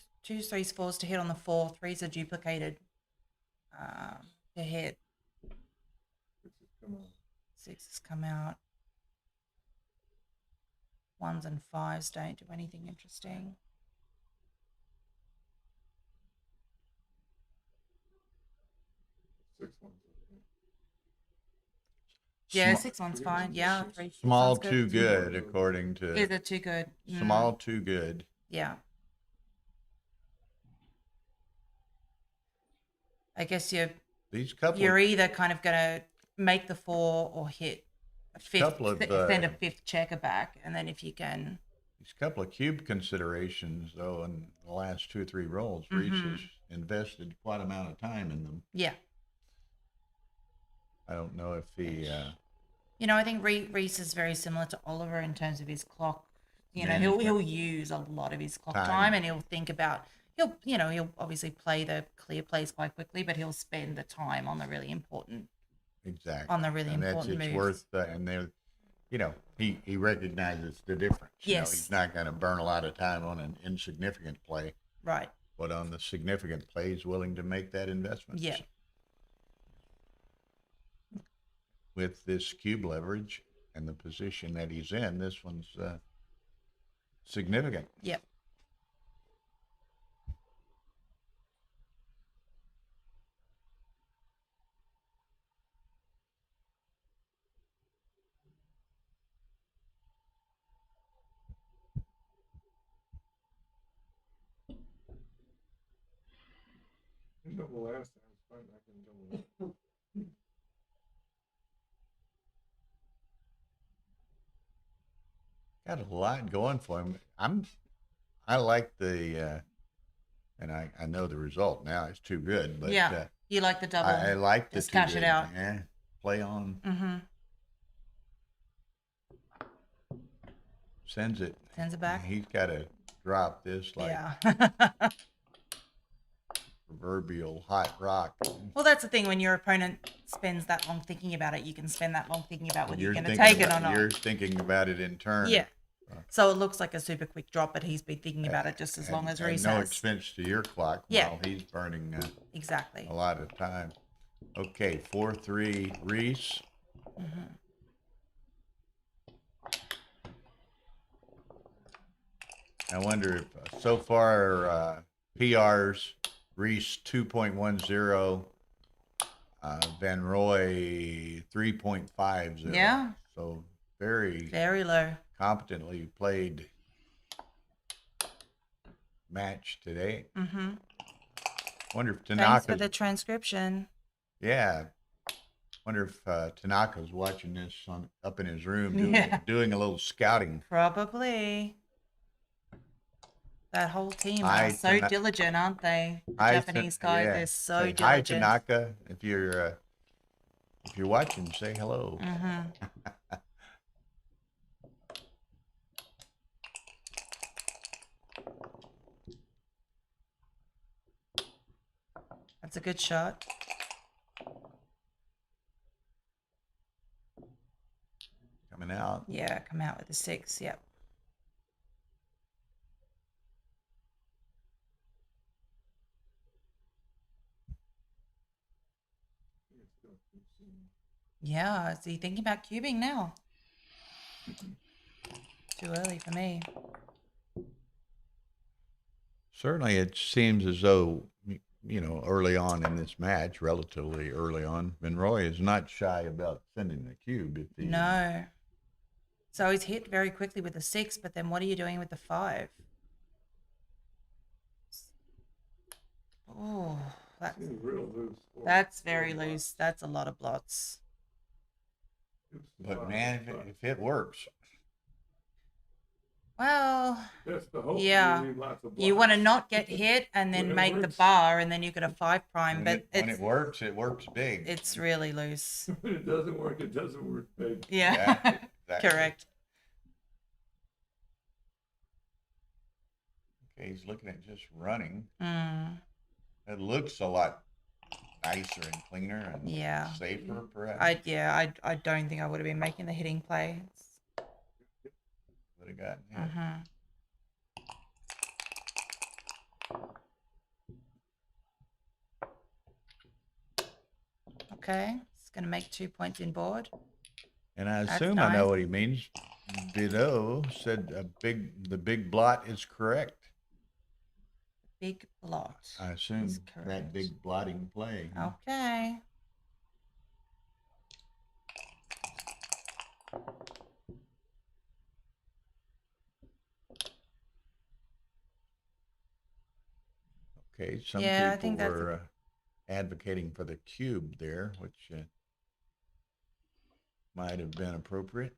Speaker 2: threes, fours to hit on the 4. Threes are duplicated to hit.
Speaker 4: Sixes come on.
Speaker 2: 6s come out. 1s and 5s don't do anything interesting.
Speaker 4: Six ones. Okay.
Speaker 2: Yeah,
Speaker 1: Sma-
Speaker 2: 6-1's fine. Yeah, 3
Speaker 1: Small
Speaker 2: sounds
Speaker 1: too good, according to
Speaker 2: Is it too good? Mm,
Speaker 1: small too good.
Speaker 2: yeah. I guess
Speaker 1: These couple
Speaker 2: you're
Speaker 1: of,
Speaker 2: either kind of gonna make the 4 or hit a fifth,
Speaker 1: Couple of,
Speaker 2: send a 5th checker back, and then if you can,
Speaker 1: these couple of cube considerations, though, in the last 2 or 3 rolls, Reese has invested quite amount of time in them.
Speaker 2: yeah.
Speaker 1: I don't know if he
Speaker 2: You know, I think Reese is very similar to Oliver in terms of his clock. You know,
Speaker 1: Management.
Speaker 2: he'll use a lot of his clock
Speaker 1: Time.
Speaker 2: time, and he'll think about he'll obviously play the clear plays quite quickly, but he'll spend the time on the really important
Speaker 1: exactly
Speaker 2: important
Speaker 1: it's
Speaker 2: moves.
Speaker 1: worth and they're he recognizes the difference.
Speaker 2: Yes.
Speaker 1: He's not going to burn a lot of time on an insignificant play,
Speaker 2: Right.
Speaker 1: but on the significant play, he's willing to make that investment.
Speaker 2: Yeah.
Speaker 1: With this cube leverage and the position that he's in, this one's significant.
Speaker 2: Yep.
Speaker 4: Didn't double last time. It's fine. I can double it.
Speaker 1: Got a lot going for him. I like the and I know the result now. It's too good, but
Speaker 2: Yeah. You like the double?
Speaker 1: I like the
Speaker 2: Just
Speaker 1: too
Speaker 2: cash it
Speaker 1: good.
Speaker 2: out.
Speaker 1: Yeah, play on,
Speaker 2: Mm-hmm.
Speaker 1: sends it.
Speaker 2: Sends it back.
Speaker 1: He's got to drop this like
Speaker 2: Yeah.
Speaker 1: proverbial hot rock.
Speaker 2: Well, that's the thing. When your opponent spends that long thinking about it, you can spend that long thinking about whether you're going to
Speaker 1: thinking
Speaker 2: take it
Speaker 1: about-
Speaker 2: or not.
Speaker 1: You're thinking about it in turn.
Speaker 2: Yeah. So it looks like a super quick drop, but he's been thinking about it just as long as
Speaker 1: and
Speaker 2: Reese
Speaker 1: no
Speaker 2: has.
Speaker 1: expense to your clock
Speaker 2: Yeah.
Speaker 1: while he's burning
Speaker 2: Exactly.
Speaker 1: a lot of time. Okay, 4-3 Reese.
Speaker 2: Mm-hmm.
Speaker 1: I wonder if so far PRs Reese 2.10, Van Roy 3.50.
Speaker 2: Yeah.
Speaker 1: So very
Speaker 2: Very low.
Speaker 1: competently played match today.
Speaker 2: Mm-hmm.
Speaker 1: Wonder if
Speaker 2: Thanks for
Speaker 1: Tanaka.
Speaker 2: the transcription.
Speaker 1: Yeah. Wonder if Tanaka's watching this up in his room doing,
Speaker 2: Yeah.
Speaker 1: doing a little scouting.
Speaker 2: Probably. That whole team are
Speaker 1: Hi,
Speaker 2: so
Speaker 1: Tana-
Speaker 2: diligent, aren't they? The
Speaker 1: Hi,
Speaker 2: Japanese guys,
Speaker 1: yeah.
Speaker 2: they're so
Speaker 1: Say
Speaker 2: diligent.
Speaker 1: hi, Tanaka. If you're watching, say hello.
Speaker 2: Mm-hmm. That's a good shot.
Speaker 1: Coming out.
Speaker 2: Yeah, come out with a 6. Yep. Yeah, is he thinking about cubing now? Too early for me.
Speaker 1: Certainly, it seems as though, early on in this match, relatively early on, Monroy is not shy about sending the cube. If he,
Speaker 2: No. So he's hit very quickly with the 6, but then what are you doing with the 5? Oh,
Speaker 4: Seems real loose.
Speaker 2: that's very loose. That's a lot of blots.
Speaker 1: But man, if it works,
Speaker 2: Well,
Speaker 4: That's the hope.
Speaker 2: yeah.
Speaker 4: You leave lots of
Speaker 2: you want to
Speaker 4: blocks.
Speaker 2: not get hit and then
Speaker 4: Well, it
Speaker 2: make the
Speaker 4: works.
Speaker 2: bar, and then you get a 5 prime.
Speaker 1: When
Speaker 2: But
Speaker 1: it works big.
Speaker 2: it's really loose.
Speaker 4: When it doesn't work, it doesn't work, babe.
Speaker 2: Yeah,
Speaker 1: Exactly.
Speaker 2: correct.
Speaker 1: Okay, he's looking at just running.
Speaker 2: Mm,
Speaker 1: It looks a lot nicer and cleaner and
Speaker 2: yeah.
Speaker 1: safer, perhaps.
Speaker 2: I don't think I would have been making the hitting play.
Speaker 1: Would have gotten hit.
Speaker 2: Mm-hmm. Okay, it's going to make 2 points in board.
Speaker 1: And I
Speaker 2: That's
Speaker 1: assume I know
Speaker 2: nice.
Speaker 1: what he means. Bideau said the big blot is correct.
Speaker 2: Big blot.
Speaker 1: I assume
Speaker 2: Is
Speaker 1: that
Speaker 2: correct.
Speaker 1: big blotting play.
Speaker 2: Okay.
Speaker 1: Okay, some
Speaker 2: Yeah, I
Speaker 1: people
Speaker 2: think that's
Speaker 1: were advocating for the cube there, which might have been appropriate.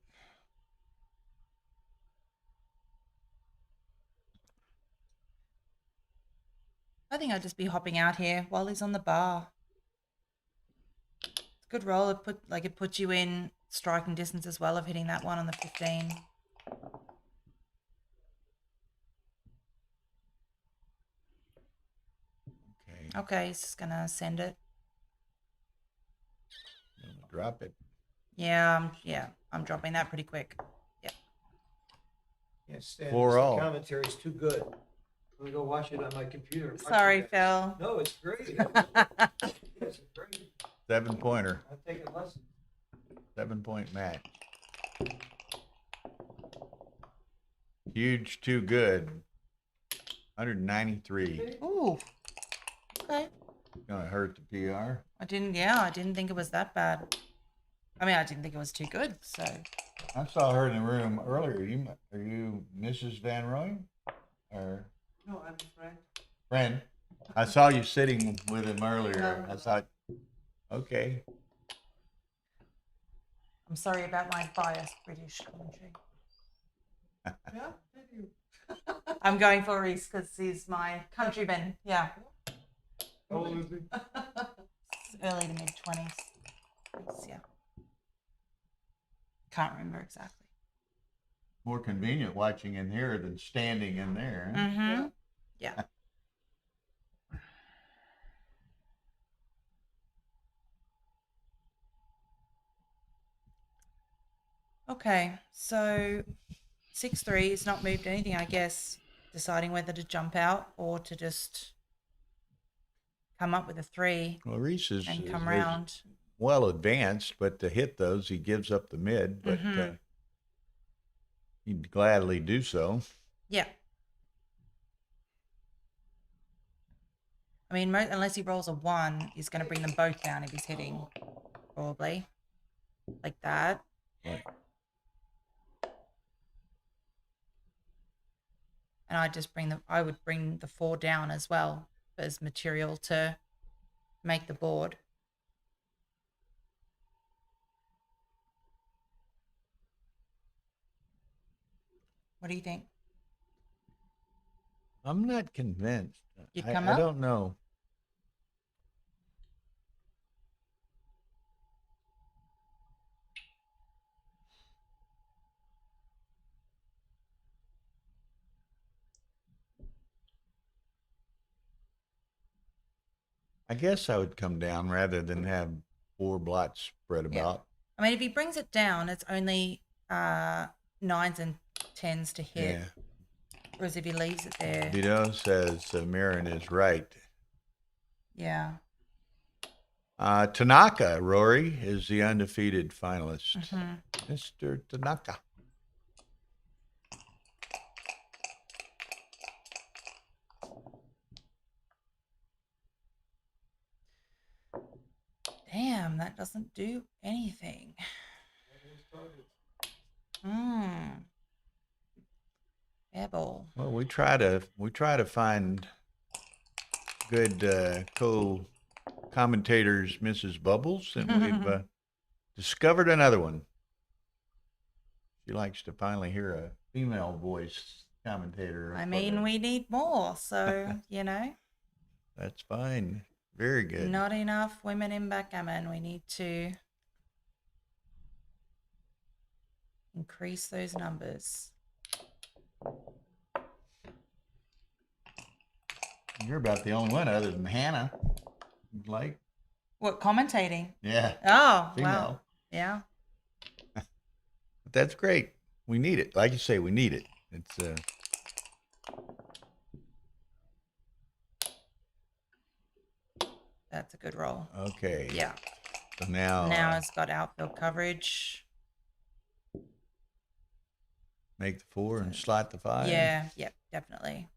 Speaker 2: I think I'd just be hopping out here while he's on the bar. It's a good roll. It puts you in striking distance as well of hitting that one on the 15.
Speaker 1: Okay,
Speaker 2: Okay, he's just gonna send it.
Speaker 1: drop it.
Speaker 2: Yeah, I'm dropping that pretty quick.
Speaker 9: Can't stand
Speaker 1: For
Speaker 9: this. The
Speaker 1: all.
Speaker 9: commentary's too good. I'm gonna go watch it on my computer. Watch
Speaker 2: Sorry,
Speaker 9: it.
Speaker 2: Phil.
Speaker 9: No, it's great. It's great.
Speaker 1: 7-pointer,
Speaker 9: I'm taking lessons.
Speaker 1: 7-point match. Huge, too good. 193.
Speaker 2: Ooh. Okay.
Speaker 1: Gonna hurt the PR.
Speaker 2: I didn't think it was that bad. I mean, I didn't think it was too good, so.
Speaker 1: I saw her in the room earlier. Are you Mrs. Van Roy? Or
Speaker 9: No, I'm a friend.
Speaker 1: friend? I saw you sitting with him earlier. I thought, okay.
Speaker 2: I'm sorry about my biased British commentary.
Speaker 9: Yeah, did you?
Speaker 2: I'm going for Reese because he's my countryman. Yeah.
Speaker 4: How old is he?
Speaker 2: Early to mid 20s. Yeah. Can't remember exactly.
Speaker 1: More convenient watching in here than standing in there.
Speaker 2: Mm-hmm. Yeah. Okay, so 6-3 has not moved anything, I guess. Deciding whether to jump out or to just come up with a 3
Speaker 1: Well, Reese is
Speaker 2: and come
Speaker 1: is
Speaker 2: round.
Speaker 1: well advanced, but to hit those, he gives up the mid, but
Speaker 2: Mhm.
Speaker 1: he'd gladly do so.
Speaker 2: Yeah. I mean, unless he rolls a 1, he's going to bring them both down if he's hitting, probably. Like that.
Speaker 1: Right.
Speaker 2: And I would bring the 4 down as well as material to make the board. What do you think?
Speaker 1: I'm not convinced.
Speaker 2: You'd
Speaker 1: I,
Speaker 2: come
Speaker 1: I
Speaker 2: up?
Speaker 1: don't know. I guess I would come down rather than have 4 blots spread
Speaker 2: Yeah.
Speaker 1: about.
Speaker 2: I mean, if he brings it down, it's only 9s and 10s to hit.
Speaker 1: Yeah.
Speaker 2: Whereas if he leaves it there,
Speaker 1: Vito says Marin is right.
Speaker 2: yeah.
Speaker 1: Tanaka, Rory, is the undefeated finalist.
Speaker 2: Mhm.
Speaker 1: Mr. Tanaka.
Speaker 2: Damn, that doesn't do anything. Airball.
Speaker 1: Well, we try to find good co-commentators, Mrs. Bubbles, and we've discovered another one. She likes to finally hear a female voice commentator.
Speaker 2: I mean, we need more, so
Speaker 1: That's fine. Very good.
Speaker 2: not enough women in backgammon. We need to increase those numbers.
Speaker 1: You're about the only one other than Hannah. Like,
Speaker 2: What, commentating?
Speaker 1: yeah,
Speaker 2: Oh,
Speaker 1: female.
Speaker 2: wow. Yeah.
Speaker 1: But that's great. We need it. Like you say, we need it. It's
Speaker 2: That's a good roll.
Speaker 1: okay.
Speaker 2: Yeah.
Speaker 1: So now,
Speaker 2: Now it's got outfield coverage.
Speaker 1: make the 4 and slot the 5.
Speaker 2: Yeah, yep, definitely.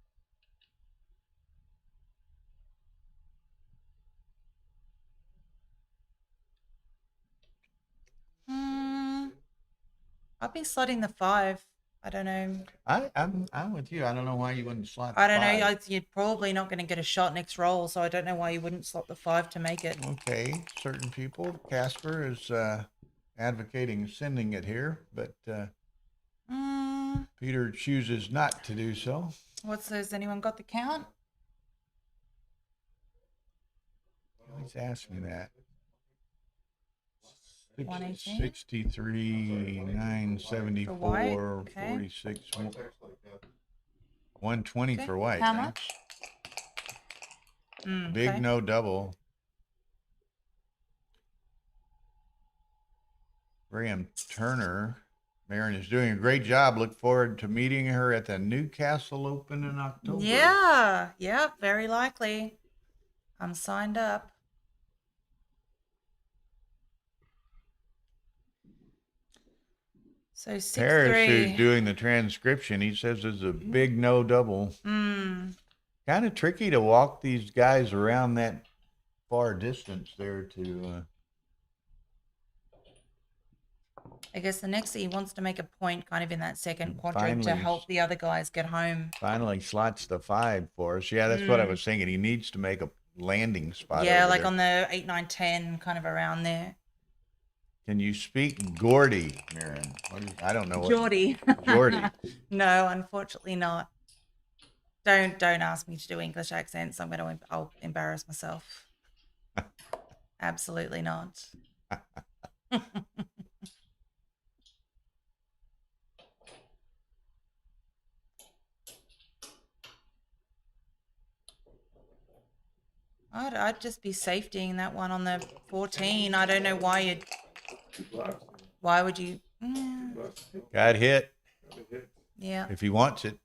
Speaker 2: I'll be slotting the 5. I don't know.
Speaker 1: I'm with you. I don't know why you wouldn't slot.
Speaker 2: I don't
Speaker 1: the
Speaker 2: know.
Speaker 1: 5.
Speaker 2: You're probably not going to get a shot next roll, so I don't know why you wouldn't slot the 5 to make it.
Speaker 1: Okay, certain people. Casper is advocating sending it here, but Peter chooses not to do so.
Speaker 2: What's this? Anyone got the count?
Speaker 1: He's asked me that.
Speaker 2: 118?
Speaker 1: 63, 974,
Speaker 2: For white, okay.
Speaker 1: 46, 120
Speaker 2: Okay,
Speaker 1: for white.
Speaker 2: how
Speaker 1: huh?
Speaker 2: much?
Speaker 1: Big
Speaker 2: Okay.
Speaker 1: no double. Graham Turner. Marion is doing a great job. Look forward to meeting her at the Newcastle Open in October.
Speaker 2: Yeah, very likely. I'm signed up. So 6-3.
Speaker 1: Paris, who's doing the transcription, he says it's a big no double. Kind of tricky to walk these guys around that far distance there to.
Speaker 2: I guess the next he wants to make a point kind of in that second quadrant to
Speaker 1: Finally.
Speaker 2: help the other guys get home.
Speaker 1: Finally slots the 5 for us. Yeah, that's what I was thinking. He needs to make a landing spot.
Speaker 2: Yeah,
Speaker 1: over
Speaker 2: like
Speaker 1: there.
Speaker 2: on the 8, 9, 10, kind of around there.
Speaker 1: Can you speak Gordy, Marion? I don't know what.
Speaker 2: Geordie.
Speaker 1: Geordie.
Speaker 2: No, unfortunately not. Don't ask me to do English accents. I'll embarrass myself. Absolutely not. I'd just be safetying that one on the 14. I don't know why you'd. Why would you?
Speaker 1: Got hit
Speaker 2: Yeah.
Speaker 1: if he wants it.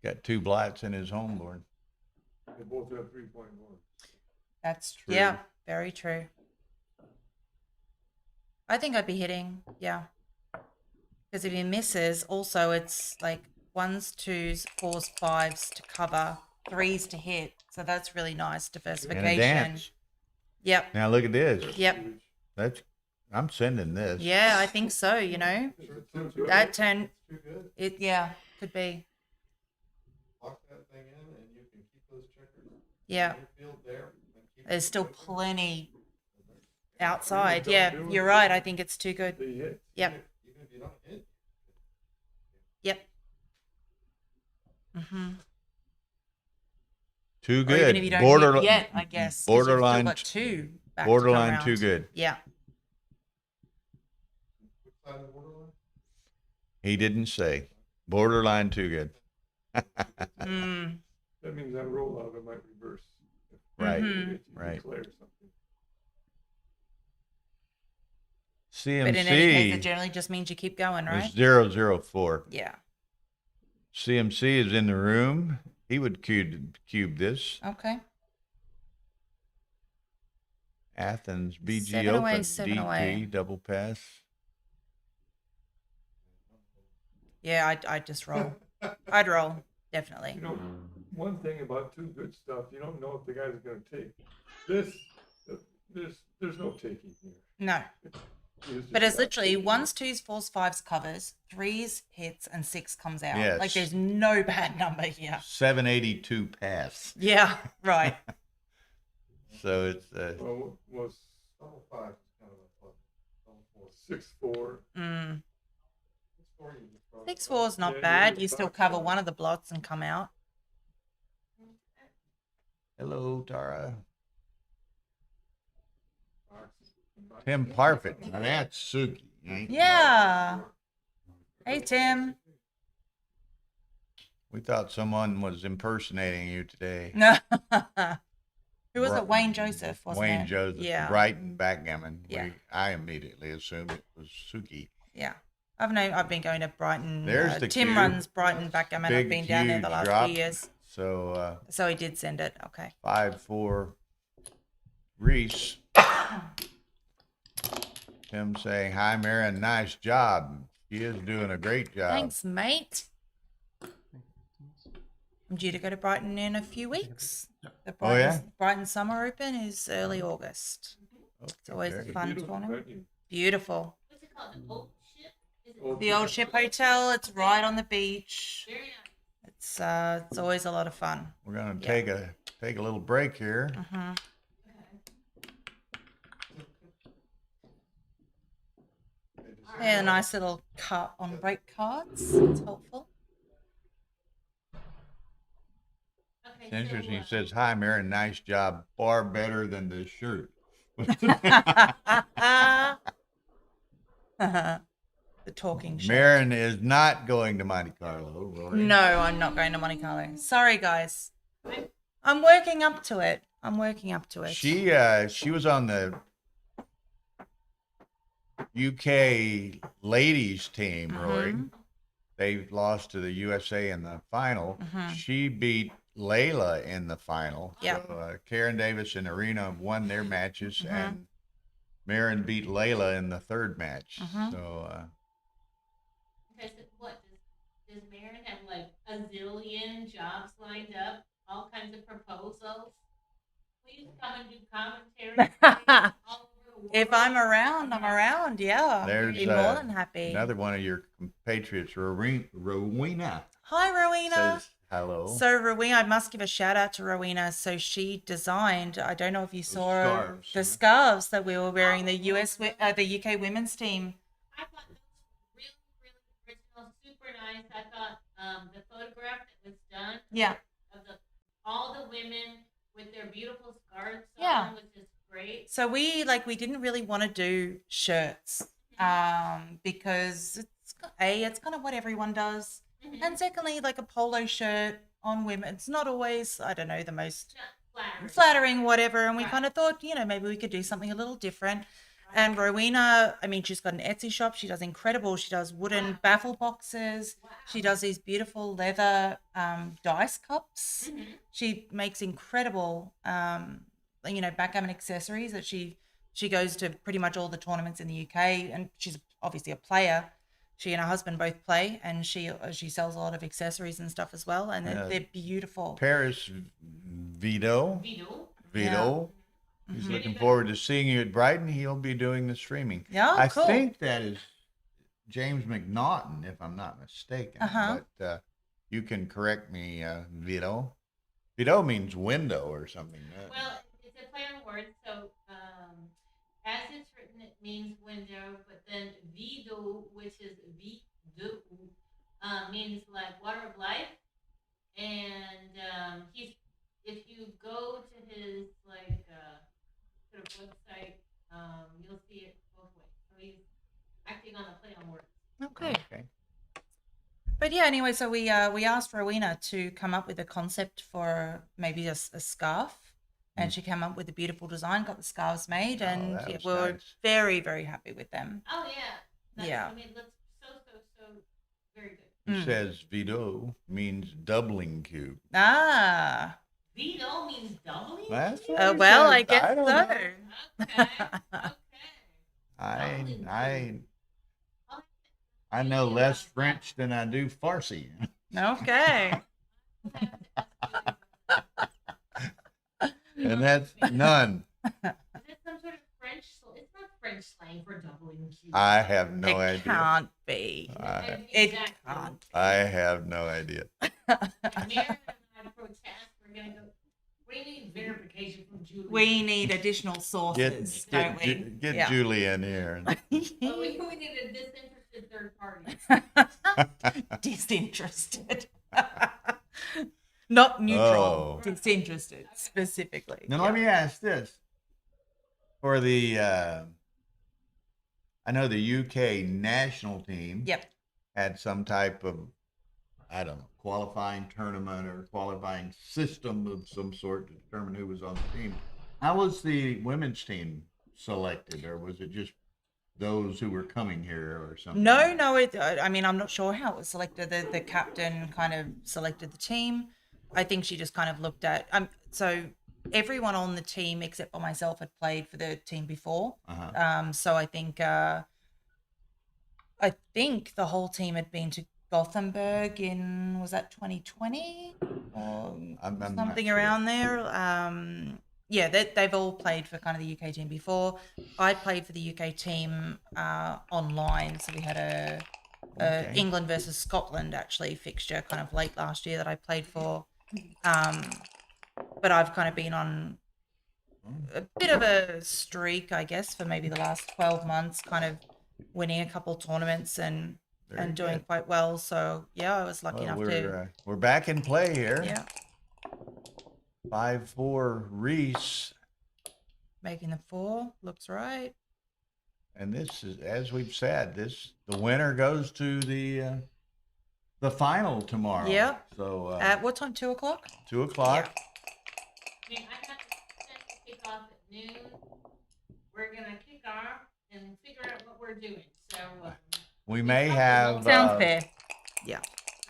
Speaker 1: Got 2 blots in his home board.
Speaker 4: They both have 3.1.
Speaker 2: That's
Speaker 1: True.
Speaker 2: Yeah, very true. I think I'd be hitting, yeah. Because if he misses, also it's like 1s, 2s, 4s, 5s to cover, 3s to hit. So that's really nice
Speaker 1: And
Speaker 2: diversification.
Speaker 1: a dance.
Speaker 2: Yep.
Speaker 1: Now look at this.
Speaker 2: Yep.
Speaker 1: I'm sending this.
Speaker 2: Yeah, I think so, you know. That turn
Speaker 1: Too good.
Speaker 2: yeah, could be.
Speaker 1: Lock that thing in and you can keep those checkers.
Speaker 2: Yeah.
Speaker 1: Field there.
Speaker 2: There's still plenty outside. Yeah, you're right. I think it's too good.
Speaker 4: They hit.
Speaker 2: Yep.
Speaker 1: Even if you don't hit.
Speaker 2: Yep. Mm-hmm.
Speaker 1: Too
Speaker 2: Or
Speaker 1: good.
Speaker 2: even if you don't hit yet, I guess. 'cause you've still
Speaker 1: Borderline.
Speaker 2: got 2 back to come
Speaker 1: Borderline too
Speaker 2: round.
Speaker 1: good.
Speaker 2: Yeah.
Speaker 1: He didn't say. Borderline too good.
Speaker 2: Mm.
Speaker 4: That means that rollout it might reverse.
Speaker 1: Right.
Speaker 2: Mhm.
Speaker 4: If you
Speaker 1: Right.
Speaker 4: declare something.
Speaker 1: CMC
Speaker 2: But in any case, it generally just means you keep going,
Speaker 1: is
Speaker 2: right?
Speaker 1: 004.
Speaker 2: Yeah.
Speaker 1: CMC is in the room. He would cube this.
Speaker 2: Okay.
Speaker 1: Athens BG
Speaker 2: 7 away,
Speaker 1: Open
Speaker 2: 7
Speaker 1: DP
Speaker 2: away.
Speaker 1: double pass.
Speaker 2: Yeah, I'd just roll. I'd roll, definitely.
Speaker 4: You know, one thing about too good stuff, you don't know if the guy's going to take. This, there's no taking here.
Speaker 2: No. But it's literally 1s, 2s, 4s, 5s covers, 3s hits, and 6 comes out.
Speaker 1: Yes.
Speaker 2: Like there's no bad number here.
Speaker 1: 782 pass.
Speaker 2: Yeah, right.
Speaker 1: So it's
Speaker 4: Well, was
Speaker 1: double 5 is kind of a
Speaker 4: 6-4.
Speaker 2: Mm. 6'4" is not bad. You still cover one of the blots and come out.
Speaker 1: Hello, Tara. Tim Parfit. Now that's Suki. Ain't
Speaker 2: Yeah. Hey, Tim.
Speaker 1: We thought someone was impersonating you today.
Speaker 2: No. Who was it? Wayne Joseph, wasn't
Speaker 1: Wayne
Speaker 2: it?
Speaker 1: Joseph,
Speaker 2: Yeah.
Speaker 1: Brighton Backgammon.
Speaker 2: Yeah.
Speaker 1: I immediately assumed it was Suki.
Speaker 2: Yeah. I've been going to Brighton.
Speaker 1: There's the
Speaker 2: Tim
Speaker 1: cue.
Speaker 2: runs Brighton Backgammon. I've
Speaker 1: Big,
Speaker 2: been down there the
Speaker 1: huge
Speaker 2: last
Speaker 1: drop.
Speaker 2: few years.
Speaker 1: So
Speaker 2: So he did send it. Okay.
Speaker 1: 5-4 Reese. Tim saying, hi, Marion, nice job. She is doing a great job.
Speaker 2: Thanks, mate. I'm due to go to Brighton in a few weeks. The
Speaker 1: Oh, yeah?
Speaker 2: Brighton Summer Open is early August. It's always a fun tournament. Beautiful.
Speaker 5: What's it called? The old ship? Is it
Speaker 2: The Old Ship Hotel. It's right on the beach.
Speaker 5: very nice?
Speaker 2: It's always a lot of fun.
Speaker 1: We're going to
Speaker 2: Yeah.
Speaker 1: take a little break here.
Speaker 2: Mhm. Yeah, a nice little cut on break cards. It's helpful.
Speaker 5: Okay,
Speaker 1: It's interesting. He
Speaker 5: so,
Speaker 1: says, hi, Marion, nice job. Far better than the shirt.
Speaker 2: The talking shit.
Speaker 1: Marion is not going to Monte Carlo, Rory.
Speaker 2: No, I'm not going to Monte Carlo. Sorry, guys. I'm working up to it.
Speaker 1: She was on the UK ladies team, Rory.
Speaker 2: Mhm.
Speaker 1: They lost to the USA in the final.
Speaker 2: Mhm.
Speaker 1: She beat Layla in the final.
Speaker 2: Yeah.
Speaker 1: So, Karen Davis and Arena won their matches,
Speaker 2: Mhm.
Speaker 1: and Marin beat Layla in the third match.
Speaker 2: Mhm.
Speaker 1: So,
Speaker 5: okay, so what? Does Marin have like a zillion jobs lined up? All kinds of proposals? Please come and do commentary. all over the world.
Speaker 2: If I'm around, I'm around. Yeah.
Speaker 1: There's,
Speaker 2: Be more than happy.
Speaker 1: another one of your compatriots, Rowena,
Speaker 2: Hi, Rowena.
Speaker 1: says hello.
Speaker 2: So Rowena, I must give a shout out to Rowena. So she designed, I don't know if you saw
Speaker 1: scarves,
Speaker 2: the
Speaker 1: yeah.
Speaker 2: scarves that we were wearing, the the UK women's team.
Speaker 5: I thought those were really, really original, super nice. I thought the photograph that was done
Speaker 2: Yeah.
Speaker 5: of all the women with their beautiful scarves
Speaker 2: Yeah.
Speaker 5: on was just great.
Speaker 2: So we didn't really want to do shirts because it's kind of what everyone does.
Speaker 5: Mhm.
Speaker 2: And secondly, like a polo shirt on women, it's not always, I don't know, the most
Speaker 5: Not
Speaker 2: flattering, whatever. And we
Speaker 5: Right.
Speaker 2: kind of thought, maybe we could do something a little different. And Rowena, I mean, she's got an Etsy shop. She does incredible. She does wooden baffle boxes.
Speaker 5: Wow.
Speaker 2: She does these beautiful leather dice cups.
Speaker 5: Mhm.
Speaker 2: She makes incredible, backgammon accessories that she goes to pretty much all the tournaments in the UK. And she's obviously a player. She and her husband both play, and she sells a lot of accessories and stuff as well. And they're beautiful.
Speaker 1: Paris Vito.
Speaker 5: Vito.
Speaker 1: He's
Speaker 2: Mhm.
Speaker 1: looking forward to seeing you at Brighton. He'll be doing the streaming.
Speaker 2: Yeah,
Speaker 1: I
Speaker 2: cool.
Speaker 1: think that is James McNaughton, if I'm not mistaken.
Speaker 2: Uh-huh.
Speaker 1: But you can correct me, Vito. Vito means window or something.
Speaker 5: Well, it's a play on words, so as it's written, it means window, but then Vido, which is Vido, means like water of life. And if you go to his sort of website, you'll see it both ways. So he's acting on a play on words.
Speaker 2: Okay.
Speaker 1: Okay.
Speaker 2: But yeah, anyway, so we asked Rowena to come up with a concept for maybe a scarf. And she came up with a beautiful design, got the scarves made, and
Speaker 1: that was
Speaker 2: we were
Speaker 1: nice.
Speaker 2: very, very happy with them.
Speaker 5: Oh yeah.
Speaker 2: Yeah.
Speaker 5: I mean, it looks so very good.
Speaker 1: He says Vito means doubling cube.
Speaker 2: Ah,
Speaker 5: Vito means doubling.
Speaker 1: That's what he
Speaker 2: well,
Speaker 1: says.
Speaker 2: I guess
Speaker 1: don't
Speaker 2: so.
Speaker 1: know.
Speaker 5: Okay.
Speaker 1: I know less French than I do Farsi.
Speaker 2: Okay.
Speaker 1: And that's none.
Speaker 5: Is it some sort of French? It's not French slang for doubling cube.
Speaker 1: I have no
Speaker 2: It
Speaker 1: idea.
Speaker 2: can't be. It
Speaker 5: Exactly.
Speaker 2: can't.
Speaker 1: I have no idea.
Speaker 5: Mary and I protest. We're gonna go. We need verification from Julie.
Speaker 2: We need additional sources, don't we?
Speaker 1: Get
Speaker 2: Yeah.
Speaker 1: Julie in here.
Speaker 5: But we need a disinterested disinterested third party.
Speaker 2: Disinterested. Not neutral.
Speaker 1: Oh.
Speaker 2: Disinterested specifically.
Speaker 1: Now
Speaker 2: Yeah.
Speaker 1: let me ask this: for the, I know the UK national team.
Speaker 2: Yep.
Speaker 1: Had some type of, I don't know, qualifying tournament or qualifying system of some sort to determine who was on the team. How was the women's team selected, or was it just those who were coming here or something?
Speaker 2: No. I mean, I'm not sure how it was selected. The captain kind of selected the team. I think she just kind of looked at. So everyone on the team except for myself had played for the team before.
Speaker 1: Uh-huh.
Speaker 2: So I think the whole team had been to Gothenburg in, was that 2020 or
Speaker 1: I'm not
Speaker 2: something
Speaker 1: sure.
Speaker 2: around there? Yeah, they've all played for kind of the UK team before. I played for the UK team online, so we had a
Speaker 1: Okay.
Speaker 2: England versus Scotland actually fixture kind of late last year that I played for. But I've kind of been on a bit of a streak, I guess, for maybe the last 12 months, kind of winning a couple tournaments and
Speaker 1: Very
Speaker 2: doing
Speaker 1: good.
Speaker 2: quite well. So yeah, I was lucky
Speaker 1: Well,
Speaker 2: enough to.
Speaker 1: we're back in play here.
Speaker 2: Yeah,
Speaker 1: 5-4 Reese,
Speaker 2: making the 4 looks right.
Speaker 1: and this is, as we've said, the winner goes to the final tomorrow.
Speaker 2: Yep.
Speaker 1: So
Speaker 2: At what time? 2:00.
Speaker 1: 2:00.
Speaker 5: I mean, I have to set the kickoff at noon. We're gonna kick off and figure out what we're doing. So
Speaker 1: We may have.
Speaker 2: Sounds fair.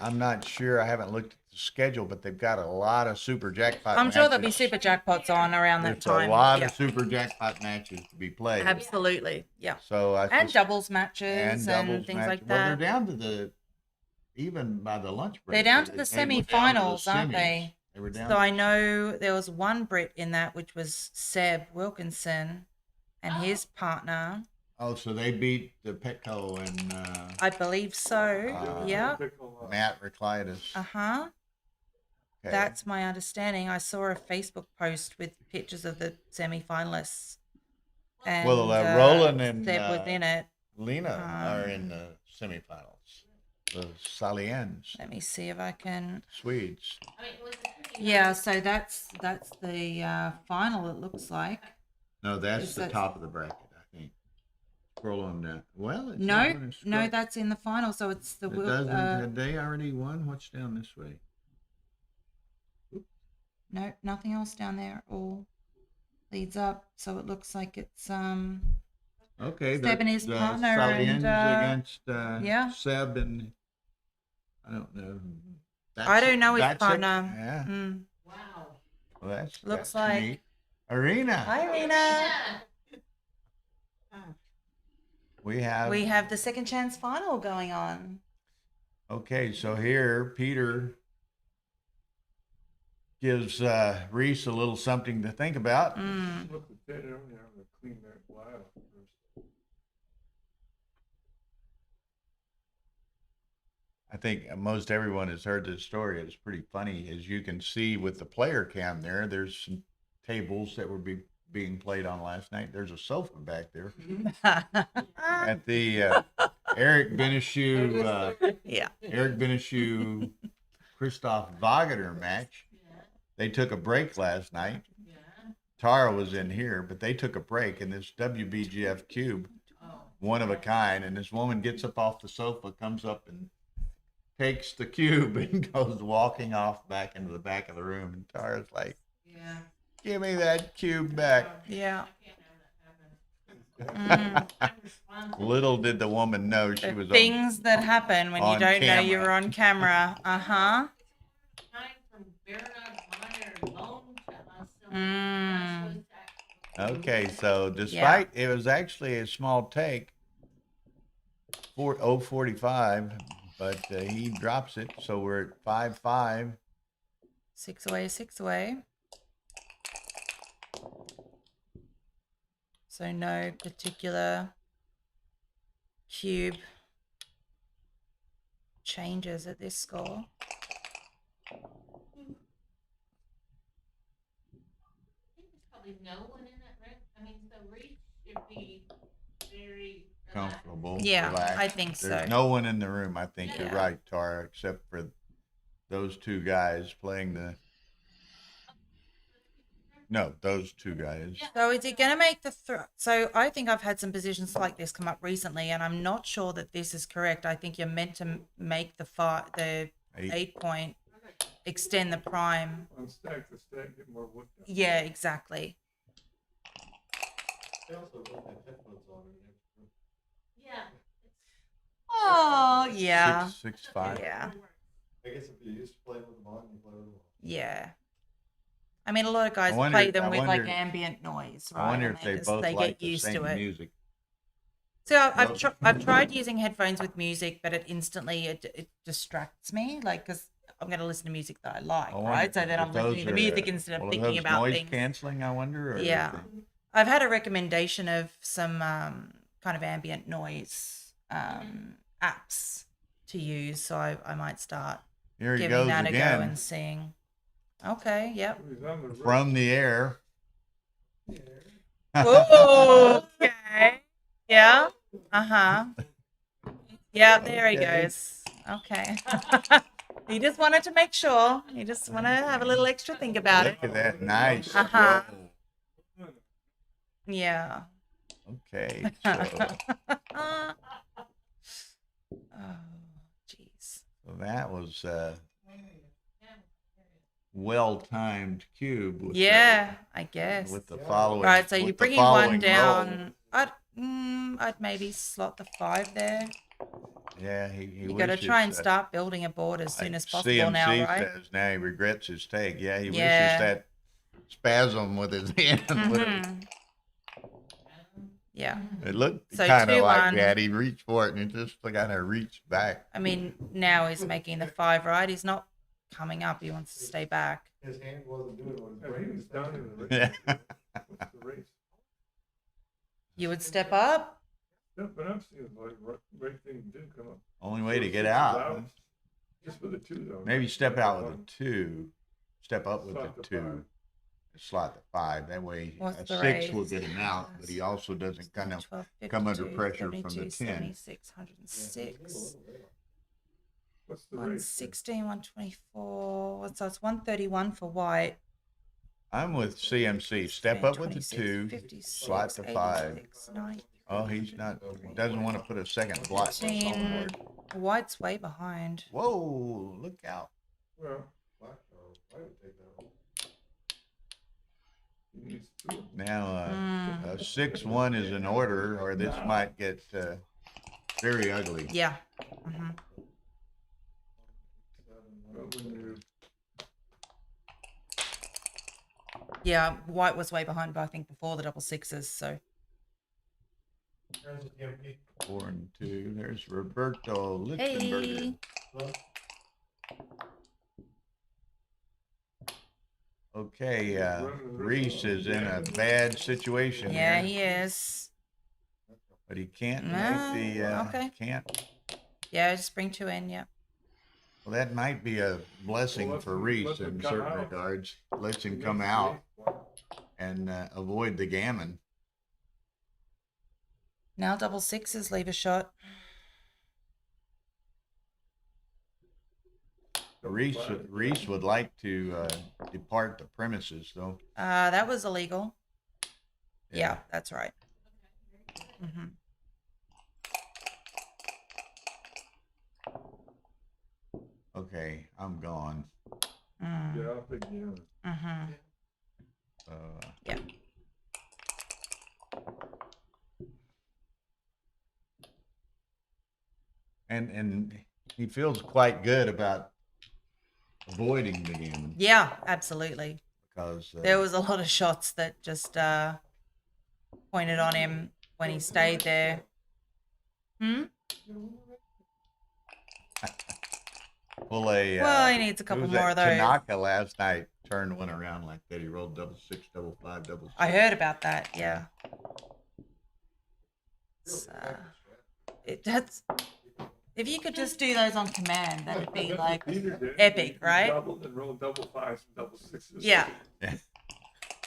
Speaker 1: I'm not sure. I haven't looked at the schedule, but they've got a lot of super jackpot.
Speaker 2: I'm sure there'll be
Speaker 1: matches.
Speaker 2: super jackpots on around that
Speaker 1: There's
Speaker 2: time.
Speaker 1: a lot
Speaker 2: Yeah.
Speaker 1: of super jackpot matches to be played.
Speaker 2: Absolutely. Yeah.
Speaker 1: So
Speaker 2: And doubles matches and
Speaker 1: doubles
Speaker 2: things
Speaker 1: matches.
Speaker 2: like
Speaker 1: Well,
Speaker 2: that.
Speaker 1: they're down to even by the lunch break.
Speaker 2: They're down to the
Speaker 1: were down to
Speaker 2: semi-finals, aren't
Speaker 1: semis.
Speaker 2: they?
Speaker 1: They were down.
Speaker 2: So I know there was one Brit in that, which was Seb Wilkinson and his partner.
Speaker 1: Oh, so they beat the Petco and
Speaker 2: I believe so. Yeah.
Speaker 1: Matt Reclitus.
Speaker 2: Uh-huh.
Speaker 1: Okay.
Speaker 2: That's my understanding. I saw a Facebook post with pictures of the semi-finalists. And
Speaker 1: Well, Roland and
Speaker 2: Seb was in it.
Speaker 1: Lena are in the semifinals. The Saliens,
Speaker 2: Let me see if I can.
Speaker 1: Swedes.
Speaker 5: I mean, it was a pretty
Speaker 2: Yeah,
Speaker 5: nice-
Speaker 2: so that's the final, it looks like.
Speaker 1: No, that's
Speaker 2: Is
Speaker 1: the
Speaker 2: that-
Speaker 1: top of the bracket, I think. Scroll on that. Well, it's
Speaker 2: No,
Speaker 1: not gonna
Speaker 2: no,
Speaker 1: scroll-
Speaker 2: that's in the final. So it's the
Speaker 1: It
Speaker 2: Wil-
Speaker 1: doesn't. Had they already won? What's down this way?
Speaker 2: no, nothing else down there. All leads up. So it looks like it's
Speaker 1: Okay,
Speaker 2: Seb and his
Speaker 1: the
Speaker 2: partner
Speaker 1: Saliens
Speaker 2: and,
Speaker 1: against
Speaker 2: yeah.
Speaker 1: Seb and I don't know.
Speaker 2: I don't know his
Speaker 1: that's it?
Speaker 2: partner.
Speaker 1: Yeah,
Speaker 2: Mm.
Speaker 5: Wow.
Speaker 1: well, that's
Speaker 2: Looks
Speaker 1: that's
Speaker 2: like-
Speaker 1: neat. Arena.
Speaker 2: Hi, Rena.
Speaker 5: Yeah.
Speaker 1: We have.
Speaker 2: We have the second chance final going on.
Speaker 1: Okay, so here Peter gives Reese a little something to think about.
Speaker 2: Mm.
Speaker 4: Flip the pin, I'm gonna clean that fly off first.
Speaker 1: I think most everyone has heard this story. It's pretty funny. As you can see with the player cam there, there's some tables that were being played on last night. There's a sofa back there. At the Eric Beneshu,
Speaker 2: Yeah.
Speaker 1: Christoph Wagner match,
Speaker 5: Yeah.
Speaker 1: they took a break last night.
Speaker 5: Yeah.
Speaker 1: Tara was in here, but they took a break in this WBGF cube,
Speaker 5: Oh.
Speaker 1: one of a kind. And this woman gets up off the sofa, comes up and takes the cube and goes walking off back into the back of the room. And Tara's like,
Speaker 5: Yeah.
Speaker 1: "Give me that cube back."
Speaker 2: Yeah.
Speaker 5: I can't have that happen.
Speaker 2: Mm.
Speaker 5: I'm responsible.
Speaker 1: Little did the woman know she
Speaker 2: The
Speaker 1: was
Speaker 2: things that happen when you
Speaker 1: on
Speaker 2: don't know
Speaker 1: camera.
Speaker 2: you're on camera. Uh-huh.
Speaker 5: Time from Bernhard Mayr loan to us. So
Speaker 2: Mm.
Speaker 5: we're supposed to actually-
Speaker 1: Okay, so despite it was actually a small take, 0:45, but he drops it, so we're at 5-5.
Speaker 2: 6 away, 6 away. So no particular cube changes at this score.
Speaker 5: I think there's probably no one in that room. I mean, so Reese should be very
Speaker 1: comfortable,
Speaker 2: Yeah,
Speaker 1: relaxed.
Speaker 2: I think
Speaker 1: There's
Speaker 2: so.
Speaker 1: no one in the room. I think you're
Speaker 2: Yeah.
Speaker 1: right, Tara, except for those two guys playing the. No, those two guys.
Speaker 2: So is it going to make the so I think I've had some positions like this come up recently, and I'm not sure that this is correct. I think you're meant to make the 8 point extend the prime.
Speaker 4: Unstack the stack, get more wood down.
Speaker 2: Yeah, exactly.
Speaker 10: They also don't have headphones on in there.
Speaker 5: Yeah.
Speaker 2: Oh, yeah.
Speaker 1: 6'5".
Speaker 2: Yeah.
Speaker 10: I guess if you're used to playing with them on, you play with them on.
Speaker 2: Yeah. I mean, a lot of guys
Speaker 1: I wonder-
Speaker 2: play them
Speaker 1: I
Speaker 2: with like
Speaker 1: wonder-
Speaker 2: ambient noise, right?
Speaker 1: I wonder
Speaker 2: And
Speaker 1: if they
Speaker 2: just-
Speaker 1: both
Speaker 2: they
Speaker 1: like
Speaker 2: get
Speaker 1: the
Speaker 2: used
Speaker 1: same
Speaker 2: to it.
Speaker 1: music.
Speaker 2: So I've tried using headphones with music, but it instantly it distracts me, like because I'm going to listen to music that I like,
Speaker 1: I wonder
Speaker 2: right? So then
Speaker 1: if
Speaker 2: I'm
Speaker 1: those
Speaker 2: listening to
Speaker 1: are,
Speaker 2: music instead of
Speaker 1: well, are
Speaker 2: thinking
Speaker 1: those
Speaker 2: about
Speaker 1: noise
Speaker 2: things.
Speaker 1: canceling, I wonder. Or is
Speaker 2: Yeah,
Speaker 1: it-
Speaker 2: I've had a recommendation of some kind of ambient noise apps to use, so I might start
Speaker 1: Here he
Speaker 2: giving
Speaker 1: goes
Speaker 2: that a go
Speaker 1: again
Speaker 2: and seeing. Okay, yep.
Speaker 4: He's on the road.
Speaker 1: from the air.
Speaker 2: Ooh, okay. Yeah. Uh-huh. Yeah, there he
Speaker 1: Okay.
Speaker 2: goes. Okay. He just wanted to make sure. He just want to have a little extra think about it.
Speaker 1: Look at that nice.
Speaker 2: Uh-huh.
Speaker 1: roll.
Speaker 2: Yeah.
Speaker 1: Okay. So,
Speaker 2: Oh, jeez.
Speaker 1: so that was well-timed cube. With
Speaker 2: Yeah, I
Speaker 1: The,
Speaker 2: guess.
Speaker 1: with the following.
Speaker 2: Right, so you're
Speaker 1: with the
Speaker 2: bringing one
Speaker 1: following roll.
Speaker 2: down. I'd maybe slot the 5 there.
Speaker 1: Yeah, he
Speaker 2: You got to
Speaker 1: wishes,
Speaker 2: try and start building a board as soon
Speaker 1: like
Speaker 2: as possible
Speaker 1: CMC
Speaker 2: now, right?
Speaker 1: says now he regrets his take. Yeah, he
Speaker 2: Yeah.
Speaker 1: wishes that spasm with his hand.
Speaker 2: Mhm. Yeah.
Speaker 1: It looked
Speaker 2: So
Speaker 1: kind of
Speaker 2: 2-1.
Speaker 1: like that. He reached for it and it just kind of reached back.
Speaker 2: I mean, now he's making the 5, right? He's not coming up. He wants to stay back.
Speaker 10: His hand wasn't doing what his
Speaker 4: Yeah,
Speaker 10: brain
Speaker 4: he
Speaker 10: was
Speaker 4: was down
Speaker 10: doing.
Speaker 4: in the race.
Speaker 1: Yeah.
Speaker 4: What's the race?
Speaker 2: You would step up?
Speaker 4: Yep, but I'm seeing like right thing did come up.
Speaker 1: Only way to
Speaker 4: So
Speaker 1: get
Speaker 4: 6 is
Speaker 1: out.
Speaker 4: Just with the 2 though.
Speaker 1: Maybe step out with a 2. Step up with
Speaker 4: Slot
Speaker 1: the
Speaker 4: the
Speaker 1: 2.
Speaker 4: 5.
Speaker 1: Slot the 5. That way
Speaker 2: What's
Speaker 1: a
Speaker 2: the
Speaker 1: 6 will
Speaker 2: raise?
Speaker 1: get him out, but he also doesn't kind of
Speaker 2: 12,
Speaker 1: come under
Speaker 2: 52,
Speaker 1: pressure from the
Speaker 2: 72,
Speaker 1: 10.
Speaker 2: 76, 106.
Speaker 4: What's the race?
Speaker 2: 116, 124. So it's 131 for white.
Speaker 1: I'm with CMC. Step up with the 2.
Speaker 2: 56,
Speaker 1: Slot the 5.
Speaker 2: 86, 90,
Speaker 1: Oh, he's not. Doesn't want to put a second block on
Speaker 2: 15.
Speaker 1: board.
Speaker 2: White's way behind.
Speaker 1: Whoa! Look out!
Speaker 4: Well,
Speaker 10: Black or white would take that one.
Speaker 4: he needs 2.
Speaker 1: Now, 6-1 is in order, or this might get very ugly.
Speaker 2: Yeah. hmm
Speaker 4: Well, when you
Speaker 2: Yeah, white was way behind, but I think before the double 6s. So
Speaker 10: There's a TMP.
Speaker 1: 4 and 2. There's Roberto Lichtenberger.
Speaker 2: hey,
Speaker 1: Okay, Reese is in a bad situation
Speaker 2: yeah,
Speaker 1: here,
Speaker 2: he is.
Speaker 1: but he can't
Speaker 2: No,
Speaker 1: make the.
Speaker 2: okay.
Speaker 1: Can't.
Speaker 2: Yeah, just bring 2 in. Yeah.
Speaker 1: Well, that might be a blessing
Speaker 4: Well,
Speaker 1: for
Speaker 4: let's
Speaker 1: Reese
Speaker 4: him
Speaker 1: in
Speaker 4: come
Speaker 1: certain
Speaker 4: out.
Speaker 1: regards. Lets him come out and avoid the gammon.
Speaker 2: Now double 6s leave a shot.
Speaker 1: Reese would like to depart the premises, though.
Speaker 2: That was illegal. Yeah, that's right. hmm
Speaker 1: Okay, I'm gone.
Speaker 4: get off again.
Speaker 2: Mm-hmm. Yeah.
Speaker 1: And he feels quite good about avoiding the gammon
Speaker 2: Yeah, absolutely.
Speaker 1: because
Speaker 2: There was a lot of shots that just pointed on him when he stayed there.
Speaker 1: well,
Speaker 2: Well, he needs a couple
Speaker 1: who was
Speaker 2: more
Speaker 1: that?
Speaker 2: of those.
Speaker 1: Tanaka last night turned one around like that. He rolled double 6, double 5, double 6.
Speaker 2: I heard about that. Yeah. That's if you could just do those on command, that'd be like
Speaker 4: Peter did.
Speaker 2: epic,
Speaker 4: He
Speaker 2: right?
Speaker 4: doubled and rolled double 5s and double 6s.
Speaker 2: Yeah.
Speaker 1: Yeah.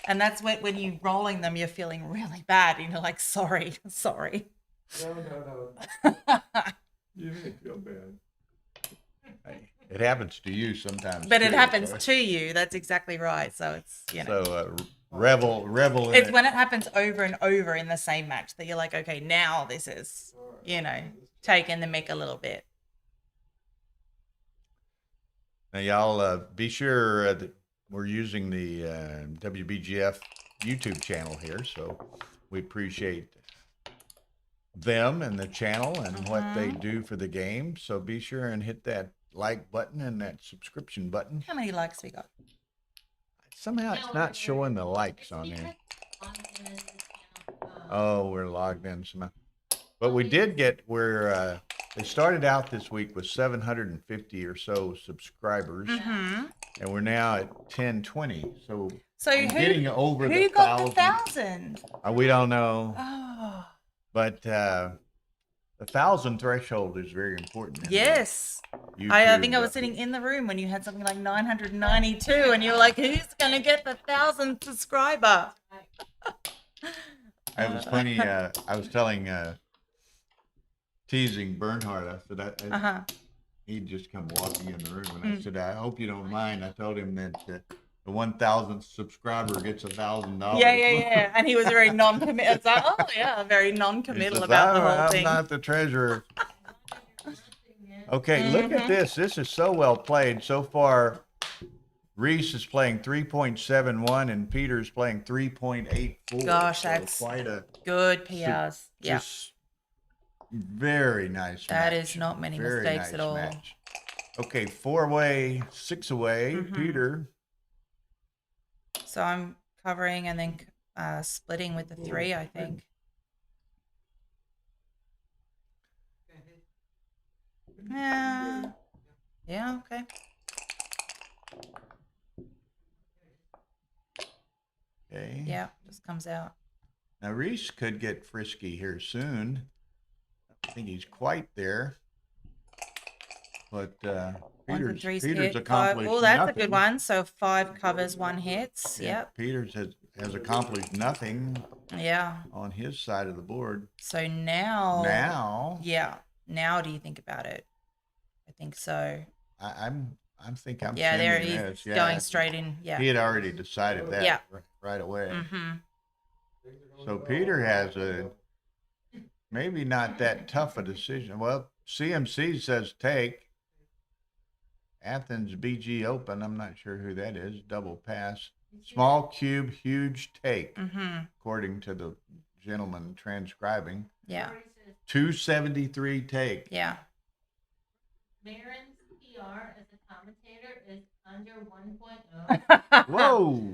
Speaker 2: And that's when you're rolling them, you're feeling really bad. You know, like sorry.
Speaker 4: No. You make me feel bad.
Speaker 1: It happens to you sometimes.
Speaker 2: But it
Speaker 1: too,
Speaker 2: happens
Speaker 1: so-
Speaker 2: to you. That's exactly right. So it's, you know.
Speaker 1: So revel in
Speaker 2: It's
Speaker 1: it.
Speaker 2: when it happens over and over in the same match that you're like, okay, now this is, you know, taking the mick a little bit.
Speaker 1: Now, y'all be sure that we're using the WBGF YouTube channel here, so we appreciate them and the channel and what they do for the game. So be sure and hit that like button and that subscription button.
Speaker 2: How many likes we got?
Speaker 1: Somehow it's not showing the likes on there. Oh, we're logged in somehow. But we did get where they started out this week with 750 or so subscribers, and we're now at 1020. So I'm getting over
Speaker 2: who
Speaker 1: the
Speaker 2: got
Speaker 1: 1,000.
Speaker 2: the 1,000?
Speaker 1: We don't know,
Speaker 2: Oh,
Speaker 1: but the 1,000 threshold is very important. in
Speaker 2: yes.
Speaker 1: YouTube.
Speaker 2: I think I was sitting in the room when you had something like 992, and you were like, "Who's gonna get the 1,000th subscriber?"
Speaker 1: It was funny. I was telling, teasing Bernhard. I said, he'd just come walking in the room, and I said, I hope you don't mind. I told him that the 1,000th subscriber gets $1,000.
Speaker 2: Yeah. And he was very non-committal. It's like, oh yeah, very non-committal
Speaker 1: He says,
Speaker 2: about the whole
Speaker 1: I'm
Speaker 2: thing.
Speaker 1: not the treasurer. Okay, look at this. This is so well played so far. Reese is playing 3.71 and Peter's playing 3.84.
Speaker 2: Gosh,
Speaker 1: So
Speaker 2: that's
Speaker 1: quite a
Speaker 2: good PRs. Yeah,
Speaker 1: just very nice.
Speaker 2: that
Speaker 1: match.
Speaker 2: is not many
Speaker 1: Very
Speaker 2: mistakes
Speaker 1: nice
Speaker 2: at all.
Speaker 1: match. Okay, 4-way, 6-away. Peter.
Speaker 2: So I'm covering and then splitting with the 3, I think. Yeah. Yeah. Okay.
Speaker 1: Okay.
Speaker 2: Yeah, just comes out.
Speaker 1: Now Reese could get frisky here soon. I think he's quite there. But
Speaker 2: Ones and threes
Speaker 1: Peter's
Speaker 2: hit, 5.
Speaker 1: accomplished
Speaker 2: Oh, that's a
Speaker 1: nothing.
Speaker 2: good one. So 5 covers, 1 hits.
Speaker 1: Yeah,
Speaker 2: Yep.
Speaker 1: Peters has accomplished nothing
Speaker 2: Yeah.
Speaker 1: on his side of the board.
Speaker 2: So now.
Speaker 1: Now,
Speaker 2: Yeah. Now do you think about it? I think so.
Speaker 1: I think I'm
Speaker 2: Yeah, there
Speaker 1: sending
Speaker 2: he's
Speaker 1: this. Yeah,
Speaker 2: going straight in. Yeah.
Speaker 1: he had already decided that
Speaker 2: Yeah.
Speaker 1: right away.
Speaker 2: Mm-hmm.
Speaker 1: So Peter has a maybe not that tough a decision. Well, CMC says take. Athens BG Open, I'm not sure who that is. Double pass. Small cube, huge take, according to the gentleman transcribing.
Speaker 2: Yeah.
Speaker 1: 273 take.
Speaker 2: Yeah.
Speaker 5: Marin's PR as a commentator is under 1.0.
Speaker 1: Whoa.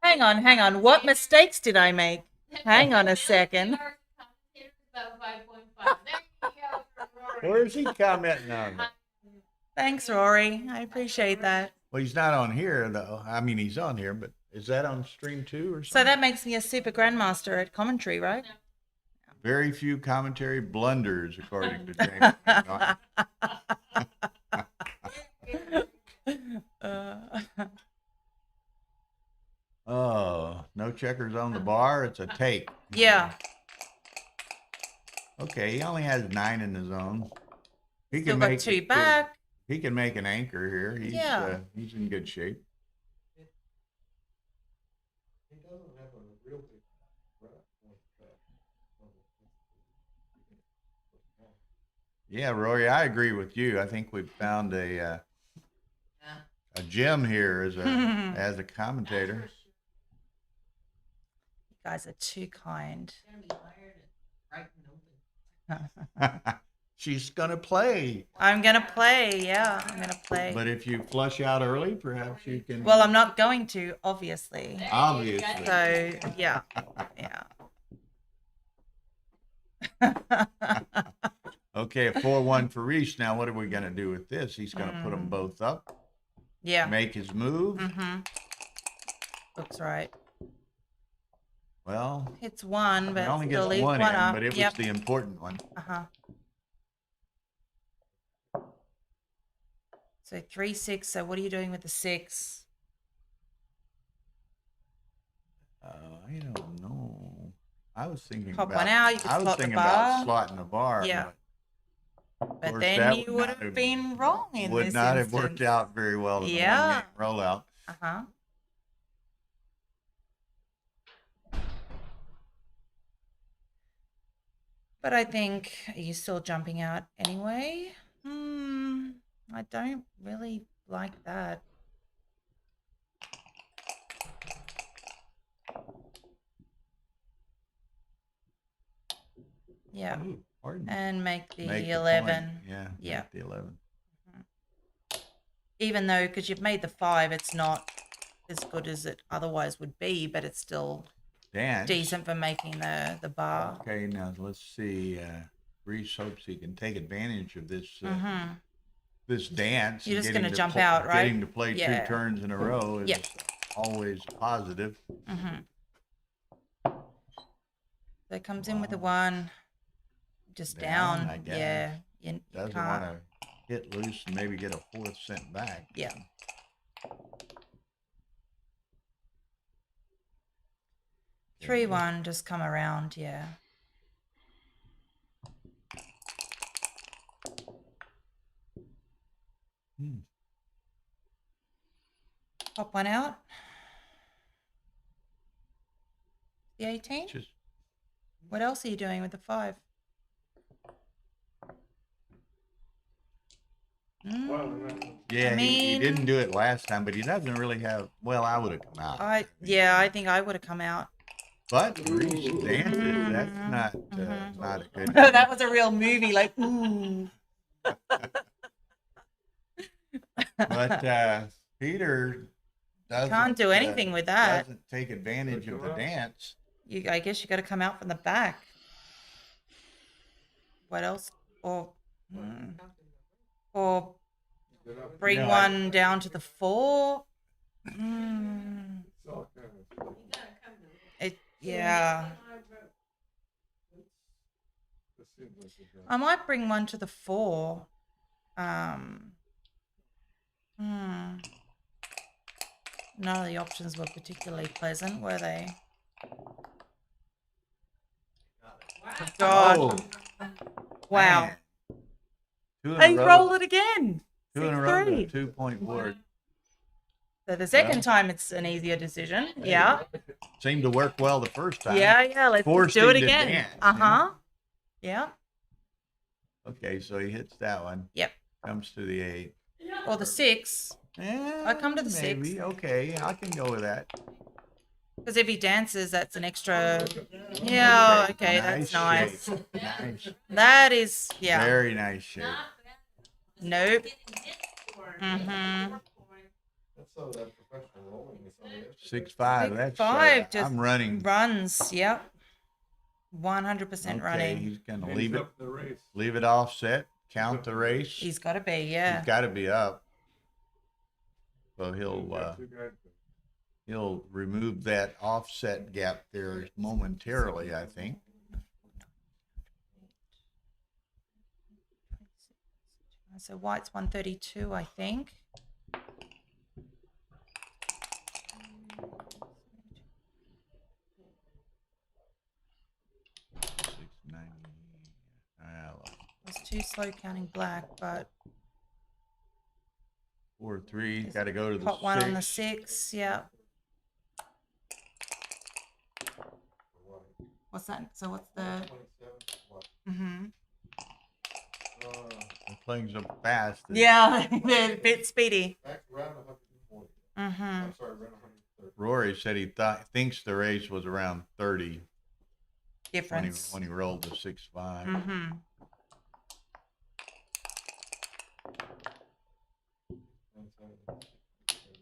Speaker 2: Hang on. What mistakes did I make? Hang on a second.
Speaker 5: PR as a commentator is about 5.5. There you go. for Rory.
Speaker 1: Where is he commenting on?
Speaker 2: Thanks, Rory. I appreciate that.
Speaker 1: Well, he's not on here, though. I mean, he's on here, but is that on stream 2 or
Speaker 2: So
Speaker 1: something?
Speaker 2: that makes me a super grandmaster at commentary, right?
Speaker 1: Very few commentary blunders, according to James. Oh, no checkers on the bar. It's a take.
Speaker 2: Yeah.
Speaker 1: Okay, he only has 9 in his own. He
Speaker 2: Still
Speaker 1: can
Speaker 2: got
Speaker 1: make
Speaker 2: 2 back.
Speaker 1: He can make an anchor here. He's in good shape.
Speaker 10: He doesn't have a real big breath like that.
Speaker 1: Yeah, Rory, I agree with you. I think we've found a gem here as a commentator.
Speaker 2: You guys are too kind.
Speaker 5: Gonna be hired at Brighton Open.
Speaker 1: She's gonna play.
Speaker 2: I'm going to play. Yeah, I'm going to play.
Speaker 1: But if you flush out early, perhaps you can.
Speaker 2: Well, I'm not going to, obviously.
Speaker 1: Obviously.
Speaker 2: So, yeah.
Speaker 1: Okay, a 4-1 for Reese. Now, what are we gonna do with this? He's gonna put them both up.
Speaker 2: Yeah.
Speaker 1: Make his move.
Speaker 2: Looks right.
Speaker 1: Well,
Speaker 2: It's 1,
Speaker 1: he
Speaker 2: but
Speaker 1: only
Speaker 2: still
Speaker 1: gets
Speaker 2: leaves
Speaker 1: 1
Speaker 2: one
Speaker 1: in,
Speaker 2: up.
Speaker 1: but it was the important one.
Speaker 2: So 3, 6. So what are you doing with the 6?
Speaker 1: I don't know. I was thinking
Speaker 2: Pop
Speaker 1: about,
Speaker 2: one out, you could
Speaker 1: I was
Speaker 2: slot the
Speaker 1: thinking about
Speaker 2: bar.
Speaker 1: slotting the bar.
Speaker 2: Yeah.
Speaker 1: Of
Speaker 2: But
Speaker 1: course,
Speaker 2: then
Speaker 1: that
Speaker 2: you
Speaker 1: would
Speaker 2: would
Speaker 1: not
Speaker 2: have been wrong in
Speaker 1: would
Speaker 2: this
Speaker 1: not have worked
Speaker 2: instance.
Speaker 1: out very well in the
Speaker 2: Yeah.
Speaker 1: one game rollout.
Speaker 2: Uh-huh. But I think, are you still jumping out anyway? I don't really like that. Yeah.
Speaker 1: Ooh, pardon me.
Speaker 2: And make the
Speaker 1: Make the
Speaker 2: 11.
Speaker 1: point. Yeah.
Speaker 2: Yeah.
Speaker 1: Make the 11.
Speaker 2: Even though, because you've made the 5, it's not as good as it otherwise would be, but it's still
Speaker 1: Dance.
Speaker 2: decent for making the bar.
Speaker 1: Okay, now let's see. Reese hopes he can take advantage of this this dance.
Speaker 2: You're
Speaker 1: and
Speaker 2: just
Speaker 1: getting
Speaker 2: gonna
Speaker 1: to
Speaker 2: jump
Speaker 1: pl-
Speaker 2: out, right?
Speaker 1: Getting to play
Speaker 2: Yeah.
Speaker 1: 2 turns in a row is
Speaker 2: Yeah.
Speaker 1: always positive.
Speaker 2: So it comes in with a 1, just down.
Speaker 1: I guess.
Speaker 2: Yeah. You
Speaker 1: Doesn't
Speaker 2: can't.
Speaker 1: want to hit loose and maybe get a 4th sent back.
Speaker 2: Yeah.
Speaker 1: Okay.
Speaker 2: 3-1, just come around, yeah. Pop one out. The 18?
Speaker 1: Just
Speaker 2: What else are you doing with the 5?
Speaker 4: Well,
Speaker 1: yeah, he
Speaker 2: mean-
Speaker 1: didn't do it last time, but he doesn't really have. Well, I would have come out.
Speaker 2: I think I would have come out.
Speaker 1: But Reese dances. That's not not a good.
Speaker 2: That was a real movie, like ooh.
Speaker 1: But Peter doesn't,
Speaker 2: Can't do anything with that.
Speaker 1: Doesn't take advantage of the dance.
Speaker 2: I guess you got to come out from the back. What else? Or bring
Speaker 1: No,
Speaker 2: one down to the 4.
Speaker 4: it's all kind of
Speaker 2: Yeah.
Speaker 4: it seems like it's
Speaker 2: I might bring one to the 4. None of the options were particularly pleasant, were they? God.
Speaker 1: Oh,
Speaker 2: Wow.
Speaker 1: man. 2 in
Speaker 2: They
Speaker 1: a row.
Speaker 2: rolled it again.
Speaker 1: 2 in a row to a
Speaker 2: 6-3.
Speaker 1: 2-point board.
Speaker 2: So the second time it's an easier decision. Yeah.
Speaker 1: Seemed to work well the first time.
Speaker 2: Yeah. Let's
Speaker 1: Forced
Speaker 2: do it
Speaker 1: him to
Speaker 2: again.
Speaker 1: dance,
Speaker 2: Yeah.
Speaker 1: Okay, so he hits that one.
Speaker 2: Yep.
Speaker 1: Comes to the 8.
Speaker 2: Or the 6. I come to the 6.
Speaker 1: Maybe. Okay, I can go with that.
Speaker 2: Because if he dances, that's an extra. Yeah. Okay. That's nice.
Speaker 1: shape. Nice.
Speaker 2: That is. Yeah.
Speaker 1: Very nice shape.
Speaker 2: Nope.
Speaker 10: That's some of that professional rolling we saw yesterday.
Speaker 1: 6-5. That's
Speaker 2: 5. Just
Speaker 1: I'm running.
Speaker 2: runs. Yep. 100%
Speaker 1: Okay,
Speaker 2: running.
Speaker 1: he's gonna
Speaker 4: Hands
Speaker 1: leave it.
Speaker 4: up the race.
Speaker 1: Leave it offset. Count the race.
Speaker 2: He's got to be. Yeah.
Speaker 1: He's got to be up. So
Speaker 4: Got 2 guys.
Speaker 1: he'll remove that offset gap there momentarily, I think.
Speaker 2: So white's 132, I think. I was too slow counting black, but
Speaker 1: 4-3. Got to go to the
Speaker 2: pop one
Speaker 1: 6.
Speaker 2: on the 6. Yeah. What's that? So what's the?
Speaker 10: 27.
Speaker 1: They're playing so fast. that
Speaker 2: Yeah, they're a bit speedy.
Speaker 10: Back around 140.
Speaker 2: Mhm.
Speaker 10: I'm sorry, around 130.
Speaker 1: Rory said he thinks the race was around 30
Speaker 2: Difference.
Speaker 1: when he rolled the 6-5.
Speaker 2: Mhm.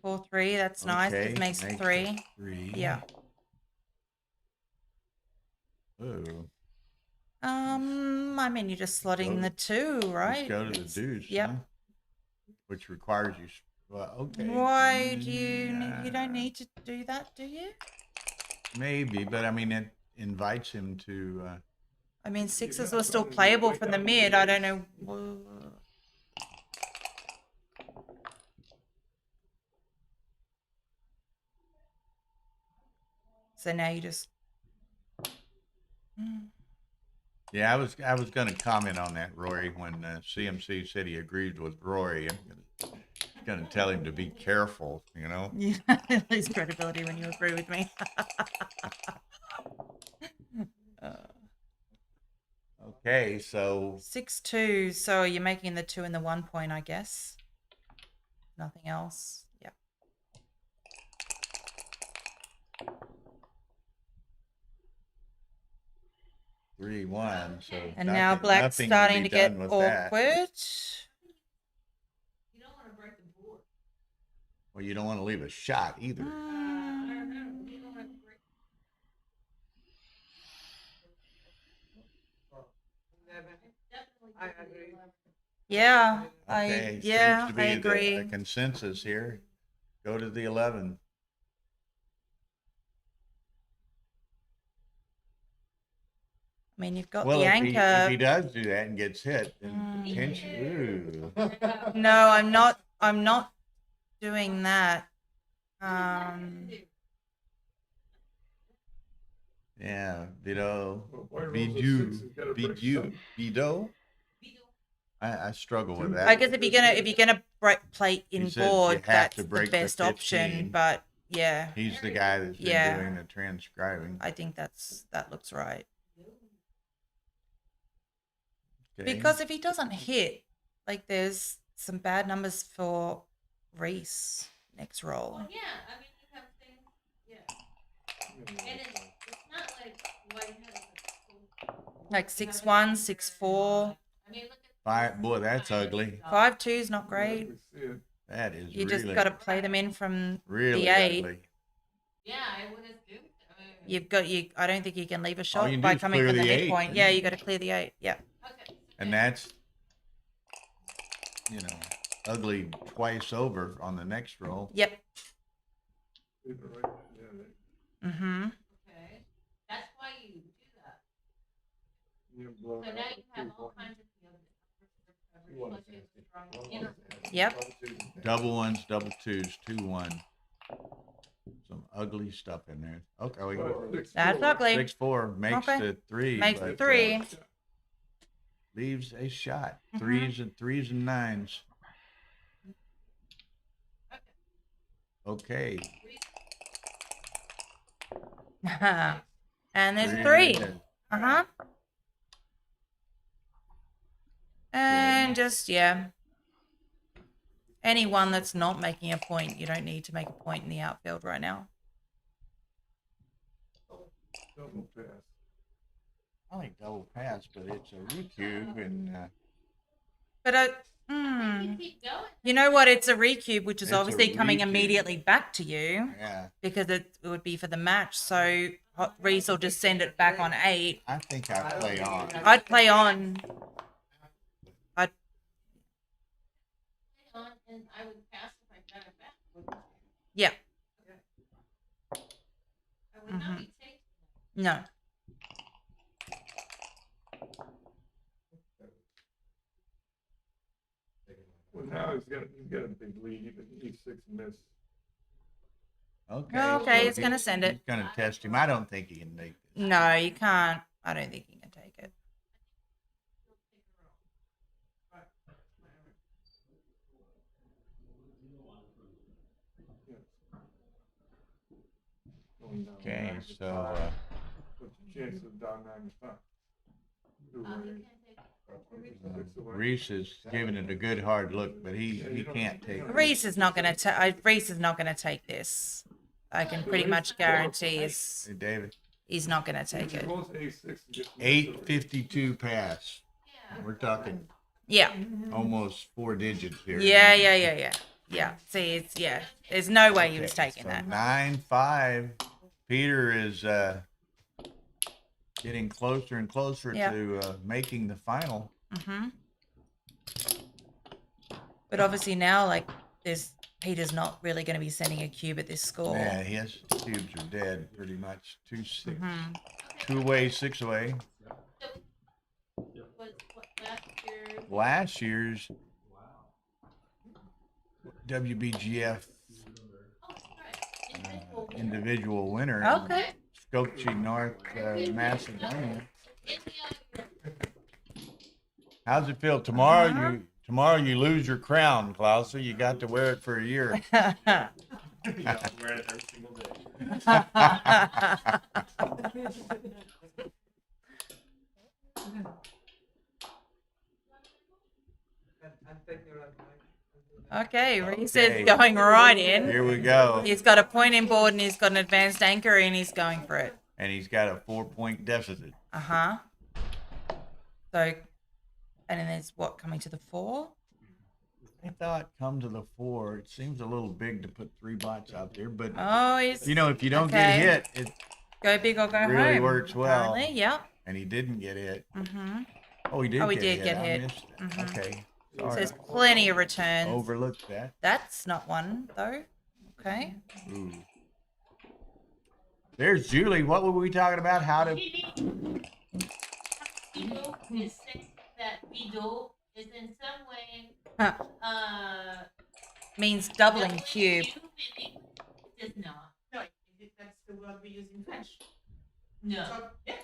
Speaker 2: 4-3. That's nice.
Speaker 1: Okay,
Speaker 2: It makes
Speaker 1: makes
Speaker 2: 3.
Speaker 1: it 3.
Speaker 2: Yeah.
Speaker 1: Ooh.
Speaker 2: I mean, you're just slotting the 2, right?
Speaker 1: Let's go to the
Speaker 2: It's-
Speaker 1: deuce.
Speaker 2: Yep.
Speaker 1: Huh? Which requires you. Well, okay.
Speaker 2: Why do you? You don't
Speaker 1: Yeah.
Speaker 2: need to do that, do you?
Speaker 1: Maybe, but I mean, it invites him to.
Speaker 2: I mean, 6s were still playable from the mid. I don't know. So now you just
Speaker 1: Yeah, I was going to comment on that, Rory, when CMC said he agreed with Rory. I'm going to tell him to be careful, you know.
Speaker 2: You lose credibility when you agree with me.
Speaker 1: Okay, so
Speaker 2: 6-2. So you're making the 2 and the 1 point, I guess. Nothing else. Yeah.
Speaker 1: 3-1. So
Speaker 2: And now
Speaker 1: nothing-
Speaker 2: black's
Speaker 1: nothing
Speaker 2: starting
Speaker 1: be
Speaker 2: to get
Speaker 1: done with that.
Speaker 2: awkward.
Speaker 5: You don't want to break the board.
Speaker 1: Well, you don't want to leave a shot either.
Speaker 5: I don't know. You don't want to break.
Speaker 3: I agree.
Speaker 2: Yeah,
Speaker 1: Okay,
Speaker 2: yeah,
Speaker 1: seems to
Speaker 2: I
Speaker 1: be
Speaker 2: agree.
Speaker 1: the consensus here. Go to the 11.
Speaker 2: I mean, you've got
Speaker 1: Well,
Speaker 2: the
Speaker 1: if
Speaker 2: anchor.
Speaker 1: he does do that and gets hit, then potentially, ooh.
Speaker 2: No, I'm not doing that.
Speaker 1: Yeah, Vito,
Speaker 4: Well, why rolls a
Speaker 1: Vidu,
Speaker 4: six, he's gotta break
Speaker 1: Vidu,
Speaker 4: something.
Speaker 1: Vito. I struggle with that.
Speaker 2: I guess if you're gonna break plate
Speaker 1: He
Speaker 2: in
Speaker 1: says you
Speaker 2: board,
Speaker 1: have
Speaker 2: that's
Speaker 1: to
Speaker 2: the
Speaker 1: break the
Speaker 2: best option.
Speaker 1: 15.
Speaker 2: But yeah,
Speaker 1: He's the guy that's been
Speaker 2: Yeah.
Speaker 1: doing the transcribing.
Speaker 2: I think that looks right.
Speaker 1: Okay.
Speaker 2: Because if he doesn't hit, like there's some bad numbers for Reese next roll.
Speaker 5: Well, yeah, I mean, you have things, yeah. And it's not like white has
Speaker 2: Like 6-1, 6-4,
Speaker 5: I mean, look at.
Speaker 1: Boy, that's ugly.
Speaker 2: 5-2's not great.
Speaker 4: We see it.
Speaker 1: That is
Speaker 2: You
Speaker 1: really,
Speaker 2: just got to play them in from
Speaker 1: really
Speaker 2: the 8.
Speaker 1: ugly.
Speaker 5: Yeah, I would assume.
Speaker 2: I don't think you can leave a
Speaker 1: All
Speaker 2: shot
Speaker 1: you can
Speaker 2: by
Speaker 1: do is
Speaker 2: coming
Speaker 1: clear
Speaker 2: from the
Speaker 1: the 8,
Speaker 2: midpoint.
Speaker 1: and
Speaker 2: Yeah,
Speaker 1: you-
Speaker 2: you got to clear the 8. Yeah.
Speaker 5: Okay.
Speaker 1: And that's, ugly twice over on the next roll.
Speaker 2: Yep.
Speaker 4: Leave it right. Yeah, they-
Speaker 2: Mm-hmm.
Speaker 5: Okay. That's why you do that.
Speaker 4: you blow
Speaker 5: So
Speaker 4: it
Speaker 5: now
Speaker 4: out
Speaker 5: you
Speaker 4: with
Speaker 5: have
Speaker 4: two
Speaker 5: all
Speaker 4: points.
Speaker 5: kinds of field
Speaker 4: You want
Speaker 5: plus you have
Speaker 4: to
Speaker 5: a strong
Speaker 4: One
Speaker 5: inner.
Speaker 4: was-
Speaker 2: Yep.
Speaker 1: Double ones, double twos, 2-1. Some ugly stuff in there. Okay, we
Speaker 4: Well,
Speaker 1: go.
Speaker 4: 6-4.
Speaker 2: That's ugly.
Speaker 1: 6-4 makes
Speaker 2: Okay.
Speaker 1: the 3.
Speaker 2: Makes
Speaker 1: but,
Speaker 2: the 3.
Speaker 1: leaves a shot.
Speaker 2: Mhm.
Speaker 1: Threes and 9s. Okay.
Speaker 2: And there's 3.
Speaker 1: Three.
Speaker 2: Uh-huh. And just, yeah. Anyone that's not making a point, you don't need to make a point in the outfield right now.
Speaker 4: Double pass.
Speaker 1: I like double pass, but it's a recube and
Speaker 2: But
Speaker 5: You keep going.
Speaker 2: you know what? It's a recube, which is
Speaker 1: It's a
Speaker 2: obviously coming
Speaker 1: recube.
Speaker 2: immediately back to you
Speaker 1: yeah.
Speaker 2: because it would be for the match. So Reese will just send it back on 8.
Speaker 1: I think I play on.
Speaker 2: I'd play on.
Speaker 5: On, and I would pass if I got it back. wouldn't I?
Speaker 2: Yeah.
Speaker 5: I would not be taking.
Speaker 2: No.
Speaker 4: Well, now he's got a big lead. Even he's 6 miss.
Speaker 1: Okay.
Speaker 2: Okay,
Speaker 1: so
Speaker 2: it's gonna send it.
Speaker 1: He's gonna test him. I don't think he can make this.
Speaker 2: No, you can't. I don't think you can take it.
Speaker 4: Going down
Speaker 1: Okay,
Speaker 4: 9 to
Speaker 1: so
Speaker 4: 5. What's the chance of down 9 to 5? Two
Speaker 5: You
Speaker 4: ways.
Speaker 5: can't take.
Speaker 4: Six away.
Speaker 1: Reese is giving it a good hard look, but he can't take it.
Speaker 2: Reese is not gonna take this. I can pretty much guarantee
Speaker 1: Hey, David,
Speaker 2: he's not gonna take it.
Speaker 4: Most A6 and gets
Speaker 1: 852 pass.
Speaker 5: Yeah.
Speaker 1: We're talking
Speaker 2: Yeah.
Speaker 1: almost 4 digits here.
Speaker 2: Yeah. See, it's there's no way he was
Speaker 1: Okay,
Speaker 2: taking
Speaker 1: so
Speaker 2: that.
Speaker 1: 9-5. Peter is getting closer and closer
Speaker 2: Yeah.
Speaker 1: to making the final.
Speaker 2: Mm-hmm. But obviously now, like, Peter's not really going to be sending a cube at this score.
Speaker 1: Yeah, his cubes are dead pretty much. 2-6.
Speaker 2: Mhm.
Speaker 1: 2 away, 6 away.
Speaker 5: Was what last year?
Speaker 1: Last year's WBGF
Speaker 5: Oh, that's right. Individual.
Speaker 1: individual winner
Speaker 2: Okay.
Speaker 1: Skopje, North Macedonia. How's it feel tomorrow? Tomorrow you lose your crown, Klaus. You got to wear it for a year.
Speaker 10: You have to wear it every single day.
Speaker 2: Okay, Reese
Speaker 1: Okay.
Speaker 2: is going right in.
Speaker 1: Here we go.
Speaker 2: He's got a point in board and he's got an advanced anchor and he's going for it.
Speaker 1: And he's got a 4-point deficit.
Speaker 2: Uh-huh. So, and then there's what, coming to the 4?
Speaker 1: I thought come to the 4. It seems a little big to put 3 bots out there, but
Speaker 2: Oh, he's
Speaker 1: you know, if you don't
Speaker 2: okay.
Speaker 1: get hit, it
Speaker 2: Go big or go home.
Speaker 1: really works well.
Speaker 2: Apparently, yeah.
Speaker 1: And he didn't get hit.
Speaker 2: Mm-hmm.
Speaker 1: Oh, he did.
Speaker 2: Oh, he
Speaker 1: get
Speaker 2: did
Speaker 1: hit.
Speaker 2: get
Speaker 1: I
Speaker 2: hit.
Speaker 1: missed that.
Speaker 2: Mhm.
Speaker 1: Okay.
Speaker 2: So
Speaker 1: Sorry.
Speaker 2: there's plenty of returns.
Speaker 1: Overlooked that.
Speaker 2: That's not one though. Okay.
Speaker 1: Ooh. There's Julie. What were we talking about? How to?
Speaker 5: Vido is saying that Vido is in some way
Speaker 2: Means doubling cube.
Speaker 5: It does not.
Speaker 3: No, that's the word we use in French.
Speaker 5: No.
Speaker 3: So, yeah,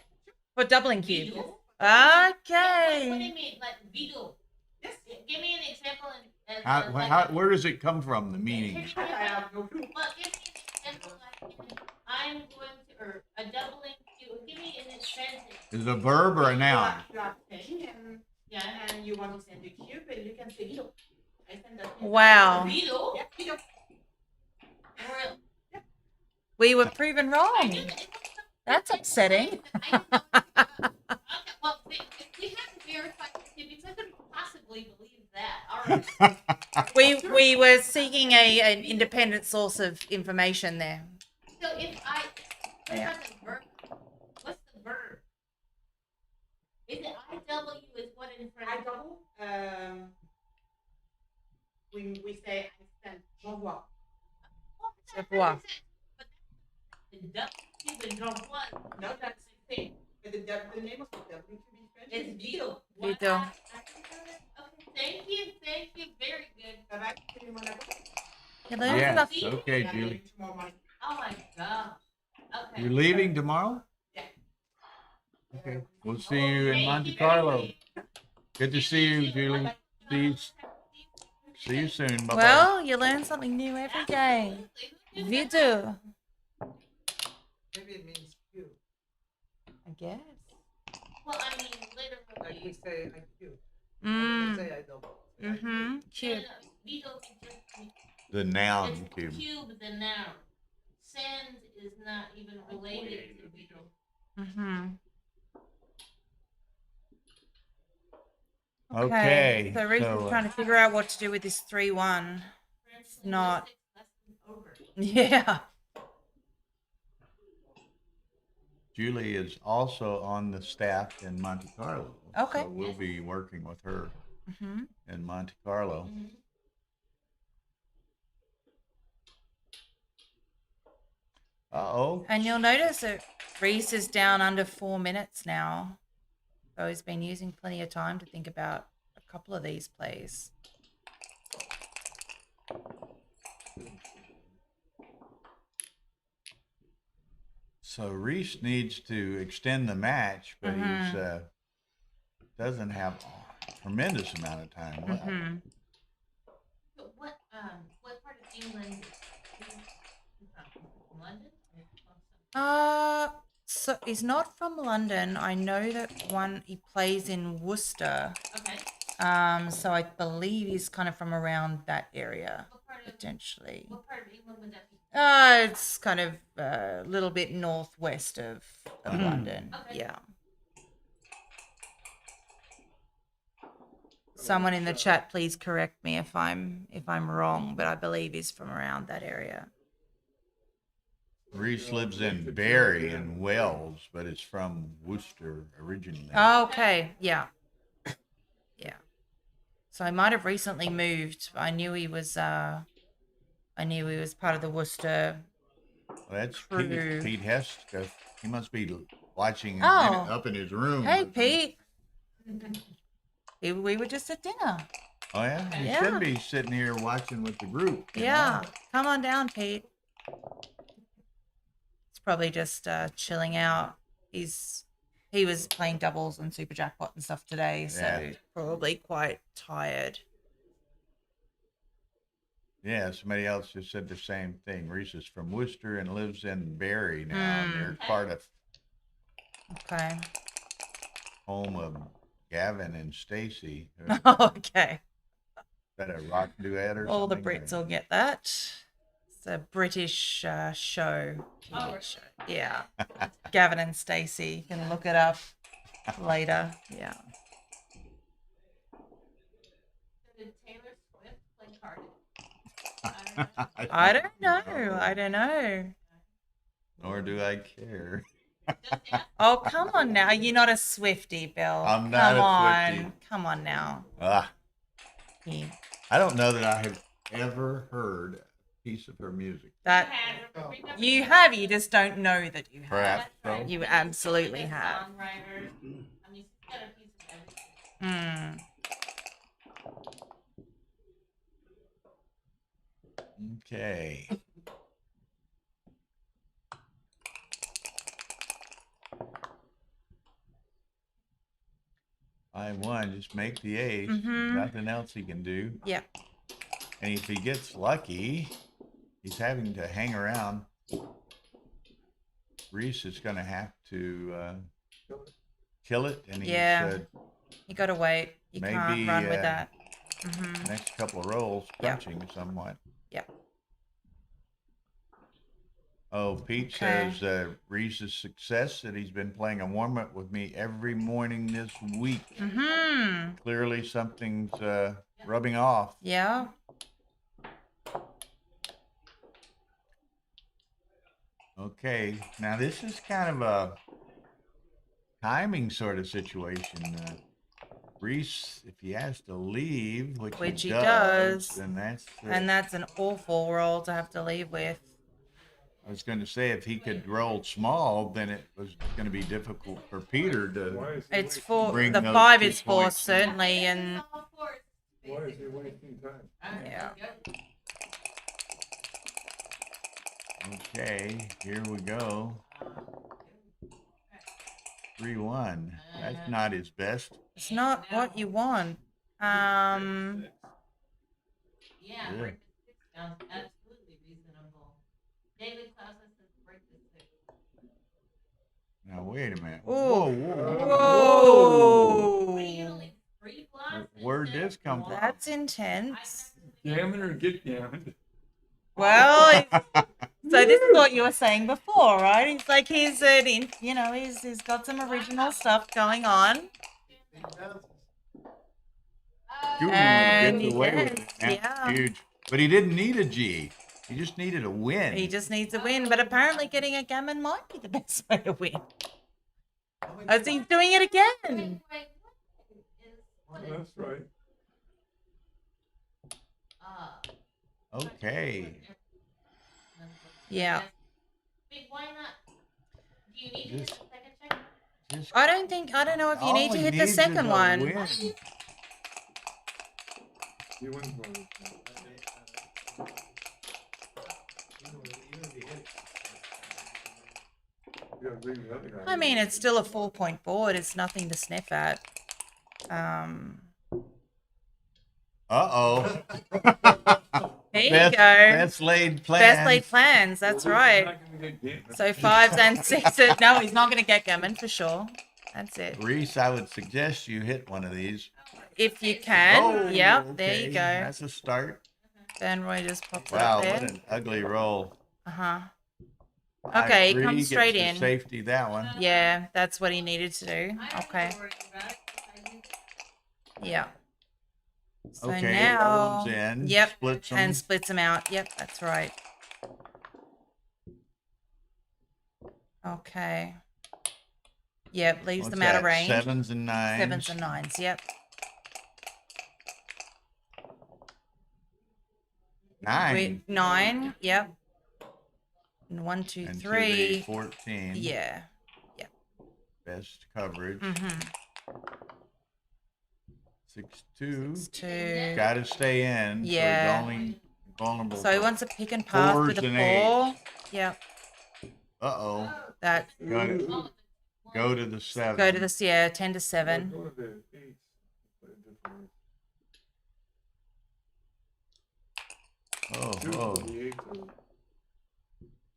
Speaker 2: For doubling cube.
Speaker 5: Vido? What do
Speaker 2: Okay.
Speaker 5: you mean, like Vido?
Speaker 3: yes.
Speaker 5: Give me an example.
Speaker 1: Where does it come from? The meaning.
Speaker 3: I have no clue.
Speaker 5: Well, give me an example. Like, I'm going to, or a doubling cube. Give me an example.
Speaker 1: Is it a verb or a noun?
Speaker 3: You are saying, and
Speaker 5: Yeah.
Speaker 3: you want to send the cube, and you can say Vido. I send that.
Speaker 2: Wow.
Speaker 5: Vido?
Speaker 3: Yeah, Vido.
Speaker 5: Or-
Speaker 2: We were proven
Speaker 5: I
Speaker 2: wrong.
Speaker 5: knew that.
Speaker 2: That's upsetting.
Speaker 5: Okay, well, we have to verify it because I couldn't possibly believe that. All right.
Speaker 2: We were seeking an independent source of information there.
Speaker 5: So if what
Speaker 2: Yeah.
Speaker 5: about the verb? What's the verb? Is it IW is what in French?
Speaker 3: I double. We say I send j'envoie.
Speaker 5: Well, that
Speaker 2: Revoir.
Speaker 5: makes sense, but the W and j'envoie.
Speaker 3: No, that's the same. But the name of the WQB French
Speaker 5: It's Vido.
Speaker 2: Vido.
Speaker 5: Okay, thank you, very good.
Speaker 3: Bye-bye. See you tomorrow.
Speaker 2: You learned
Speaker 1: Yes.
Speaker 2: stuff.
Speaker 1: Okay, Julie.
Speaker 3: Tomorrow morning.
Speaker 5: Oh my god. Okay.
Speaker 1: You're leaving tomorrow?
Speaker 3: Yeah.
Speaker 1: Okay. We'll see you in Monte Carlo. Good to see you, Julie. See you soon. Bye-bye.
Speaker 2: Well, you learn something new every day. Vido.
Speaker 9: Maybe it means Q,
Speaker 2: I guess.
Speaker 5: Well, I mean,
Speaker 9: like we
Speaker 5: literally.
Speaker 9: say IQ. We
Speaker 2: Mm.
Speaker 9: say I double.
Speaker 2: Mm-hmm. Cube.
Speaker 5: Vido can just be
Speaker 1: The noun
Speaker 5: it's
Speaker 1: cube.
Speaker 5: cube the noun. Send is not even related to Vido.
Speaker 2: Mm-hmm.
Speaker 1: Okay,
Speaker 2: So Reese
Speaker 1: so,
Speaker 2: is trying to figure out what to do with this 3-1.
Speaker 5: French
Speaker 2: not-
Speaker 5: linguistics lesson over.
Speaker 2: Yeah.
Speaker 1: Julie is also on the staff in Monte Carlo.
Speaker 2: Okay.
Speaker 1: So we'll be working with her
Speaker 2: Mm-hmm.
Speaker 1: in Monte Carlo. Uh-oh.
Speaker 2: And you'll notice that Reese is down under 4 minutes now. So he's been using plenty of time to think about a couple of these plays.
Speaker 1: So Reese needs to extend the match, but he's doesn't have a tremendous amount of time left.
Speaker 2: Mm-hmm.
Speaker 5: So what part of England is he from? London?
Speaker 2: So he's not from London. I know that he plays in Worcester.
Speaker 5: Okay.
Speaker 2: So I believe he's kind of from around that area,
Speaker 5: What part of
Speaker 2: potentially.
Speaker 5: England would that be?
Speaker 2: It's kind of a little bit northwest of London.
Speaker 5: Okay.
Speaker 2: Yeah. Someone in the chat, please correct me if I'm wrong, but I believe he's from around that area.
Speaker 1: Reese lives in Bury in Wales, but is from Worcester originally.
Speaker 2: Okay, yeah. Yeah. So I might have recently moved. I knew he was part of the Worcester.
Speaker 1: Well, that's
Speaker 2: True.
Speaker 1: Pete Hesketh. He must be watching
Speaker 2: Oh.
Speaker 1: up in his room.
Speaker 2: Hey, Pete. We were just at dinner.
Speaker 1: Oh, yeah? He
Speaker 2: Yeah.
Speaker 1: should be sitting here watching with the group. you
Speaker 2: Yeah.
Speaker 1: know?
Speaker 2: Come on down, Pete. It's probably just chilling out. He was playing doubles and super jackpot and stuff today, so
Speaker 1: Yeah.
Speaker 2: probably quite tired.
Speaker 1: Yeah, somebody else just said the same thing. Reese is from Worcester and lives in Barry now, near Cardiff,
Speaker 2: Okay.
Speaker 1: home of Gavin and Stacy.
Speaker 2: Okay.
Speaker 1: Is that a rock duet or
Speaker 2: All the
Speaker 1: something?
Speaker 2: Brits will get that. It's a British show. TV show. Yeah. Gavin and Stacey. You can look it up later. Yeah.
Speaker 5: Did Taylor Swift play Cardiff?
Speaker 2: I don't know. I don't know.
Speaker 1: Nor do I care.
Speaker 2: Oh, come on now. You're not a Swiftie, Bill.
Speaker 1: I'm not
Speaker 2: come
Speaker 1: a
Speaker 2: on.
Speaker 1: Swiftie.
Speaker 2: Come on now. Yeah.
Speaker 1: I don't know that I have ever heard a piece of her music.
Speaker 2: That you have, you just don't know that you have.
Speaker 1: Perhaps so.
Speaker 2: You absolutely have.
Speaker 5: Songwriter. I mean, she's got a piece of everything.
Speaker 1: Okay. I won. Just make the ace. Nothing else he can do.
Speaker 2: Yeah.
Speaker 1: And if he gets lucky, he's having to hang around. Reese is going to have to kill it. And he said,
Speaker 2: you got to wait. You can't
Speaker 1: maybe,
Speaker 2: run with that.
Speaker 1: next couple of rolls, punching somewhat.
Speaker 2: Yep.
Speaker 1: Oh, Pete says Reese's success that he's been playing a warm-up with me every morning this week. Clearly something's rubbing off.
Speaker 2: Yeah.
Speaker 1: Okay, now this is kind of a timing sort of situation. Reese, if he has to leave, which he does, then that's...
Speaker 2: and that's an awful roll to have to leave with.
Speaker 1: I was going to say, if he could roll small, then it was going to be difficult for Peter to...
Speaker 2: It's for
Speaker 1: bring
Speaker 2: the
Speaker 1: those
Speaker 2: 5
Speaker 1: 2
Speaker 2: is for
Speaker 1: points.
Speaker 2: certainly, and
Speaker 4: Why is he wasting time?
Speaker 2: yeah.
Speaker 1: Okay, here we go. 3-1. That's not his best.
Speaker 2: It's not what you want.
Speaker 5: Yeah,
Speaker 1: Yeah.
Speaker 5: break the 6 sounds absolutely reasonable. David Klaus says break the 6.
Speaker 1: Now, wait a minute.
Speaker 2: Ooh.
Speaker 1: Whoa,
Speaker 2: Whoa.
Speaker 5: What are you gonna leave 3 bluffs?
Speaker 1: Where'd
Speaker 5: instead
Speaker 1: this
Speaker 5: of
Speaker 1: come
Speaker 5: 1?
Speaker 1: from?
Speaker 2: That's intense.
Speaker 4: Gammon or get gammoned?
Speaker 2: Well, so this is what you were saying before, right? It's like he's got some original stuff going on.
Speaker 1: Ooh,
Speaker 2: And
Speaker 1: gets away with it.
Speaker 2: yes,
Speaker 1: That's
Speaker 2: yeah.
Speaker 1: huge. But he didn't need a G. He just needed a win.
Speaker 2: He just needs a win, but apparently getting a gammon might be the best way to win. As he's doing it again.
Speaker 4: That's right.
Speaker 1: Okay.
Speaker 2: Yeah.
Speaker 5: Wait, why not? Do you need to hit the second check?
Speaker 1: Just
Speaker 2: I don't know if you
Speaker 1: all
Speaker 2: need to
Speaker 1: he
Speaker 2: hit the
Speaker 1: needs is
Speaker 2: second
Speaker 1: a
Speaker 2: one.
Speaker 1: win.
Speaker 4: He wins one. You gotta bring the other guy.
Speaker 2: I mean, it's still a 4-point board. It's nothing to sniff at.
Speaker 1: Uh-oh.
Speaker 2: There you
Speaker 1: Best,
Speaker 2: go.
Speaker 1: best laid plans.
Speaker 2: Best laid plans. That's right.
Speaker 4: Not gonna get gammon.
Speaker 2: So 5s and 6s. No, he's not going to get gammon for sure. That's it.
Speaker 1: Reese, I would suggest you hit one of these.
Speaker 2: If you can.
Speaker 1: Oh,
Speaker 2: Yep, there
Speaker 1: okay.
Speaker 2: you go.
Speaker 1: That's a start.
Speaker 2: Then Roy just pops
Speaker 1: Wow,
Speaker 2: up
Speaker 1: what
Speaker 2: there.
Speaker 1: an ugly roll.
Speaker 2: Uh-huh.
Speaker 1: I
Speaker 2: Okay,
Speaker 1: agree,
Speaker 2: come
Speaker 1: gets
Speaker 2: straight
Speaker 1: the
Speaker 2: in.
Speaker 1: Safety, that one.
Speaker 2: Yeah, that's what he needed to do. Okay. Yeah. So
Speaker 1: Okay,
Speaker 2: now,
Speaker 1: rolls in,
Speaker 2: yep,
Speaker 1: splits 'em.
Speaker 2: and splits them out. Yep, that's right. Okay. Yep, leaves
Speaker 1: What's
Speaker 2: them out of
Speaker 1: that,
Speaker 2: range.
Speaker 1: 7s and 9s.
Speaker 2: 7s and 9s. Yep.
Speaker 1: 9.
Speaker 2: 9. Yep. And 1, 2,
Speaker 1: And
Speaker 2: 3.
Speaker 1: 14.
Speaker 2: Yeah.
Speaker 1: Best coverage.
Speaker 2: Mm-hmm.
Speaker 1: 6-2.
Speaker 2: 2.
Speaker 1: Got to stay in.
Speaker 2: Yeah.
Speaker 1: So he's only vulnerable.
Speaker 2: So he
Speaker 1: for-
Speaker 2: wants a pick and pass with
Speaker 1: 4s
Speaker 2: a
Speaker 1: and
Speaker 2: 4. Yep.
Speaker 1: Uh-oh.
Speaker 2: That
Speaker 1: Go to the 7.
Speaker 2: go to the 10 to 7.
Speaker 4: Go to the 8. Play a different way.
Speaker 1: Oh,
Speaker 4: Two
Speaker 1: oh.
Speaker 4: for the 8.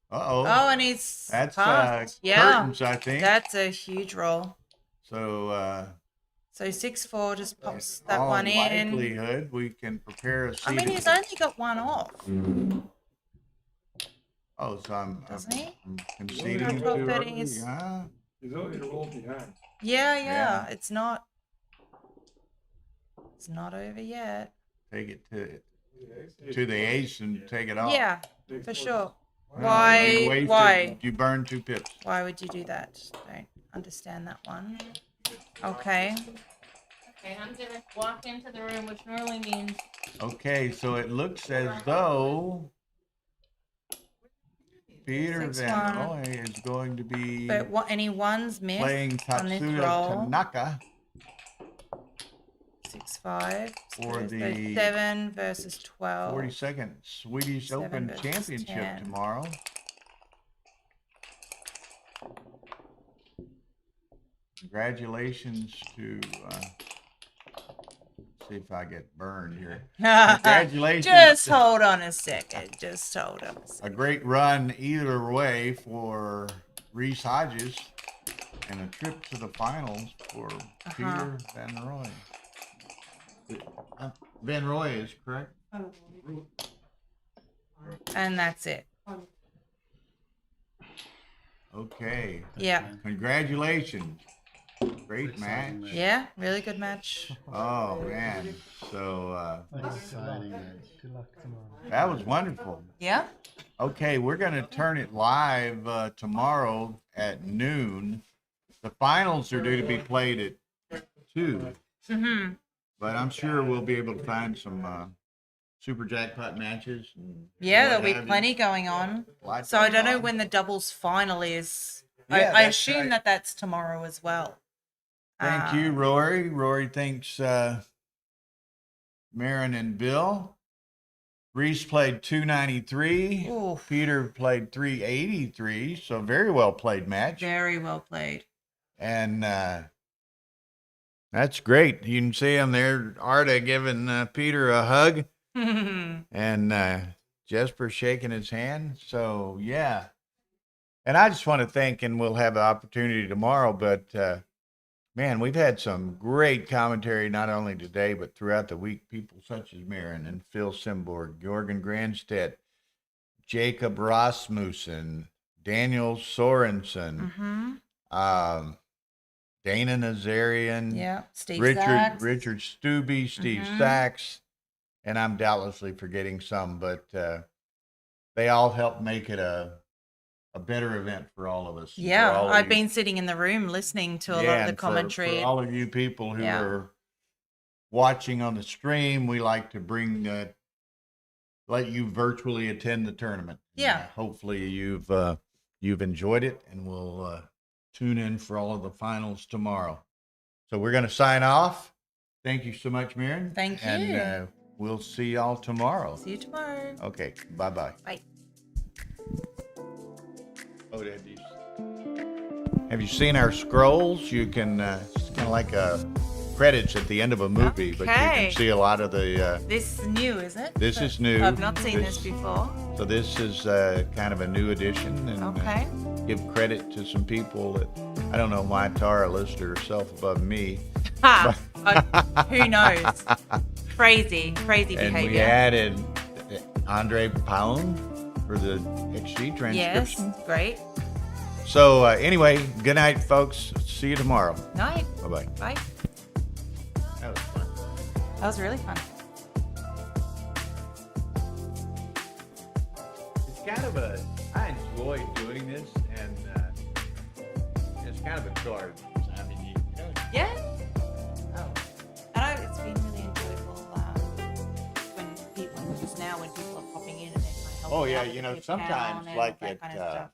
Speaker 1: Uh-oh.
Speaker 2: Oh, and he's
Speaker 1: That's
Speaker 2: passed.
Speaker 1: curtains, I think.
Speaker 2: That's a huge roll.
Speaker 1: So,
Speaker 2: So 6-4 just pops that
Speaker 1: all
Speaker 2: one in.
Speaker 1: likelihood, we can prepare a seat.
Speaker 2: I mean, he's only got one off.
Speaker 1: Oh, so I'm
Speaker 2: Doesn't he?
Speaker 1: I'm conceding
Speaker 2: He's
Speaker 1: too
Speaker 2: got 12,
Speaker 1: early.
Speaker 2: 13, he's-
Speaker 1: Huh?
Speaker 4: He's only a roll behind.
Speaker 2: Yeah. It's not over yet.
Speaker 1: Take it to the ace and take it off.
Speaker 2: Yeah, for sure.
Speaker 1: No,
Speaker 2: Why?
Speaker 1: you wasted-
Speaker 2: Why?
Speaker 1: You burned 2 pips.
Speaker 2: Why would you do that? Don't understand that one. Okay.
Speaker 5: Okay, I'm gonna walk into the room, which normally means
Speaker 1: Okay, so it looks as though Peter
Speaker 2: 6-1.
Speaker 1: Van Roy is going to be
Speaker 2: But what? Any ones missed
Speaker 1: playing
Speaker 2: on this
Speaker 1: Tatsuya
Speaker 2: roll?
Speaker 1: Tanaka
Speaker 2: 6-5.
Speaker 1: for
Speaker 2: So
Speaker 1: the
Speaker 2: 7 versus 12.
Speaker 1: 42nd Swedish
Speaker 2: 7
Speaker 1: Open
Speaker 2: versus
Speaker 1: Championship
Speaker 2: 10.
Speaker 1: tomorrow. Congratulations to see if I get burned here. Congratulations.
Speaker 2: Just hold on a second. Just hold on a second.
Speaker 1: A great run either way for Reese Hodges and a trip to the finals for Peter Van Roy. Van Roy is correct?
Speaker 2: And that's it.
Speaker 1: Okay.
Speaker 2: Yeah.
Speaker 1: Congratulations. Great match.
Speaker 2: Yeah, really good match.
Speaker 1: Oh, man. So
Speaker 8: Exciting match. Good luck tomorrow.
Speaker 1: that was wonderful.
Speaker 2: Yeah.
Speaker 1: Okay, we're going to turn it live tomorrow at noon. The finals are due to be played at 2.
Speaker 2: Mm-hmm.
Speaker 1: But I'm sure we'll be able to find some super jackpot matches. And
Speaker 2: Yeah,
Speaker 1: what
Speaker 2: there'll be
Speaker 1: have you.
Speaker 2: plenty going on.
Speaker 1: Lots
Speaker 2: So I
Speaker 1: going
Speaker 2: don't know
Speaker 1: on.
Speaker 2: when the doubles final is.
Speaker 1: Yeah,
Speaker 2: I
Speaker 1: that's
Speaker 2: assume
Speaker 1: right.
Speaker 2: that that's tomorrow as well.
Speaker 1: Thank you, Rory. Rory thanks Marin and Bill. Reese played 293.
Speaker 2: Oof.
Speaker 1: Peter played 383. So very well played match.
Speaker 2: Very well played.
Speaker 1: And that's great. You can see him there, Arda giving Peter a hug and Jesper shaking his hand. So, yeah. And I just want to thank, and we'll have an opportunity tomorrow, but man, we've had some great commentary, not only today, but throughout the week. People such as Marin and Phil Simborg, Jörgen Granstedt, Jacob Rasmussen, Daniel Sorensen,
Speaker 2: Mm-hmm.
Speaker 1: Dana Nazarian,
Speaker 2: Yeah. Steve
Speaker 1: Richard
Speaker 2: Sachs.
Speaker 1: Stubbe, Steve
Speaker 2: Mhm.
Speaker 1: Sachs, and I'm doubtlessly forgetting some, but they all help make it a better event for all of us. and for
Speaker 2: Yeah,
Speaker 1: all of
Speaker 2: I've
Speaker 1: you.
Speaker 2: been sitting in the room listening to a lot
Speaker 1: Yeah,
Speaker 2: of the
Speaker 1: and
Speaker 2: commentary.
Speaker 1: for all of you people who
Speaker 2: Yeah.
Speaker 1: are watching on the stream, we like to bring let you virtually attend the tournament.
Speaker 2: Yeah.
Speaker 1: Hopefully you've enjoyed it, and we'll tune in for all of the finals tomorrow. So we're going to sign off. Thank you so much, Marin.
Speaker 2: Thank you.
Speaker 1: And we'll see y'all tomorrow.
Speaker 2: See you tomorrow.
Speaker 1: Okay. Bye-bye.
Speaker 2: Bye.
Speaker 1: Oh, have you seen our scrolls? You can, it's kind of like credits at the end of a movie, but you
Speaker 2: Okay.
Speaker 1: can see a lot of the,
Speaker 2: This is new, is it?
Speaker 1: this is new.
Speaker 2: I've not seen this before.
Speaker 1: So this is kind of a new edition, and
Speaker 2: Okay.
Speaker 1: give credit to some people that, I don't know why Tara listed herself above me.
Speaker 2: Ha! Who knows? Crazy
Speaker 1: And we
Speaker 2: behavior.
Speaker 1: added Andre Pound for the XG
Speaker 2: Yes,
Speaker 1: transcription.
Speaker 2: great.
Speaker 1: So anyway, good night, folks. See you tomorrow.
Speaker 2: Night.
Speaker 1: Bye-bye.
Speaker 2: Bye.
Speaker 1: That was fun.
Speaker 2: That was really fun.
Speaker 1: It's kind of I enjoy doing this, and it's kind of a chore. I mean,
Speaker 2: Yeah. Oh. And it's been really enjoyable when people, because now when people are popping in and they're kind of helping
Speaker 1: oh yeah,
Speaker 2: out with
Speaker 1: you
Speaker 2: the
Speaker 1: know,
Speaker 2: account
Speaker 1: sometimes
Speaker 2: and
Speaker 1: like
Speaker 2: that
Speaker 1: at
Speaker 2: kind of stuff.